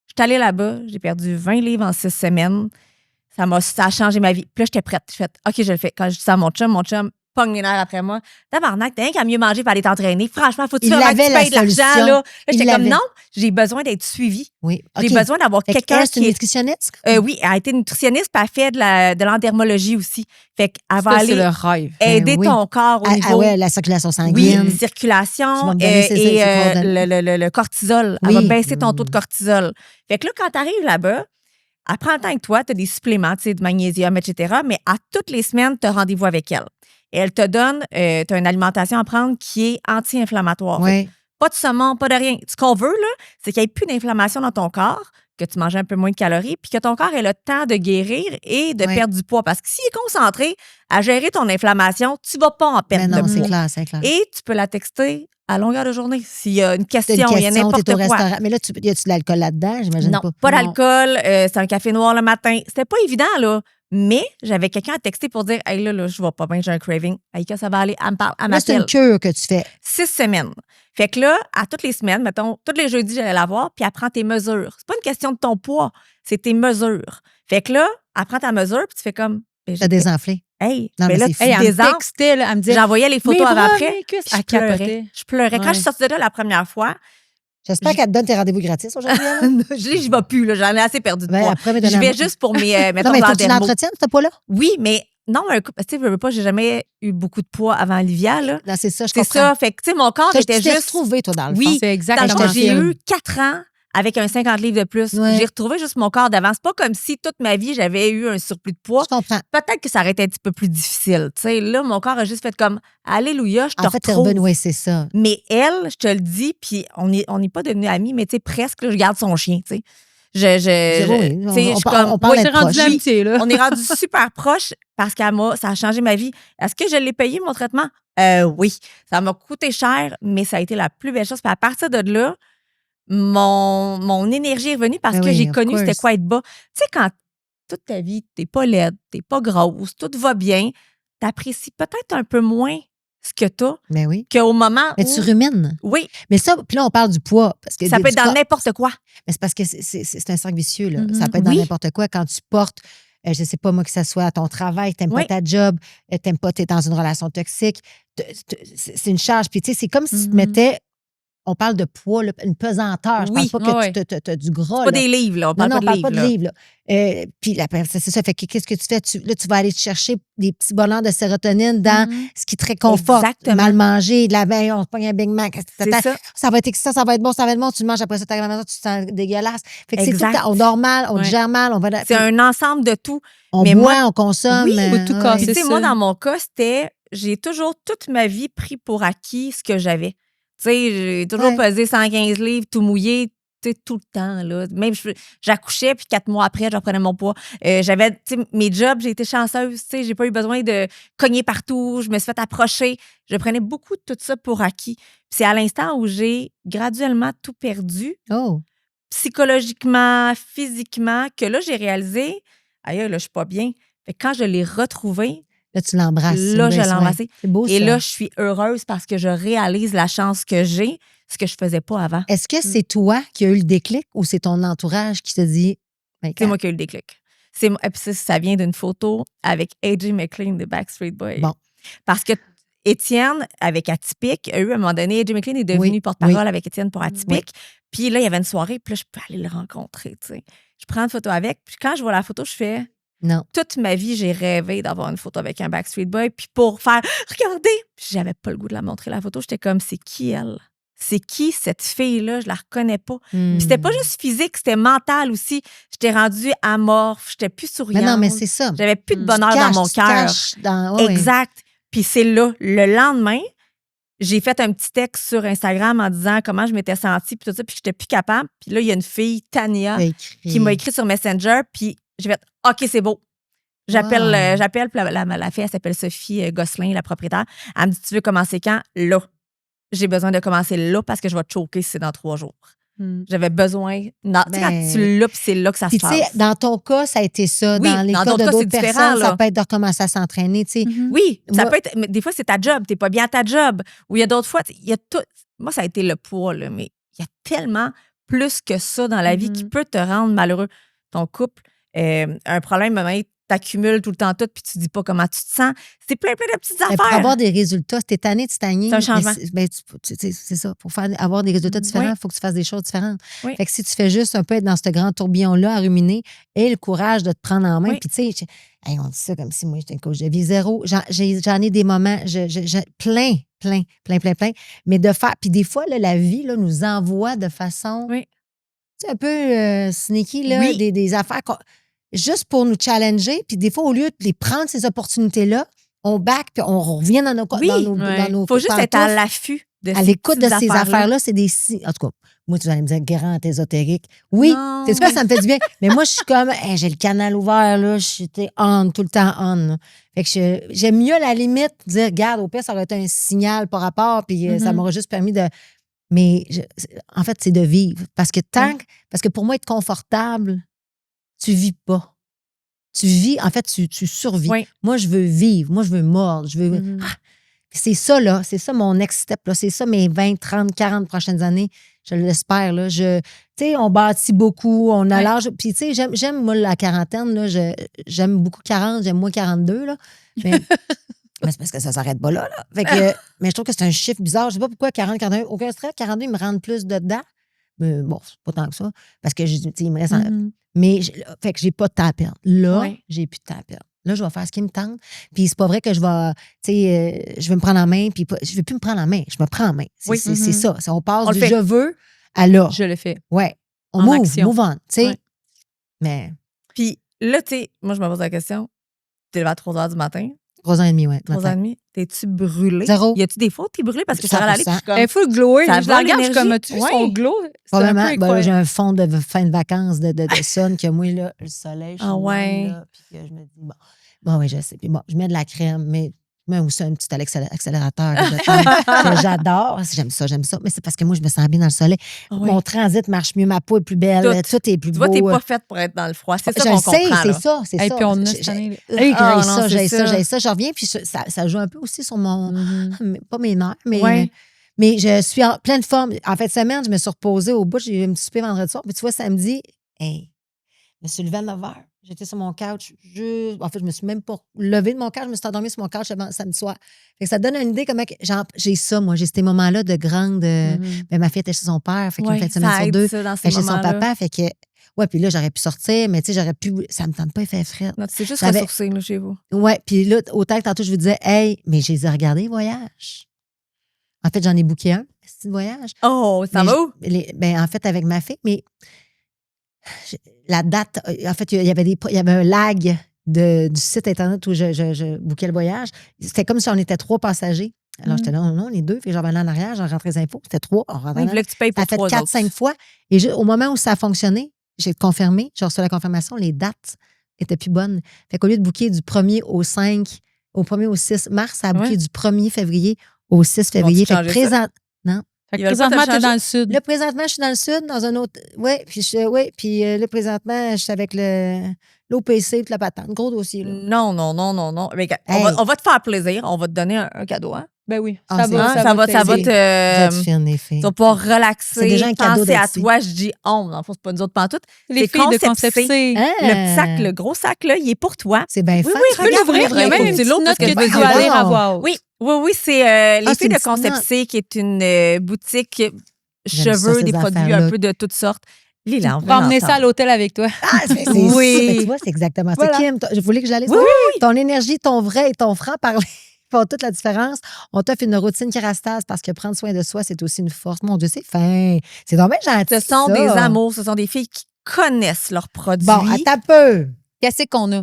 je suis allée là-bas, j'ai perdu 20 livres en 6 semaines. Ça a changé ma vie. » Puis là, j'étais prête. Je fais « OK, je le fais. » Quand je dis ça à mon chum pogne les nerfs après moi. Tabarnak, t'as rien qu'à mieux manger pour aller t'entraîner. Franchement, faut-tu vraiment que tu payes de l'argent, là? Là, j'étais comme non, j'ai besoin d'être suivie.
Oui.
J'ai besoin d'avoir quelqu'un
qui est une nutritionniste?
Oui, elle a été nutritionniste, puis elle fait de l'endermologie aussi. Fait qu'elle va
C'est
aller
le rêve.
aider
oui.
ton corps au niveau...
Ah ouais, la circulation
Oui,
sanguine.
la circulation
Tu vas me donner ses coordonnées.
le cortisol. Elle
Oui.
va baisser ton taux de cortisol. Fait que là, quand tu arrives là-bas, elle prend le temps avec toi, tu as des suppléments, tu sais, de magnésium, etc. Mais à toutes les semaines, tu as rendez-vous avec elle. Et elle te donne, tu as une alimentation à prendre qui est anti-inflammatoire.
Oui.
Pas de saumon, pas de rien. Ce qu'on veut, là, c'est qu'il n'y ait plus d'inflammation dans ton corps, que tu manges un peu moins de calories, puis que ton corps ait le temps de guérir et de perdre du poids. Parce que s'il est concentré à gérer ton inflammation, tu ne vas pas en perdre
Mais non,
de
c'est
poids.
clair, c'est clair.
Et tu peux la texter à longueur de journée. S'il y a une
T'as
question, il y a n'importe
t'es au
quoi.
restaurant. Mais là, y a-tu de l'alcool là-dedans? J'imagine
Non,
pas.
pas
Non.
d'alcool. C'est un café noir le matin. C'était pas évident, là. Mais j'avais quelqu'un à texter pour dire « Hey, là, je vais pas bien, j'ai un craving. Aïka, ça va aller. Elle me parle, elle
Là, c'est une
m'appelle.
cure que tu fais.
6 semaines. Fait que là, à toutes les semaines, mettons, tous les jeudis, j'allais la voir, puis elle prend tes mesures. C'est pas une question de ton poids, c'est tes mesures. Fait que là, elle prend ta mesure, puis tu fais comme...
T'as désenflé.
Hey,
Non,
mais
mais
là,
c'est
tu
fou.
Hey, elle me
désenfles.
textait, là, elle me disait
J'envoyais les photos
mes
avant
bras,
après.
mes cuisses.
Je
Elle
pleurais.
capotait.
Je pleurais. Quand
Ouais.
je suis sortie de là la première fois,
J'espère qu'elle te donne tes rendez-vous gratis aujourd'hui. là.
j'y vais plus, là, j'en ai assez perdu de
Ouais,
poids.
après, mais
Je
donne
vais
à-
juste pour mes, mettons,
Non, mais faut que tu
dermo.
l'entretiennes, ce poids-là?
Oui, mais non, tu sais, veux pas, j'ai jamais eu beaucoup de poids avant Olivia, là.
Non, c'est ça, je
C'est
comprends.
ça, fait que, tu sais, mon corps
Ça,
était
tu t'es
juste...
retrouvé, toi, dans le
Oui,
fond.
C'est
Dans le
exactement
fond,
je
j'ai
confirme.
eu 4 ans avec un 50 livres de plus.
Ouais.
J'ai retrouvé juste mon corps d'avant. C'est pas comme si toute ma vie, j'avais eu un surplus de poids.
Je comprends.
Peut-être que ça aurait été un petit peu plus difficile. Tu sais, là, mon corps a juste fait comme Alléluia, je te
En fait, t'es
retrouve.
revenu, oui, c'est ça.
Mais elle, je te le dis, puis on n'est pas devenus amis, mais tu sais, presque, là, je garde son chien, tu sais.
Oui,
tu sais, je suis comme,
on parle
Ouais, c'est
d'être
rendu
proche.
l'amitié, là.
on est rendu super proches parce ça a changé ma vie. Est-ce que je l'ai payé, mon traitement? Oui. Ça m'a coûté cher, mais ça a été la plus belle chose. Puis à partir de là, mon énergie est revenue parce
Ben
que
oui,
j'ai
of
connu c'était
course.
quoi être bas. Tu sais, quand toute ta vie, t'es pas laide, t'es pas grosse, tout va bien, t'apprécies peut-être un peu moins ce que t'as
Mais oui.
qu'au moment
Mais
où...
tu rumines.
Oui,
Mais ça, puis là, on parle du poids. Parce que
ça peut être dans
corps-
n'importe quoi.
Mais c'est parce que c'est un cercle vicieux, là.
Mhm.
Ça peut être dans
Oui.
n'importe quoi. Quand tu portes, je sais pas moi, que ça soit à ton travail, t'aimes
Oui.
pas ta job, t'aimes pas, t'es dans une relation toxique, c'est une charge. Puis tu sais, c'est comme si tu te
Mhm.
mettais, on parle de poids, là, une pesanteur. Je
Oui,
parle pas que
ouais.
tu as du gras.
Pas
là.
des livres, là. On
Non,
parle
non, on
pas
parle
de
pas
livres.
de
là.
livres. Là. Puis là, c'est ça. Fait que qu'est-ce que tu fais? Là, tu vas aller te chercher des petits bonheurs de sérotonine dans
Mhm.
ce qui te réconforte.
Exactement.
Mal manger, de la veille, on se pogne un Big Mac.
C'est ça.
Ça va être excitant, ça va être bon, ça va être bon. Tu le manges après ça, tu arrives à la maison, tu te sens dégueulasse. Fait que c'est tout le
Exact.
temps, on dort mal, on
Ouais.
digère mal, on va.
C'est un ensemble de tout.
On
mais
boit,
moi-
on consomme.
Oui,
faut tout
ouais.
casser.
Puis, tu sais,
ça.
moi, dans mon cas, j'ai toujours toute ma vie pris pour acquis ce que j'avais. Tu sais, j'ai toujours
Ouais.
pesé 115 livres, tout mouillé, tu sais, tout le temps, là. Même, j'accouchais, puis 4 mois après, je reprenais mon poids. J'avais, tu sais, mes jobs, j'ai été chanceuse, tu sais, j'ai pas eu besoin de cogner partout, je me suis fait approcher. Je prenais beaucoup de tout ça pour acquis. Puis c'est à l'instant où j'ai graduellement tout perdu,
Oh.
psychologiquement, physiquement, que là, j'ai réalisé, aïe, là, je suis pas bien. Fait que quand je l'ai retrouvé,
Là, tu l'embrasses.
là, je l'ai embrassé.
C'est beau,
Et
ça.
là, je suis heureuse parce que je réalise la chance que j'ai, ce que je faisais pas avant.
Est-ce que c'est toi qui as eu le déclic ou c'est ton entourage qui te dit. Ben,
C'est moi qui ai eu le déclic. Et puis ça vient d'une photo avec AJ McLean de Backstreet Boys.
Bon.
Parce que Étienne, avec Atypique, a eu à un moment donné, AJ McLean est devenu
Oui,
porte-parole
oui.
avec Étienne pour Atypique. Puis là, il y avait une soirée, puis là, je peux aller le rencontrer, tu sais. Je prends une photo avec, puis quand je vois la photo, je fais...
Non.
Toute ma vie, j'ai rêvé d'avoir une photo avec un Backstreet Boy, puis pour faire « Regardez! » Puis j'avais pas le goût de la montrer, la photo. J'étais comme « C'est qui, elle? C'est qui, cette fille-là? Je la reconnais pas. » Puis c'était pas juste physique, c'était mental aussi. J'étais rendue amorphe, j'étais plus
Mais
souriante.
non, mais c'est ça.
J'avais plus de
Tu
bonheur dans mon cœur.
Ouais.
Exact. Puis c'est là, le lendemain, j'ai fait un petit texte sur Instagram en disant comment je m'étais sentie, puis tout ça, puis que j'étais plus capable. Puis là, il y a une fille, Tania, qui m'a écrit sur Messenger, puis j'ai fait « OK, c'est beau. » J'appelle,
Wow.
j'appelle, puis la fille, elle s'appelle Sophie Gosselin, la propriétaire. Elle me dit, tu veux commencer quand? Là. J'ai besoin de commencer là parce que je vais te choquer si c'est dans 3 jours. J'avais besoin. Non, tu sais, quand
Ben,
tu es là, puis c'est là que ça se
Puis, tu sais,
passe.
dans ton cas, ça a été ça.
Oui,
dans les
dans
cas
d'autres
de
cas,
d'autres
c'est différent,
personnes,
là.
ça peut être de recommencer à s'entraîner, tu sais.
Oui, ça
Moi-
peut être. Mais des fois, c'est ta job. T'es pas bien à ta job. Ou il y a d'autres fois, il y a tout. Moi, ça a été le poids, là, mais il y a tellement plus que ça dans la vie qui peut te rendre malheureux. Ton couple, un problème, moment, t'accumules tout le temps tout, puis tu dis pas comment tu te sens. C'est plein de petites
Mais pour
affaires.
avoir des résultats, si t'es tanné de stagner,
C'est un changement.
c'est ça. Pour avoir des résultats différents, il faut que tu fasses des choses différentes.
Oui.
Fait que si tu fais juste un peu être dans ce grand tourbillon-là à ruminer, aie le courage de te prendre en main.
Oui.
Puis, tu sais, hey, on dit ça comme si moi, j'étais une coach de vie zéro. J'en ai des moments, plein. Mais de faire. Puis, des fois, là, la vie là, nous envoie de façon
Oui.
tu sais, un peu sneaky, là,
Oui.
des affaires juste pour nous challenger. Puis des fois, au lieu de les prendre, ces opportunités-là, on back puis on revient dans nos
Oui.
dans nos
Faut juste être à
pantoufles.
l'affût de
À
ces
l'écoute de
petites
ces
affaires-là.
affaires-là, c'est des... En tout cas, moi, tu vas aller me dire grand ésotérique. Oui,
Non,
c'est quoi,
mais-
ça me fait du bien. Mais moi, je suis comme, hey, j'ai le canal ouvert, là, j'étais on, tout le temps on. Là. Fait que j'aime mieux, à la limite, dire, regarde, au pire, ça aurait été un signal par rapport, puis ça m'aurait juste permis de... Mais en fait, c'est de vivre. Parce que parce que pour moi, être confortable, tu vis pas. Tu vis, en fait, tu survis.
Oui.
Moi, je veux vivre. Moi, je veux mordre. Je veux. C'est ça, là. C'est ça mon next step, là. C'est ça mes 20, 30, 40 prochaines années. Je l'espère, là. Tu sais, on bâtit beaucoup. On a l'âge. Puis, tu sais, j'aime, moi, la quarantaine, là. J'aime beaucoup 40, j'aime moins 42, là. Mais c'est parce que ça s'arrête pas là. Fait que, mais je trouve que c'est un chiffre bizarre. Je sais pas pourquoi 40, 41, aucun stress. 42, ils me rendent plus dedans. Mais bon, c'est pas tant que ça. Parce que, tu sais, il me reste... Mais, fait que j'ai pas de temps à perdre. Là, j'ai plus de temps à perdre. Là, je vais faire ce qui me tente. Puis c'est pas vrai que je vais, tu sais, je vais me prendre en main. Puis je vais plus me prendre en main. Je me prends en main. C'est ça. On passe du je veux à là.
Je le fais.
Ouais. On
En
move
action.
on, tu sais.
Ouais.
Mais
Puis là, tu sais, moi, je me pose la question. T'es levé à 3 h du matin.
3 ans et demi, ouais.
3 h 30. T'es-tu brûlé?
Zéro.
Y a-tu des fois où t'es brûlé? Parce que ça va aller.
100%.
Elle est full glowée.
Ça
Je
va,
la regarde, je suis comme,
l'énergie?
tu vu son glow? C'est un peu
Probablement,
incroyable.
j'ai un fond de fin de vacances de sun que moi, là, le soleil, je suis
ouais.
là, puis que je me dis, bon, oui, je sais. Puis bon, je mets de la crème, mais je mets aussi un petit accélérateur là, de temps, que j'adore. J'aime ça. Mais c'est parce que moi, je me sens bien dans le soleil.
Oui.
Mon transit marche mieux, ma peau est plus belle, tout est plus
Tu
beau.
vois, t'es pas faite pour être dans le froid. C'est ça
Je
qu'on
le sais,
comprend.
c'est
là.
ça, c'est
Et
ça.
puis on a
J'ai-
cette année.
Hey,
Ah,
j'ai
non,
ça,
c'est
j'ai
ça.
ça. Je reviens, puis ça joue un peu aussi sur mon... Pas mes nerfs, mais...
Ouais.
Mais je suis en pleine forme. En fin de semaine, je me suis reposée au bout. J'ai eu un petit souper vendredi soir. Puis tu vois, samedi, hey, je me suis levée à 9 h. J'étais sur mon couch. En fait, je me suis même pas levée de mon couch. Je me suis endormie sur mon couch samedi soir. Fait que ça donne une idée comment j'ai ça, moi. J'ai ces moments-là de grande... ben, ma fille était chez son père. Fait qu'une fin de semaine
ça
sur
aide,
2.
ça, dans
Elle
ces
chez son
moments-là.
papa. Fait que... Ouais, puis là, j'aurais pu sortir, mais tu sais, j'aurais pu... Ça me tente pas, il fait frais.
Non, c'est juste
J'avais-
ressourcé là, chez vous.
Ouais, puis là, autant que tantôt, je vous disais, hey, mais je les ai regardés, les voyages. En fait, j'en ai booké un, petit voyage.
Oh, ça
Mais
va où?
Ben, en fait, avec ma fille, mais la date, en fait, il y avait un lag du site Internet où je bookais le voyage. C'était comme si on était 3 passagers. Alors, j'étais là, non, on est 2. Puis j'en revenais en arrière, j'en rentrais les infos. C'était 3. On rentrait
Oui,
en
il voulait que tu payes
ça
pour
a fait
3 autres.
4-5 fois. Et au moment où ça a fonctionné, j'ai confirmé, j'ai reçu la confirmation, les dates étaient plus bonnes. Fait qu'au lieu de booker du 1er au 5, au 1er au 6 mars, ça a booké
Ouais.
du 1er février au 6 février.
Vont-tu
Fait que
changer ça?
Fait que
Ils veulent pas te
présentement,
le
t'es dans le sud.
Là, présentement, je suis dans le sud, dans un autre. Oui, puis là, présentement, je suis avec l'OPC et la patente. Gros dossier, là.
Non. Mais,
Hey.
on va te faire plaisir. On va te donner un cadeau. Hein?
Ben oui.
Ah,
Ça
c'est-
va,
Hein? Ça va
Vous
te.
êtes fines, les filles.
Tu vas pouvoir relaxer,
C'est déjà un cadeau
penser à
d'être ici.
toi. Je dis on. Dans le fond, c'est pas nous autres pantoute.
Les
C'est
filles de
Concept C.
Concept C.
Hein?
Le petit sac, le gros sac, là, il est pour toi.
C'est bien
Oui,
fait.
oui,
Tu peux l'ouvrir. Il y a même une
C'est
petite
l'autre
note
parce
que
que-
tu dois
Ah,
lire à
non.
voix haute.
Oui, c'est les
c'est
filles
une
de
petite
Concept
note.
C, qui est une boutique
J'aime
cheveux,
ça,
des
ces
produits
affaires-là.
un peu de toutes sortes. Lila, on
Tu vas emmener ça à l'hôtel avec toi.
Ah, c'est
Oui.
Mais tu vois, c'est exactement ça.
Voilà.
Kim, je voulais que j'allais
Oui,
Ton énergie, ton vrai et ton franc parler font toute la différence. On t'offre une routine Kerastase parce que prendre soin de soi, c'est aussi une force. Mon Dieu, c'est fin. C'est dommage gentil.
Ce sont
ça.
des amours, ce sont des filles qui connaissent leurs produits.
Bon, attends peu.
Qu'est-ce qu'on a?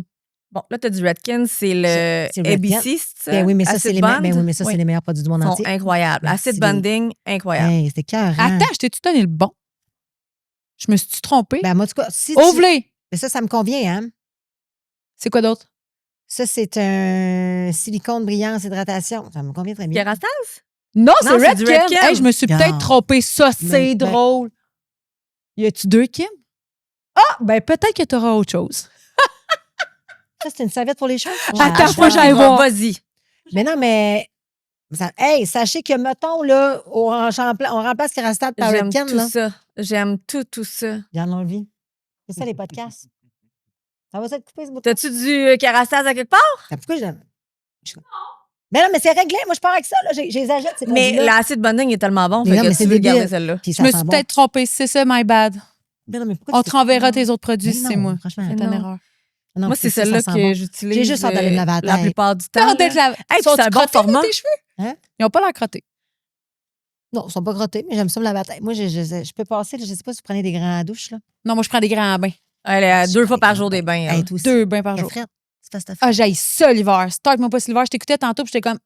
Bon, là, tu as du Redken, c'est le
C'est le Redken.
ABC, c'est ça?
Ben oui, mais ça, c'est
Acid
les,
Bond.
ben oui, mais ça,
Oui.
c'est les meilleurs produits du monde
Ils sont
entier.
incroyables.
Merci,
Acid bonding, incroyable.
Hey, c'était cœur.
Attends, je t'ai-tu donné le bon? Je me suis trompée?
Ben, moi, en tout cas, si
Ouvlez!
Mais ça me convient, hein?
C'est quoi d'autre?
Ça, c'est un silicone brillance hydratation. Ça me convient très bien.
Kerastase?
Non, c'est
Non, c'est
Red
du
Kim.
Red Kim.
Hey, je me suis peut-être
Non.
trompée. Ça, c'est
Ben-
drôle. Y a-tu 2 Kim? Ah, ben peut-être que t'auras autre chose.
Ça, c'est une serviette pour les cheveux.
Attends, faut que
J'aille
j'aille voir.
Vas-y.
Mais non, mais... Hey, sachez que, mettons, là, on remplace Kerastase par
J'aime
Redken,
tout
là.
ça. J'aime tout ça.
Ils en ont envie. C'est ça, les podcasts. Ça va être coupé, ce bout.
T'as-tu du Kerastase à quelque part?
Pourquoi j'aime? Mais non, mais c'est réglé. Moi, je pars avec ça. Là. Je les achète, ces
Mais
produits-là.
l'acide bonding est tellement bon.
Mais
Fait
non,
que
mais
tu
c'est
veux
débile.
garder celle-là.
Puis
Je
ça
me
sent
suis
bon.
peut-être trompée. C'est ça, my bad.
Mais non, mais pourquoi
On
tu
te renverra tes autres produits,
Mais
c'est
non,
moi.
Franchement,
C'est
Mais
une
non.
erreur.
non,
Moi, c'est
ça, ça
celle-là
sent
que
bon.
j'utilise
J'ai juste hâte d'aller me laver la
la
tête.
plupart du temps.
T'as peut-être
là.
la...
Hey,
Sont-tu
c'est un bon
crottés,
format.
tes cheveux?
Hein?
Ils ont pas l'air crottés.
Non, ils sont pas crottés, mais j'aime ça me laver la tête. Moi, je peux passer, là, je sais pas si vous prenez des grands douches, là.
Non, moi, je prends des grands bains.
Elle est
Je
2
prends
fois
des
par
grands
jour des bains.
Hey,
elle.
toi aussi.
2 bains par
T'as
jour.
frette. C'est parce que t'as
Ah,
frette.
j'haïs ça l'hiver. Start-moi pas sur l'hiver. J'étais écoutais tantôt puis j'étais comme,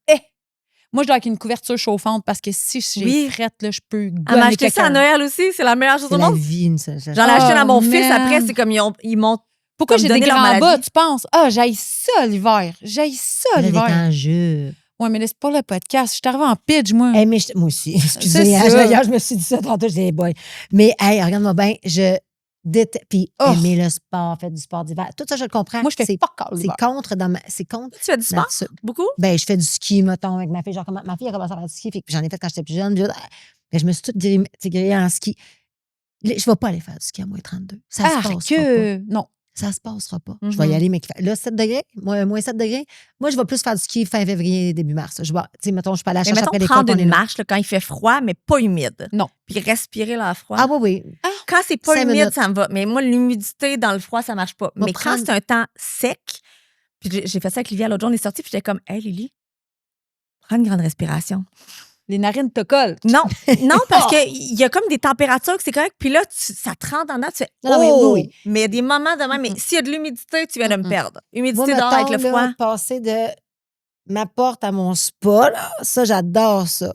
moi, je dois avec une couverture chauffante parce que si j'ai
Oui.
frette, là, je peux
Elle m'a
gonner
acheté ça à
quelqu'un.
Noël aussi. C'est la meilleure chose
C'est
au
la
monde.
vie, ça.
J'en ai acheté
Oh,
à mon fils.
man.
Après, c'est comme ils m'ont.
Pourquoi
comme
j'ai des
donner leur
grands bas,
maladie.
tu penses? Ah, j'haïs ça l'hiver. J'haïs ça
Elle est
l'hiver.
en jeu.
Ouais, mais là, c'est pour le podcast. Je suis arrivée en pitch, moi.
Hey, mais moi aussi. Excusez,
C'est
hein,
ça.
d'ailleurs, je me suis dit ça tantôt, j'ai dit, hey, boy. Mais, hey, regarde-moi bien, je déteste. Puis,
Oh.
aimer le sport, faire du sport d'hiver. Tout ça, je le comprends.
Moi, je fais
c'est,
pas encore
c'est
l'hiver.
contre dans ma. C'est contre.
Tu fais du sport?
nature.
Beaucoup?
Ben, je fais du ski, mettons, avec ma fille. Genre, ma fille a commencé à faire du ski, fait que j'en ai fait quand j'étais plus jeune. Mais je me suis toute grillée en ski. Je ne vais pas aller faire du ski à moins 32. Ça se
Ah,
passera pas.
que... Non.
Ça se passera pas.
Mhm.
Je vais y aller, mais là, 7 degrés, moins 7 degrés. Moi, je vais plus faire du ski fin février, début mars. Je vais, tu sais, mettons, je peux aller à
Mais
chercher
mettons,
après l'école.
prendre
on est
une
là.
marche là, quand il fait froid, mais pas humide.
Non.
Puis respirer l'air froid.
Ah, oui, oui.
Quand c'est pas
5
humide,
minutes.
ça me va. Mais moi, l'humidité dans le froid, ça marche pas.
Va
Mais
prendre-
quand c'est un temps sec, puis j'ai fait ça avec Livia l'autre jour, on est sorti, puis j'étais comme, hey Lily, prends une grande respiration.
Les narines te collent.
Non, non, parce qu'il y a comme des températures que c'est correct, puis là, ça te rentre en dedans, tu fais,
Non, mais
oh!
oui.
Mais il y a des moments de même, mais s'il y a de l'humidité, tu viens de me
Mm-mm.
perdre.
Moi,
Humidité dehors avec le
mettons,
froid.
là, passer de ma porte à mon spa, là, ça, j'adore ça.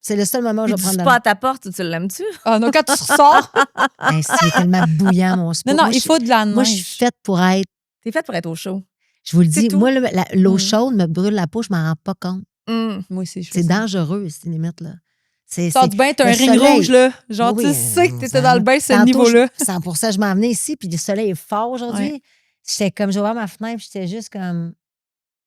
C'est le seul moment où
Puis
je
du
vais prendre
spa à ta porte, tu l'aimes-tu?
Ah non, quand tu ressors.
Hey, c'est tellement bouillant, mon spa.
Non, non,
Moi,
il faut de la neige.
Moi, je suis faite pour être.
T'es faite pour être au chaud.
Je vous le
C'est
dis,
tout.
moi, l'eau
Mm.
chaude me brûle la peau, je m'en rends pas compte.
Hum.
Moi aussi, je fais
C'est
ça.
dangereux, ces limites, là. C'est.
Sors du bain, t'as un
le
ring
soleil.
rouge, là. Genre,
Oui,
tu
oui,
sais que t'étais
ça
dans le
va.
bain, ce
Tantôt,
niveau-là.
100%, je m'en venais ici, puis le soleil est fort aujourd'hui.
Ouais.
J'étais comme, j'ai ouvert ma fenêtre, puis j'étais juste comme.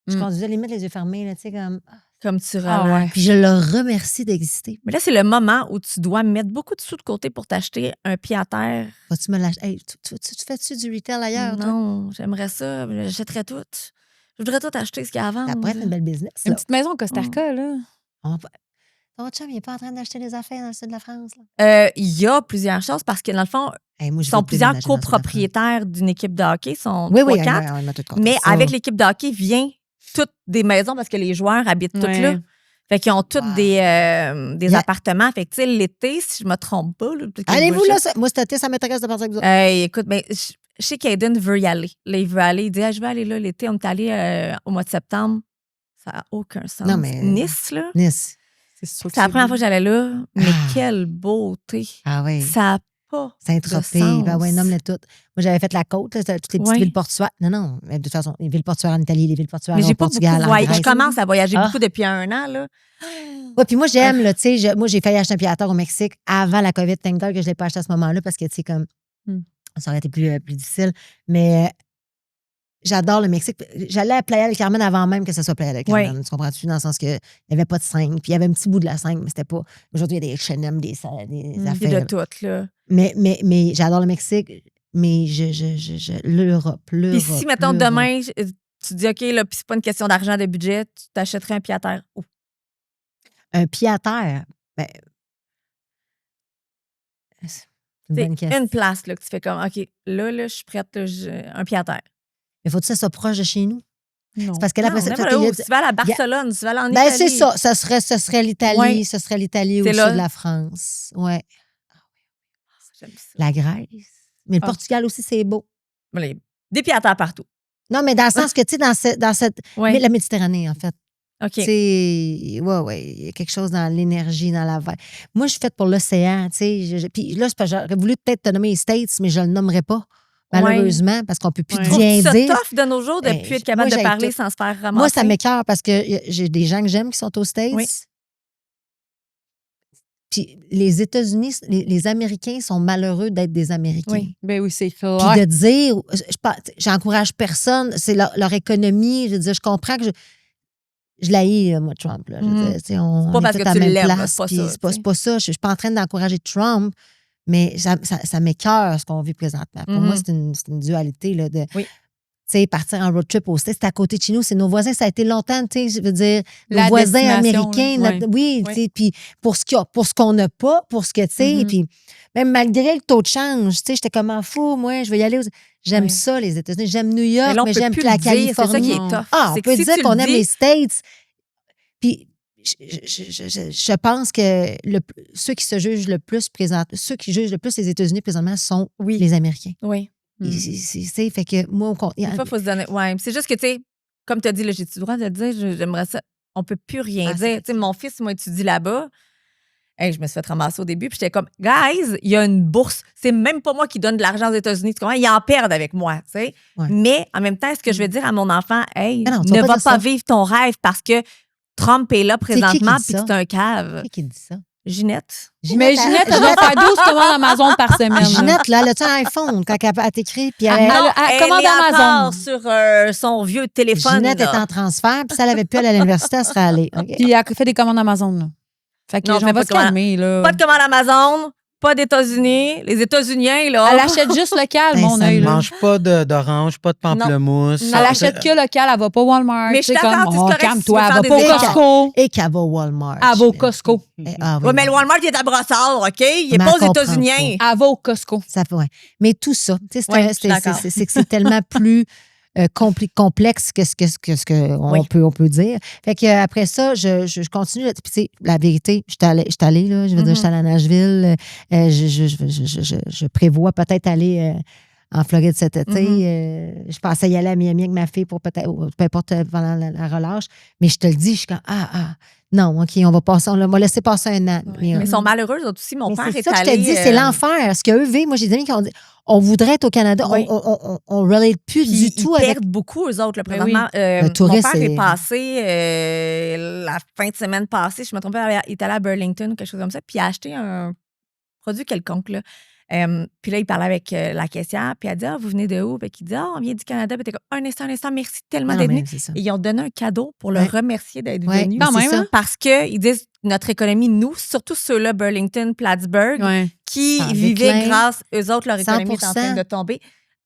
Je
Mm.
conduisais limite les yeux fermés, là, tu sais, comme.
Comme tu
Ah
relaxes.
ouais.
Puis je le remercie d'exister.
Mais là, c'est le moment où tu dois mettre beaucoup de sous de côté pour t'acheter un pied à terre.
Vas-tu me lâcher? Hey, tu fais-tu du retail ailleurs, toi?
Non, j'aimerais ça. mais J'achèterais tout. Je voudrais tout acheter ce qu'il y a à vendre.
Ça pourrait être une belle business.
Une
Là.
petite maison au Costa Rica, là.
Ton chum, il n'est pas en train d'acheter des affaires dans le sud de la France. Là.
Il y a plusieurs choses parce que, dans le fond,
Hey, moi,
ils
je
sont
veux
plusieurs
déménager dans le sud de la France.
copropriétaires d'une équipe de hockey. Ils sont
Oui, oui,
3-4.
on a tout compris
Mais
ça.
avec l'équipe de hockey vient toutes des maisons parce que les joueurs habitent toutes
Ouais.
là. Fait qu'ils ont tous
Wow.
des
Yeah.
appartements. Fait que, tu sais, l'été, si je me trompe pas. Là, peut-être que je
Allez-vous là,
bullshit.
moi, cet été, ça m'intéresse de partir avec vous.
Hey, écoute, ben, je sais qu'Aiden veut y aller. Là, il veut aller. Il dit, ah, je vais aller là l'été. On est allé au mois de septembre. Ça n'a aucun sens.
Non, mais-
Nice, là.
Nice.
C'est sûr que
C'est la première fois que j'allais là. Mais
Ah.
quelle beauté.
Ah oui.
Ça n'a pas
Saint-Tropez,
de sens.
ben ouais, nomme-les toutes. Moi, j'avais fait la côte, là, c'était toutes les petites
Ouais.
villes portuaires. Non, mais de toute façon, les villes portuaires en Italie, les villes portuaires
Mais
au
j'ai pas
Portugal,
beaucoup
en
voyagé.
Grèce.
Je commence à voyager
Ah.
beaucoup depuis un an, là.
Ouais, puis moi, j'aime, là, tu sais, moi, j'ai failli acheter un pied à terre au Mexique avant la COVID. Thank God que je ne l'ai pas acheté à ce moment-là parce que, tu sais, comme, ça aurait été plus difficile. Mais j'adore le Mexique. J'allais à Playa del Carmen avant même que ce soit Playa del Carmen. Tu comprends-tu? Dans le sens qu'il n'y avait pas de 5. Puis il y avait un petit bout de la 5, mais c'était pas. Aujourd'hui, il y a des H&M, des
Il y a
affaires.
de tout, là.
Mais j'adore le Mexique. Mais l'Europe.
Puis si, mettons, demain, tu dis, OK, là, puis c'est pas une question d'argent, de budget, tu t'achèterais un pied à terre. Oh.
Un pied à terre, ben. C'est une
C'est
bonne question.
une place, là, que tu fais comme, OK, là, je suis prête, là, un pied à terre.
Mais faut-tu que ça soit proche de chez nous?
Non.
C'est parce que là,
Non,
après,
n'importe où. Si tu vas à la Barcelone, si tu vas aller en
ben,
Italie.
c'est ça. Ce serait l'Italie.
Ouais.
Ce serait l'Italie au
C'est
sud
là.
de la France. Ouais.
J'aime ça.
La Grèce. Mais le
Ah.
Portugal aussi, c'est beau.
Voilà, des pieds à terre partout.
Non, mais dans le sens que, tu sais, dans cette.
Ouais.
Mais la Méditerranée, en fait.
OK.
Tu sais, ouais, il y a quelque chose dans l'énergie, dans la vibe. Moi, je suis faite pour l'océan, tu sais. Puis là, c'est parce que j'aurais voulu peut-être te nommer les States, mais je le nommerais pas. malheureusement, parce qu'on peut plus
Ouais.
rien
Ça
dire.
tough de nos jours de
Ben,
plus être capable
moi,
de
j'ai
parler
tout.
sans se faire ramasser.
Moi, ça m'écoeure parce que j'ai des gens que j'aime qui sont aux States.
Oui.
Puis les États-Unis, les Américains sont malheureux d'être des Américains.
Oui.
Ben oui, c'est
Puis
clair.
de dire, j'encourage personne, c'est leur économie. Je veux dire, je comprends que je l'haïs, moi, Trump. Là. Je veux dire, tu sais, on
pas
est
parce
tous
que
à
tu
la même
l'aimes,
place.
c'est pas
puis
ça,
c'est pas,
tu sais.
c'est pas ça. Je suis pas en train d'encourager Trump, mais ça m'écoeure ce qu'on vit présentement. Pour moi, c'est une dualité là, de.
Oui.
Tu sais, partir en road trip au States, c'est à côté de chez nous, c'est nos voisins, ça a été longtemps, tu sais, je veux dire,
La
nos voisins
destination,
américains,
là, ouais.
oui, tu sais, puis pour ce qu'il y a, pour ce qu'on n'a pas, pour ce que, tu sais, puis même malgré le taux de change, tu sais, j'étais comme fou, moi, je vais y aller. J'aime
Oui.
ça, les États-Unis, j'aime New York,
Mais là, on
mais
peut
j'aime
plus
la
le dire, c'est ça qui
Californie.
est tough.
Ah, on
C'est que
peut
si
dire
tu
qu'on
le
aime
dis-
les States. Puis, je pense que ceux qui se jugent le plus ceux qui jugent le plus les États-Unis présentement sont
Oui.
les Américains.
Oui.
C'est fait que moi,
Des fois, il faut se donner. Ouais. C'est juste que, tu sais, comme tu as dit, j'ai-tu le droit de le dire? J'aimerais ça. On peut plus rien
Ah, c'est
dire. Tu sais, mon fils, moi, étudie là-bas. Hey, je me suis fait ramasser au début, puis j'étais comme, guys, il y a une bourse. C'est même pas moi qui donne de l'argent aux États-Unis. Tu comprends? Ils en perdent avec moi, tu sais.
Ouais.
Mais en même temps, est-ce que je vais dire à mon enfant, hey,
Non, tu
ne
vas pas
va
dire
pas
ça.
vivre ton rêve parce que Trump est là
C'est qui
présentement,
dit
puis que
ça?
c'est un cave?
qui dit ça?
Ginette.
Mais Ginette, elle doit faire 12 commandes Amazon par semaine. là.
Ginette, là, elle a-tu un iPhone quand elle t'écrit? Puis
Ah,
elle,
non.
Elle
commande
est
Amazon.
encore sur son vieux téléphone.
Ginette
là.
est en transfert, puis si elle avait pu aller à l'université, elle serait allée. OK?
Puis elle fait des commandes Amazon. Là. Fait que
Non,
on
fait
va
pas
se
de commande.
calmer. Là.
Pas de commande Amazon, pas d'États-Unis. Les États-Uniens, là.
Elle achète juste local,
Ben,
mon
ça
œil. là.
Mange pas d'orange, pas de pamplemousse.
Elle achète que local, elle va pas Walmart.
Mais je suis
C'est
d'accord,
comme,
c'est correct si
calme-toi,
tu veux
elle
faire
va
des
pas au
efforts.
Costco.
Et qu'elle va au Walmart.
Elle va au Costco.
Ah, oui,
Ouais, mais
oui.
le Walmart, il est à Brossard, OK? Il est
Mais
pas
elle
aux
comprend
États-Unis.
Elle va au Costco.
Ça fait, ouais. Mais tout ça, tu sais,
Ouais, je suis d'accord.
c'est que c'est tellement plus complexe que ce que
Oui.
on peut dire. Fait que après ça, je continue. Puis tu sais, la vérité, je suis allée là, je veux dire, je suis allée à Nashville. Je prévois peut-être aller en Floride cet été. Je pensais y aller à Miami avec ma fille pour peut-être, peu importe, pendant la relâche. Mais je te le dis, je suis comme, non, OK, on va laisser passer un an.
Mais ils sont malheureux, eux autres aussi. Mon
Mais
père
c'est
est
ça que je te
allé.
dis, c'est l'enfer. Ce qu'eux vivent, moi, j'ai des amis qui ont dit, on voudrait être au Canada,
Oui.
on relate plus
Puis
du tout
ils
avec.
perdent beaucoup, eux autres, là,
Ben
présentement.
Le
Mon
touriste,
père est
c'est-
passé la fin de semaine passée, je me trompe pas, il est allé à Burlington ou quelque chose comme ça, puis il a acheté un produit quelconque, là. Puis là, il parlait avec la caissière, puis elle dit, vous venez de où? Puis il dit, on vient du Canada. Puis t'es comme, un instant, merci tellement
Non,
d'être
mais
venu.
c'est ça.
Et ils ont donné un cadeau pour le
Ouais.
remercier d'être
Ouais,
venu.
mais
Quand
c'est
même,
ça.
hein?
Parce qu'ils disent, notre économie, nous, surtout ceux-là, Burlington, Plattsburgh,
Ouais.
qui
En
vivaient
déclin.
grâce, eux autres, leur économie est en
100%.
train de tomber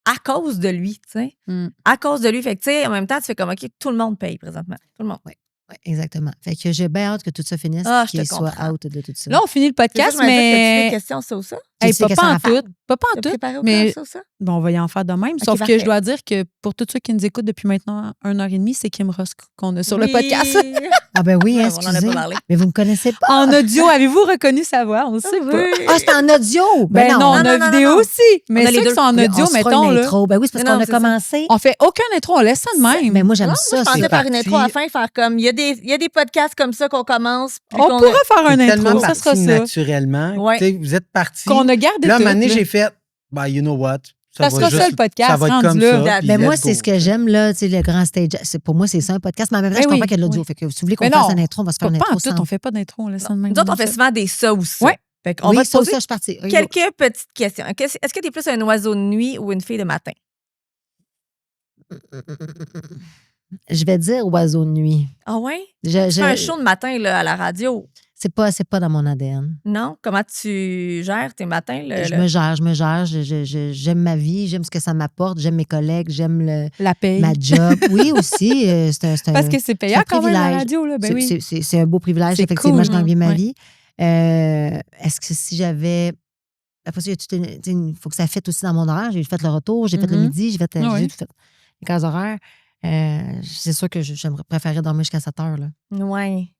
à cause de lui, tu sais.
Mm.
À cause de lui. Fait que, tu sais, en même temps, tu fais comme, OK, tout le monde paye présentement. Tout le monde.
Oui, exactement. Fait que j'ai bien hâte que tout ça finisse,
Ah, je
qu'il
te
soit
comprends.
out de tout ça.
Là, on finit le
C'est ça,
podcast,
je me disais, t'as-tu des
mais.
questions, ça ou ça?
J'ai
Hey,
des questions
pas en
à faire.
tout. Pas en
T'as
tout.
préparé au
mais-
cas, ça ou ça?
Bon, on va y en faire de même.
Ok,
Sauf que
parfait.
je dois dire que pour tous ceux qui nous écoutent depuis maintenant 1h30, c'est Kim Ross qu'on a sur le
Oui.
podcast.
Ah ben oui,
Ouais,
hein,
on en a
excusez.
pas parlé.
Mais vous me connaissez pas.
En audio, avez-vous reconnu sa voix? On ne sait pas.
Ah, c'est en audio.
Ben non, on a
Non, non,
vidéo
non.
aussi. Mais
a les
ceux qui
deux.
sont en
Mais
audio,
on se fera
mettons,
une
là,
intro. Ben oui, c'est parce
Mais non,
qu'on a
c'est ça.
commencé.
on fait aucun intro, on laisse ça de même.
Mais moi, j'aime
Non,
ça.
moi, je pensais
c'est
faire une
parti.
intro à la fin, faire comme, il y a des podcasts comme ça qu'on commence. puis
On
qu'on-
pourra faire un
C'est tellement
intro, ça sera
parti
ça.
naturellement.
Ouais.
Tu sais, vous êtes partis.
Qu'on a gardé
Là, à un
tout,
moment donné,
là.
j'ai fait, you know what?
Ça sera ça, le podcast,
Ça va être
rendu
comme
là.
ça. puis
Ben moi,
let's
c'est
go.
ce que j'aime, là, tu sais, le grand stage. Pour moi, c'est ça, un podcast. Mais en même temps,
Ben
je comprends
oui,
qu'il y a de l'audio.
oui.
Fait que si vous voulez qu'on
Mais
fasse
non,
une intro, on va se faire
Pas
une
en
intro
tout,
sans.
on fait pas d'intro, on laisse ça de même.
Nous autres, on fait souvent des ça ou ça.
Ouais.
Fait qu'on
Oui,
va te
ça,
poser
je suis partie.
quelques petites questions. Est-ce que tu es plus un oiseau de nuit ou une fille de matin?
Je vais dire oiseau de nuit.
Ah ouais?
Je-
Tu fais un
je-
show de matin là, à la radio.
C'est pas dans mon ADN.
Non? Comment tu gères tes matins?
Je me gère. J'aime ma vie, j'aime ce que ça m'apporte, j'aime mes collègues, j'aime
La paye.
ma job. Oui, aussi. C'est un,
Parce que c'est payant
c'est un
quand même, la
privilège.
radio. Là. Ben oui.
c'est un beau privilège.
C'est
Effectivement,
cool,
je gagne bien ma
ouais.
vie. Est-ce que si j'avais. Après ça, il faut que ça fitte aussi dans mon horaire. J'ai fait le retour, j'ai fait le
Mhm.
midi, j'ai fait,
Ah oui.
j'ai fait les cases horaires. C'est sûr que j'aimerais préférer dormir jusqu'à 7 heures. Là.
Oui.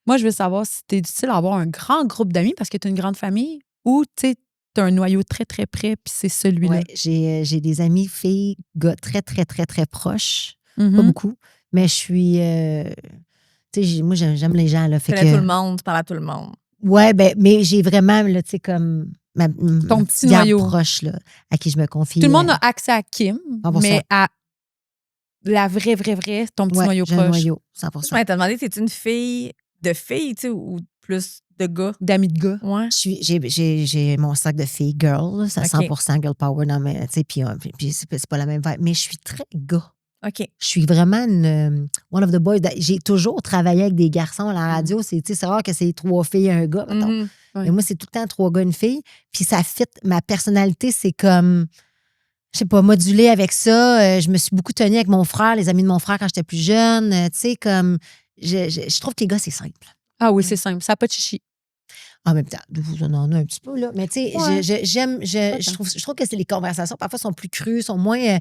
Moi, je veux savoir si t'es utile d'avoir un grand groupe d'amis parce que t'as une grande famille ou tu as un noyau très, très près puis c'est celui-là.
Ouais, j'ai des amis, filles, gars très, très, très, très proches.
Mhm.
Pas beaucoup. Mais je suis. Tu sais, moi, j'aime les gens. Là, fait
Tu connais
que,
tout le monde, tu parles à tout le monde.
ouais, ben, mais j'ai vraiment, là, tu sais, comme. Ton
petit noyau.
proche, là, à qui je me confie.
Tout le monde a accès à Kim,
100%.
mais à la vraie, ton petit noyau
j'ai un
proche.
noyau,
Je
100%.
m'avais demandé, t'es-tu une fille de filles, tu sais, ou plus de gars?
D'amis de gars.
Ouais.
J'ai mon sac de filles girl, là, c'est à
OK.
100% girl power, dans mes, tu sais, puis c'est pas la même vibe, mais je suis très gars.
OK.
Je suis vraiment one of the boys. J'ai toujours travaillé avec des garçons à la radio. C'est rare que c'est 3 filles et un gars, mettons.
Mhm.
Ouais.
Mais moi, c'est tout le temps 3 gars, une fille. Puis ça fit. Ma personnalité, c'est comme, je sais pas, modulé avec ça. Je me suis beaucoup tenue avec mon frère, les amis de mon frère quand j'étais plus jeune. Tu sais, comme, je trouve que les gars, c'est simple.
Ah oui, c'est simple. Ça n'a pas de chichi.
En même temps, vous en avez un petit peu, là. Mais tu sais,
Ouais.
je trouve que les conversations, parfois, sont plus crues, sont moins...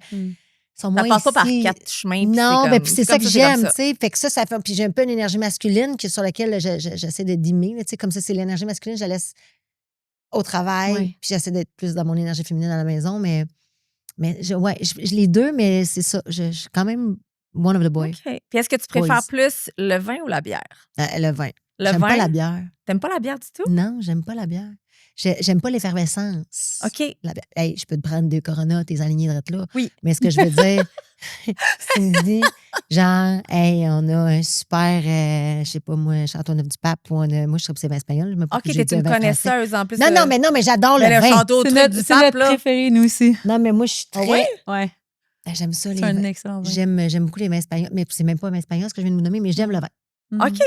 Ça passe pas par 4 chemins. puis
Non,
c'est
ben
comme-
puis c'est ça que
comme
j'aime,
comme
tu sais. Fait que ça fait. Puis j'ai un peu une énergie masculine sur laquelle j'essaie de dimmer, tu sais. Comme ça, c'est l'énergie masculine, je la laisse au travail.
Ouais.
Puis j'essaie d'être plus dans mon énergie féminine à la maison. Mais je les deux, mais c'est ça. Je suis quand même one of the boys.
OK. Puis est-ce que tu préfères
Boys.
plus le vin ou la bière?
Le vin.
Le
J'aime
vin?
pas la bière.
T'aimes pas la bière du tout?
Non, j'aime pas la bière. J'aime pas l'effervescence.
OK.
La bière. Hey, je peux te prendre 2 Corona, t'es aligné de là.
Oui.
Mais ce que je veux dire, si tu me dis, genre, hey, on a un super, je sais pas moi, Châteauneuf-du-Pape, moi, je trouve que c'est vin espagnol. Je me
OK, t'es une connaisseuse en plus.
Non, mais j'adore
mais
le
le
vin.
château
C'est
truc
notre,
du
c'est
pape,
notre
là.
préféré, nous aussi.
Non, mais moi, je suis
Ah
très.
oui?
Ouais.
J'aime ça, les
C'est un
vins.
excellent vin.
J'aime beaucoup les vins espagnols. Mais c'est même pas un vin espagnol, ce que je viens de vous nommer, mais j'aime le vin.
Mhm.
OK.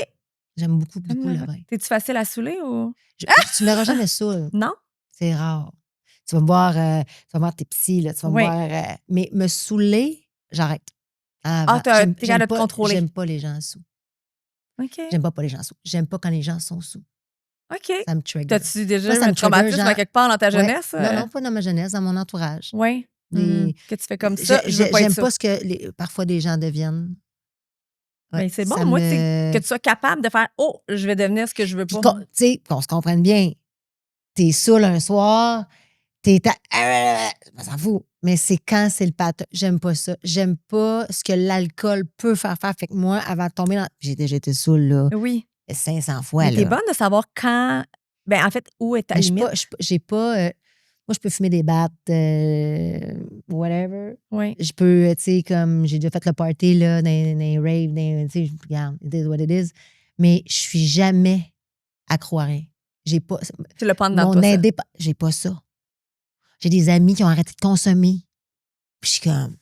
J'aime beaucoup,
J'aime
beaucoup
le
le
vin.
vin.
T'es-tu facile à saouler ou?
Tu me verras jamais saoul.
Non?
C'est rare. Tu vas me voir, tes psys, là, tu vas
Oui.
me voir. Mais me saouler, j'arrête.
Ah, t'es capable de te contrôler.
J'aime pas les gens sous.
OK.
J'aime pas les gens sous. J'aime pas quand les gens sont sous.
OK.
Ça me trigger.
T'as-tu déjà
Ça
eu
me
un
trigger,
traumatisme
genre-
à quelque part dans ta
Ouais.
jeunesse?
Non, pas dans ma jeunesse, dans mon entourage.
Oui.
Des-
Que tu fais comme ça, je veux pas
J'aime
être ça.
pas ce que parfois des gens deviennent. Ouais,
Mais c'est bon,
ça
moi,
me-
tu sais, que tu sois capable de faire « Oh, je vais devenir ce que je veux
Puis
pas.
tu sais, qu'on se comprenne bien. T'es saoul un soir, t'es... On s'en fout. Mais c'est quand c'est le patin. J'aime pas ça. J'aime pas ce que l'alcool peut faire. Fait que moi, avant de tomber dans... J'ai été saoul, là, »
Oui.
500 fois,
Mais
là.
t'es bonne de savoir quand... Ben, en fait, où est ta
Mais
limite.
j'ai pas... moi, je peux fumer des battes, whatever.
Oui.
Je peux, tu sais, comme j'ai déjà fait le party, là, dans les raves, tu sais, regarde, it is what it is. Mais je suis jamais accro à rien. J'ai pas...
Tu l'as pas dans
Mon
toi, ça.
j'ai pas ça. J'ai des amis qui ont arrêté de consommer. Puis je suis comme...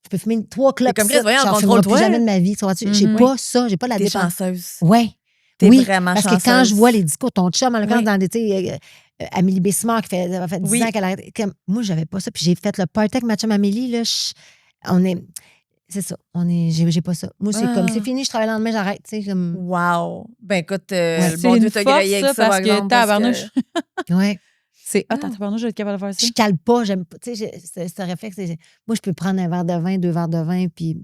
Je peux fumer 3 clopes.
comme Chris, voyons,
j'en fumerai
contrôle-toi.
plus jamais de ma vie. Tu vois-tu? J'ai
Mhm.
pas ça. J'ai pas la
T'es
dépendance.
chanceuse.
Ouais.
T'es
Oui,
vraiment
parce
chanceuse.
que quand je vois les discours, ton chum, en l'occurrence,
Oui.
dans des, tu sais, Amélie Bessimard, qui a fait 10
Oui.
ans qu'elle a arrêté. Comme, moi, j'avais pas ça. Puis j'ai fait le party avec ma chum Amélie, là. On est... C'est ça. J'ai pas ça. Moi, c'est comme,
Ah.
c'est fini, je travaille le lendemain, j'arrête. Tu sais, comme...
Wow. Ben, écoute,
Ouais,
le
c'est
bon
une
Dieu t'a
force,
grillé avec
ça,
ça, par
parce que
exemple.
tabarnouche.
Ouais.
C'est tabarnouche, je vais être capable de faire ça.
Je cale pas, j'aime pas. Tu sais, ce réflexe, moi, je peux prendre un verre de vin, 2 verres de vin, puis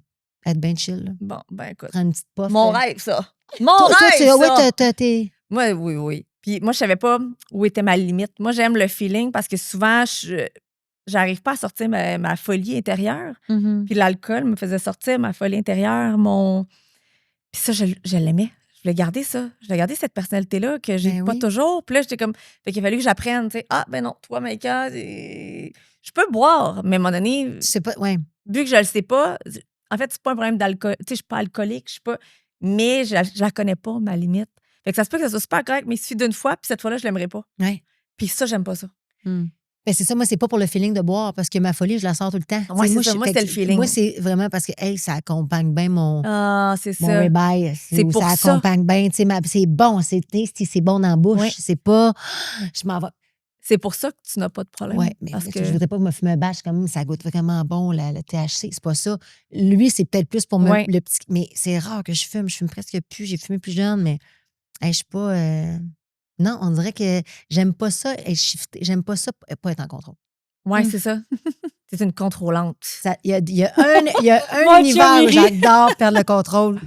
être bien chill, là.
Bon, ben, écoute.
Prendre une petite puff.
Mon
là.
rêve, ça. Mon
Toi,
rêve, ça.
ouais, t'es...
Moi, oui. Puis moi, je savais pas où était ma limite. Moi, j'aime le feeling parce que souvent, j'arrive pas à sortir ma folie intérieure.
Mhm.
Puis l'alcool me faisait sortir ma folie intérieure, Puis ça, je l'aimais. Je voulais garder ça. Je voulais garder cette personnalité-là que j'ai
Ben
pas
oui.
toujours. Puis là, j'étais comme... Fait qu'il a fallu que j'apprenne, tu sais. Ah, ben non, toi, Maïka, je peux boire, mais à un moment donné,
Tu sais pas, ouais.
vu que je le sais pas, en fait, c'est pas un problème d'alcool. Tu sais, je suis pas alcoolique, je suis pas... Mais je la connais pas, ma limite. Fait que ça se peut que ça soit super correct, mais il suffit d'une fois, puis cette fois-là, je l'aimerais pas.
Ouais.
Puis ça, j'aime pas ça.
Ben c'est ça, moi, c'est pas pour le feeling de boire, parce que ma folie, je la sors tout le temps.
Ouais,
Tu sais,
c'est ça. Moi,
fait
c'était
que-
le feeling.
Moi, c'est vraiment parce que, hey, ça accompagne bien mon
Ah, c'est
mon
ça.
ribeye.
C'est pour
ça
ça.
accompagne bien. Tu sais, c'est bon, c'est tasty, c'est bon dans la bouche.
Ouais.
C'est pas. Je m'en vais.
C'est pour ça que tu n'as pas de problème.
Ouais, mais
parce que...
je voudrais pas me fumer un batch comme ça goûte vraiment bon, le THC. C'est pas ça. Lui, c'est peut-être plus pour
Ouais.
le petit. Mais c'est rare que je fume. Je fume presque plus. J'ai fumé plus jeune, mais hey, je suis pas. Non, on dirait que j'aime pas ça être shifté. J'aime pas ça pas être en contrôle.
Ouais, c'est ça. C'est une contrôlante.
Il y a un
Moi,
univers où
Chummy.
j'adore perdre le contrôle.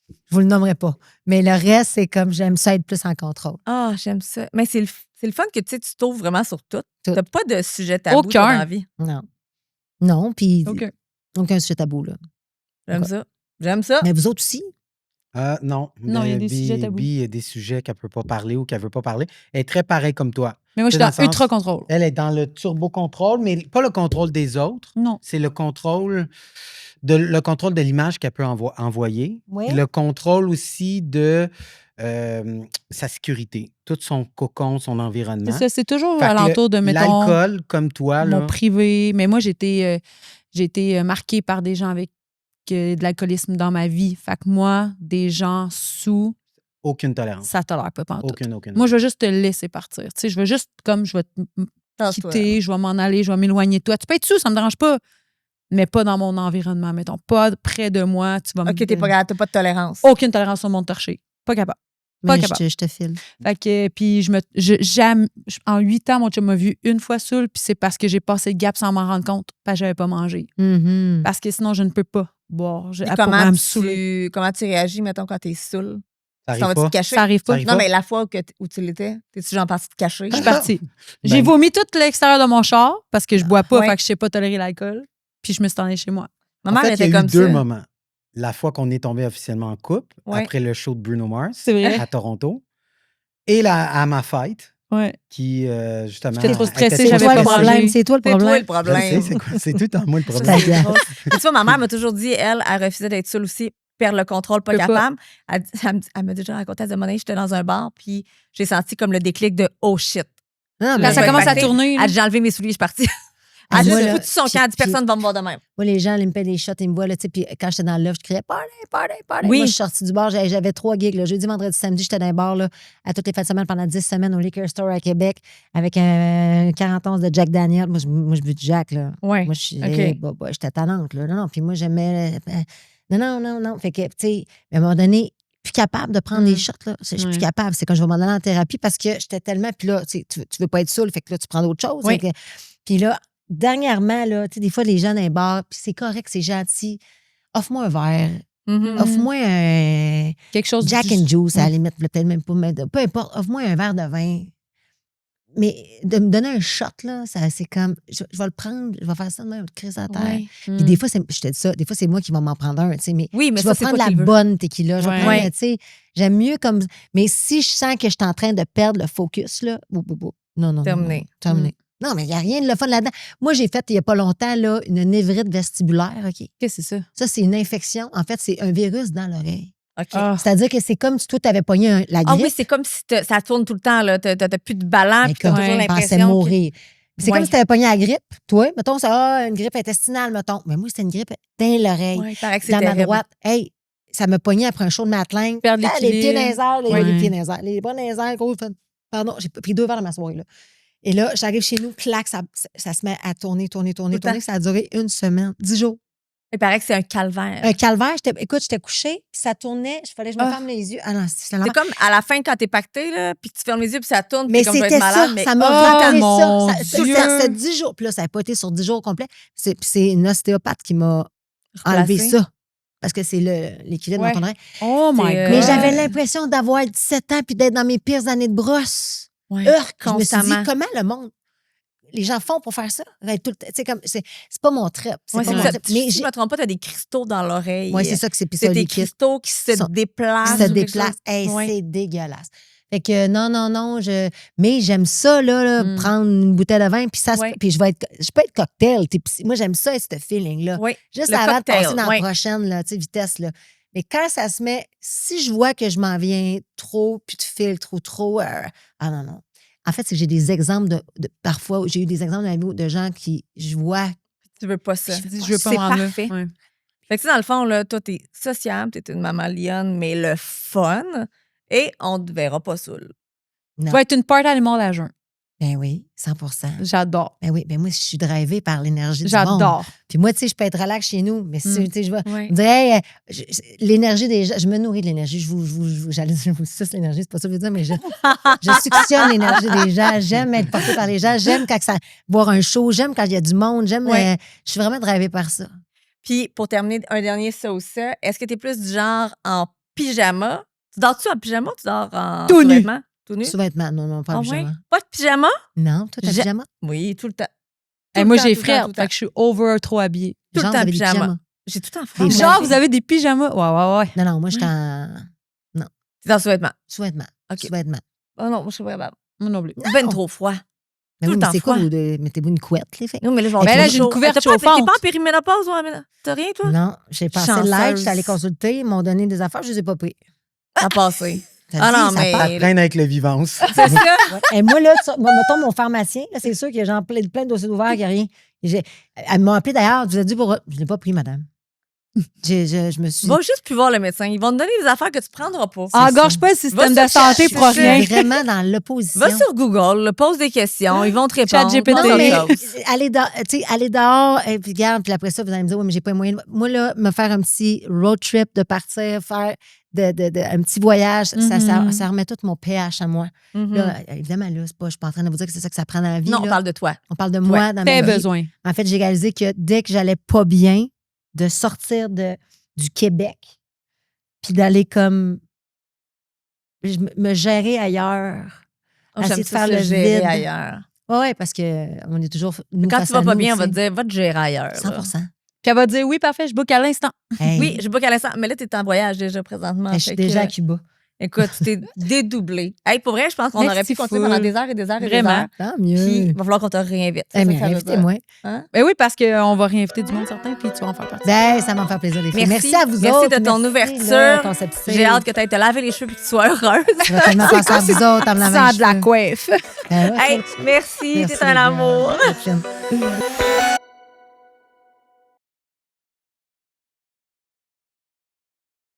Je vous le nommerai pas. Mais le reste, c'est comme j'aime ça être plus en contrôle.
Ah, j'aime ça. Mais c'est le fun que tu t'ouvres vraiment sur tout.
Tout.
T'as pas de sujet tabou
Aucun.
toi, dans la vie.
Non. Non, puis
OK.
aucun sujet tabou, là.
J'aime
Ok.
ça. J'aime ça.
Mais vous autres aussi?
Non.
Non, il y a des
Bi-
sujets tabous.
Bi, il y a des sujets qu'elle peut pas parler ou qu'elle veut pas parler. Elle est très pareille comme toi.
Mais moi, je suis
Dans
dans
le sens-
ultra contrôle.
Elle est dans le turbo-contrôle, mais pas le contrôle des autres.
Non.
C'est le contrôle de l'image qu'elle peut envoyer.
Oui.
Puis le contrôle aussi de sa sécurité. Tout son cocon, son environnement.
C'est ça, c'est toujours
Fait que
alentour de, mettons,
l'alcool, comme toi,
mon
là,
privé. Mais moi, j'ai été marquée par des gens avec de l'alcoolisme dans ma vie. Fait que moi, des gens sous,
aucune tolérance.
ça tolère pas pantoute.
Aucune.
Moi, je vais juste te laisser partir. Tu sais, je vais juste, comme, je vais te quitter, je vais m'en aller, je vais m'éloigner de toi. Tu peux être sous, ça me dérange pas. Mais pas dans mon environnement, mettons. Pas près de moi. Tu vas
OK, t'es pas capable, t'as pas de tolérance.
Aucune tolérance au monde torché. Pas capable. Pas
Mais
capable.
je te file.
Fait que, puis en 8 ans, mon chum m'a vu une fois saoul, puis c'est parce que j'ai passé le gap sans m'en rendre compte, parce que j'avais pas mangé.
Mhm.
Parce que sinon, je ne peux pas boire.
Puis
Elle pourrait me saouler.
comment tu réagis, mettons, quand t'es saoul?
Ça
T'en
arrive
vas-tu
pas.
te cacher?
Ça arrive pas.
Ça arrive
Non,
pas.
mais la fois où tu l'étais, t'es-tu genre parti te cacher?
Je suis partie.
Ben-
J'ai vomi tout l'extérieur de mon char parce que je bois pas,
Ouais.
fait que je sais pas tolérer l'alcool. Puis je me suis allée chez moi.
Ma
En
mère
fait, il
était
y a
comme
eu deux
ça.
moments. La fois qu'on est tombé officiellement en couple,
Ouais.
après le show de Bruno Mars
C'est vrai?
à Toronto, et à ma fête,
Ouais.
qui, justement...
J'étais trop
était
stressée,
C'est
j'avais
toi
pas
le
mangé.
problème. C'est toi le
C'est toi
problème.
le
Je
problème.
sais, c'est tout le temps moi le
Ça,
problème.
c'est drôle. Mais tu vois, ma mère m'a toujours dit, elle refusait d'être seule aussi, perdre le contrôle, pas
Peut pas.
capable. Elle m'a déjà raconté à un moment donné, j'étais dans un bar, puis j'ai senti comme le déclic de « oh shit ».
Non,
Quand
mais
ça
ben,
commence à
impacté.
tourner,
Elle dit, j'ai enlevé mes souliers, je suis partie.
Ah,
Elle a
moi,
juste
là,
foutu son camp, elle dit,
puis-
personne va me voir de même.
moi, les gens, ils me paient des shots, ils me voient, là, tu sais, puis quand j'étais dans l'œuvre, je criais party, party, party.
Oui.
Moi, je suis sortie du bar, j'avais 3 gigs, là, jeudi, vendredi, samedi, j'étais dans un bar, là, à toutes les fins de semaine pendant 10 semaines au Liquor Store à Québec, avec un 40 onces de Jack Daniel. Moi, je veux du Jack, là.
Ouais.
Moi, je suis,
OK.
j'étais tannante, là. Non, puis moi, j'aimais. Non. Fait que, tu sais, à un moment donné, plus capable de prendre des shots, là. Je suis plus
Ouais.
capable. C'est quand je vais m'en aller en thérapie parce que j'étais tellement. Puis là, tu sais, tu veux pas être saoul, fait que là, tu prends d'autres choses.
Oui.
Fait que- puis là, dernièrement, là, tu sais, des fois, les gens dans les bars, puis c'est correct, c'est gentil. Offre-moi un verre.
Mhm.
Offre-moi un
quelque chose
Jack and Juice, à la limite, peut-être même pas, mais peu importe. Offre-moi un verre de vin. Mais de me donner un shot, là, c'est comme. Je vais le prendre, je vais faire ça de même, crise à terre.
Ouais.
Puis des fois, je te dis ça, des fois, c'est moi qui vais m'en prendre un, tu sais, mais
Oui, mais
je
ça,
vais
c'est
prendre
toi
la
qui le veux.
bonne tequila. Je vais
Ouais.
prendre,
Ouais.
tu sais, j'aime mieux comme. Mais si je sens que je suis en train de perdre le focus, là, non.
Terminé.
Terminé. Non, mais il n'y a rien de le fun là-dedans. Moi, j'ai fait, il n'y a pas longtemps, là, une névrite vestibulaire, OK?
Qu'est-ce que c'est ça?
Ça, c'est une infection. En fait, c'est un virus dans l'oreille.
OK.
Ah.
C'est-à-dire que c'est comme si toi, tu avais pogné la
Ah
grippe.
oui, c'est comme si ça tourne tout le temps, là. T'as plus de ballon,
mais
puis t'as
comme
toujours
je pensais
l'impression.
mourir. C'est
Ouais.
comme si tu avais pogné la grippe. Toi, mettons, une grippe intestinale, mettons. Mais moi, c'était une grippe dans l'oreille.
Oui, il paraît que c'est
Dans ma
terrible.
droite. Hey, ça me pognait après un show de Mateling.
Perdre
Les pieds dans les
l'équilibre.
airs,
Ouais.
les pieds dans les airs. Les bras dans les airs, gros. Pardon, j'ai pris 2 verres dans ma soirée, là. Et là, j'arrive chez nous, clac, ça se met à tourner.
le temps.
Ça a duré 1 semaine, 10 jours.
Il paraît que c'est un calvaire.
Un calvaire, j'étais couchée, puis ça tournait, il fallait que je me
Ah.
ferme les yeux. Ah non, c'est
C'est comme à la fin quand t'es pacté, là, puis que tu fermes les yeux, puis ça tourne,
Mais
puis comme je vais
c'était
être malade.
ça,
Mais
ça m'a
Oh,
rappelé
mon
ça.
Dieu.
C'est 10 jours. Puis là, ça n'a pas été sur 10 jours complets. C'est une ostéopathe qui m'a enlevé
Replacé.
ça. Parce que c'est l'équilibre
Ouais.
dans ton oreille.
Oh my
C'est,
God.
Mais j'avais l'impression d'avoir 17 ans puis d'être dans mes pires années de brosse.
Ouais.
Je me suis dit,
Constamment.
comment le monde, les gens font pour faire ça? Être tout le temps- tu sais, comme, c'est pas mon trip. C'est
Ouais,
pas
c'est
mon
ça.
trip.
Si
Mais
je me trompe pas, t'as des cristaux dans l'oreille.
ouais, c'est ça que c'est. Puis ça,
C'est des
liquide.
cristaux qui se
Sont-
déplacent.
se
ou quelque
déplace.
chose.
Hey,
Ouais.
c'est dégueulasse. Fait que non, mais j'aime ça, là,
Mm.
prendre une bouteille de vin, puis ça,
Ouais.
puis je peux être cocktail. Moi, j'aime ça, ce feeling-là.
Oui.
Juste
Le
avant
cocktail,
de passer dans
ouais.
la prochaine, là, vitesse, là. Mais quand ça se met, si je vois que je m'en viens trop, puis tu files trop, ah non. En fait, c'est que j'ai des exemples parfois, j'ai eu des exemples dans la vie où de gens qui, je vois,
Tu veux pas ça.
Je
Je veux pas
C'est
me rendre là.
parfait.
Ouais.
Fait que tu sais, dans le fond, là, toi, t'es sociable, t'es une maman lionne, mais le fun, et on te verra pas saoul.
non.
Tu vas être une part animal à jeun.
Ben oui, 100%.
J'adore.
Ben oui, ben moi, je suis drivée par l'énergie du monde.
J'adore.
Puis moi, tu sais, je peux être relax chez nous, mais si,
Mm.
tu sais, je vais.
Ouais.
On dirait, hey, l'énergie des gens, je me nourris de l'énergie. J'allais dire, je vous suce l'énergie, c'est pas ça que je veux dire, mais je suctionne l'énergie des gens. J'aime être portée par les gens. J'aime quand voir un show. J'aime quand il y a du monde.
Ouais.
Je suis vraiment drivée par ça.
Puis, pour terminer, un dernier ça ou ça, est-ce que t'es plus du genre en pyjama? Tu dors-tu en pyjama ou tu dors en
Tout nu.
sous-vêtements? Tout nu?
Sous-vêtements, non, pas
Ah
en
ouais?
pyjama.
Pas de pyjama?
Non, toi, t'as
J'ai-
pyjama?
Oui, tout le temps.
Et
Tout
moi,
le temps,
j'ai
tout le temps,
frère,
tout le
fait que je suis over trop habillée.
Tout le
Genre,
temps
vous avez des
pyjama.
pyjamas.
J'ai tout en froid.
Genre, vous avez des pyjamas. Ouais.
Non, non, moi, j'étais en
C'est en sous-vêtements.
sous-vêtements.
OK.
Sous-vêtements.
Oh non, moi, je suis pas capable.
Moi non plus.
Ben trop froid.
Mais
Tout
oui,
le
mais
temps
c'est quoi?
froid.
Mettez-vous une couette, les filles?
Non, mais là, je vais
Ben
avoir
là,
trop
j'ai une
chaud.
couverte
T'es pas
chauffante.
en périménopause, ouais, t'as rien, toi?
Non, j'ai passé
Chanceuse.
live, j'étais allée consulter, ils m'ont donné des affaires, je les ai pas pris.
Ça a passé.
Ça
Ah
dit,
non,
ça
mais-
part.
Ça traîne avec le vivance.
C'est ça?
Et moi, là, mettons mon pharmacien, là, c'est sûr qu'il y a genre plein de dossiers ouverts, qu'il n'y a rien. Elle m'a appelé d'ailleurs, vous avez dit pour. Je ne l'ai pas pris, madame. Je me suis.
Va juste plus voir le médecin. Ils vont te donner des affaires que tu prendras pas.
Engorge pas le système
Va
de
sur
santé
Chat-
pour
Je
rien.
suis vraiment dans l'opposition.
Va sur Google, pose des questions, ils vont te répondre.
ChatGPT.
Pense
Non,
à
mais
autre chose.
aller dehors, et puis regarde, puis après ça, vous allez me dire, oui, mais j'ai pas les moyens. Moi, là, me faire un petit road trip, de partir, faire un petit voyage, ça remet tout mon pH à moi.
Mhm.
Là, évidemment, là, je suis pas en train de vous dire que c'est ça que ça prend dans la vie.
Non, on
là.
parle de toi.
On parle de moi dans ma
T'as
vie.
besoin.
En fait, j'ai réalisé que dès que j'allais pas bien, de sortir du Québec, puis d'aller comme me gérer ailleurs.
Oh,
Essayer
j'aime
de
ça,
faire
se
le
gérer
vide.
ailleurs.
Oui, parce que on est toujours. Nous,
Quand
face
tu vas
à
pas
nous,
bien, on
tu
va
sais.
te dire, va te gérer ailleurs. là.
100
Puis elle va dire oui, parfait, je book à l'instant.
Hey,
Oui, je book à l'instant. Mais là, t'es en voyage déjà présentement.
je suis
Fait
déjà
que,
à Cuba.
Écoute, tu t'es dédoublé. Hey, pour vrai, je pense qu'on
Merci
aurait pu continuer
full.
pendant des heures et des heures et
Vraiment.
des heures.
Tant
Puis,
mieux.
il va falloir qu'on te réinvite. C'est
Eh,
ça
mais
que ça veut dire.
invitez-moi.
Hein?
Ben oui, parce qu'on va réinviter du monde certain, puis tu vas en faire partie.
Ben, ça m'en fait plaisir, les filles.
Merci.
Merci à vous
Merci
autres.
de ton
Merci,
ouverture.
là, Conception.
J'ai hâte que tu ailles te laver les cheveux et que tu sois heureuse.
Je vais tellement penser à vous autres en me lavant
Sans
les
de la
cheveux.
coiffe.
Ben ouais,
Hey, merci,
merci,
t'es un
les gars.
amour.
À la prochaine.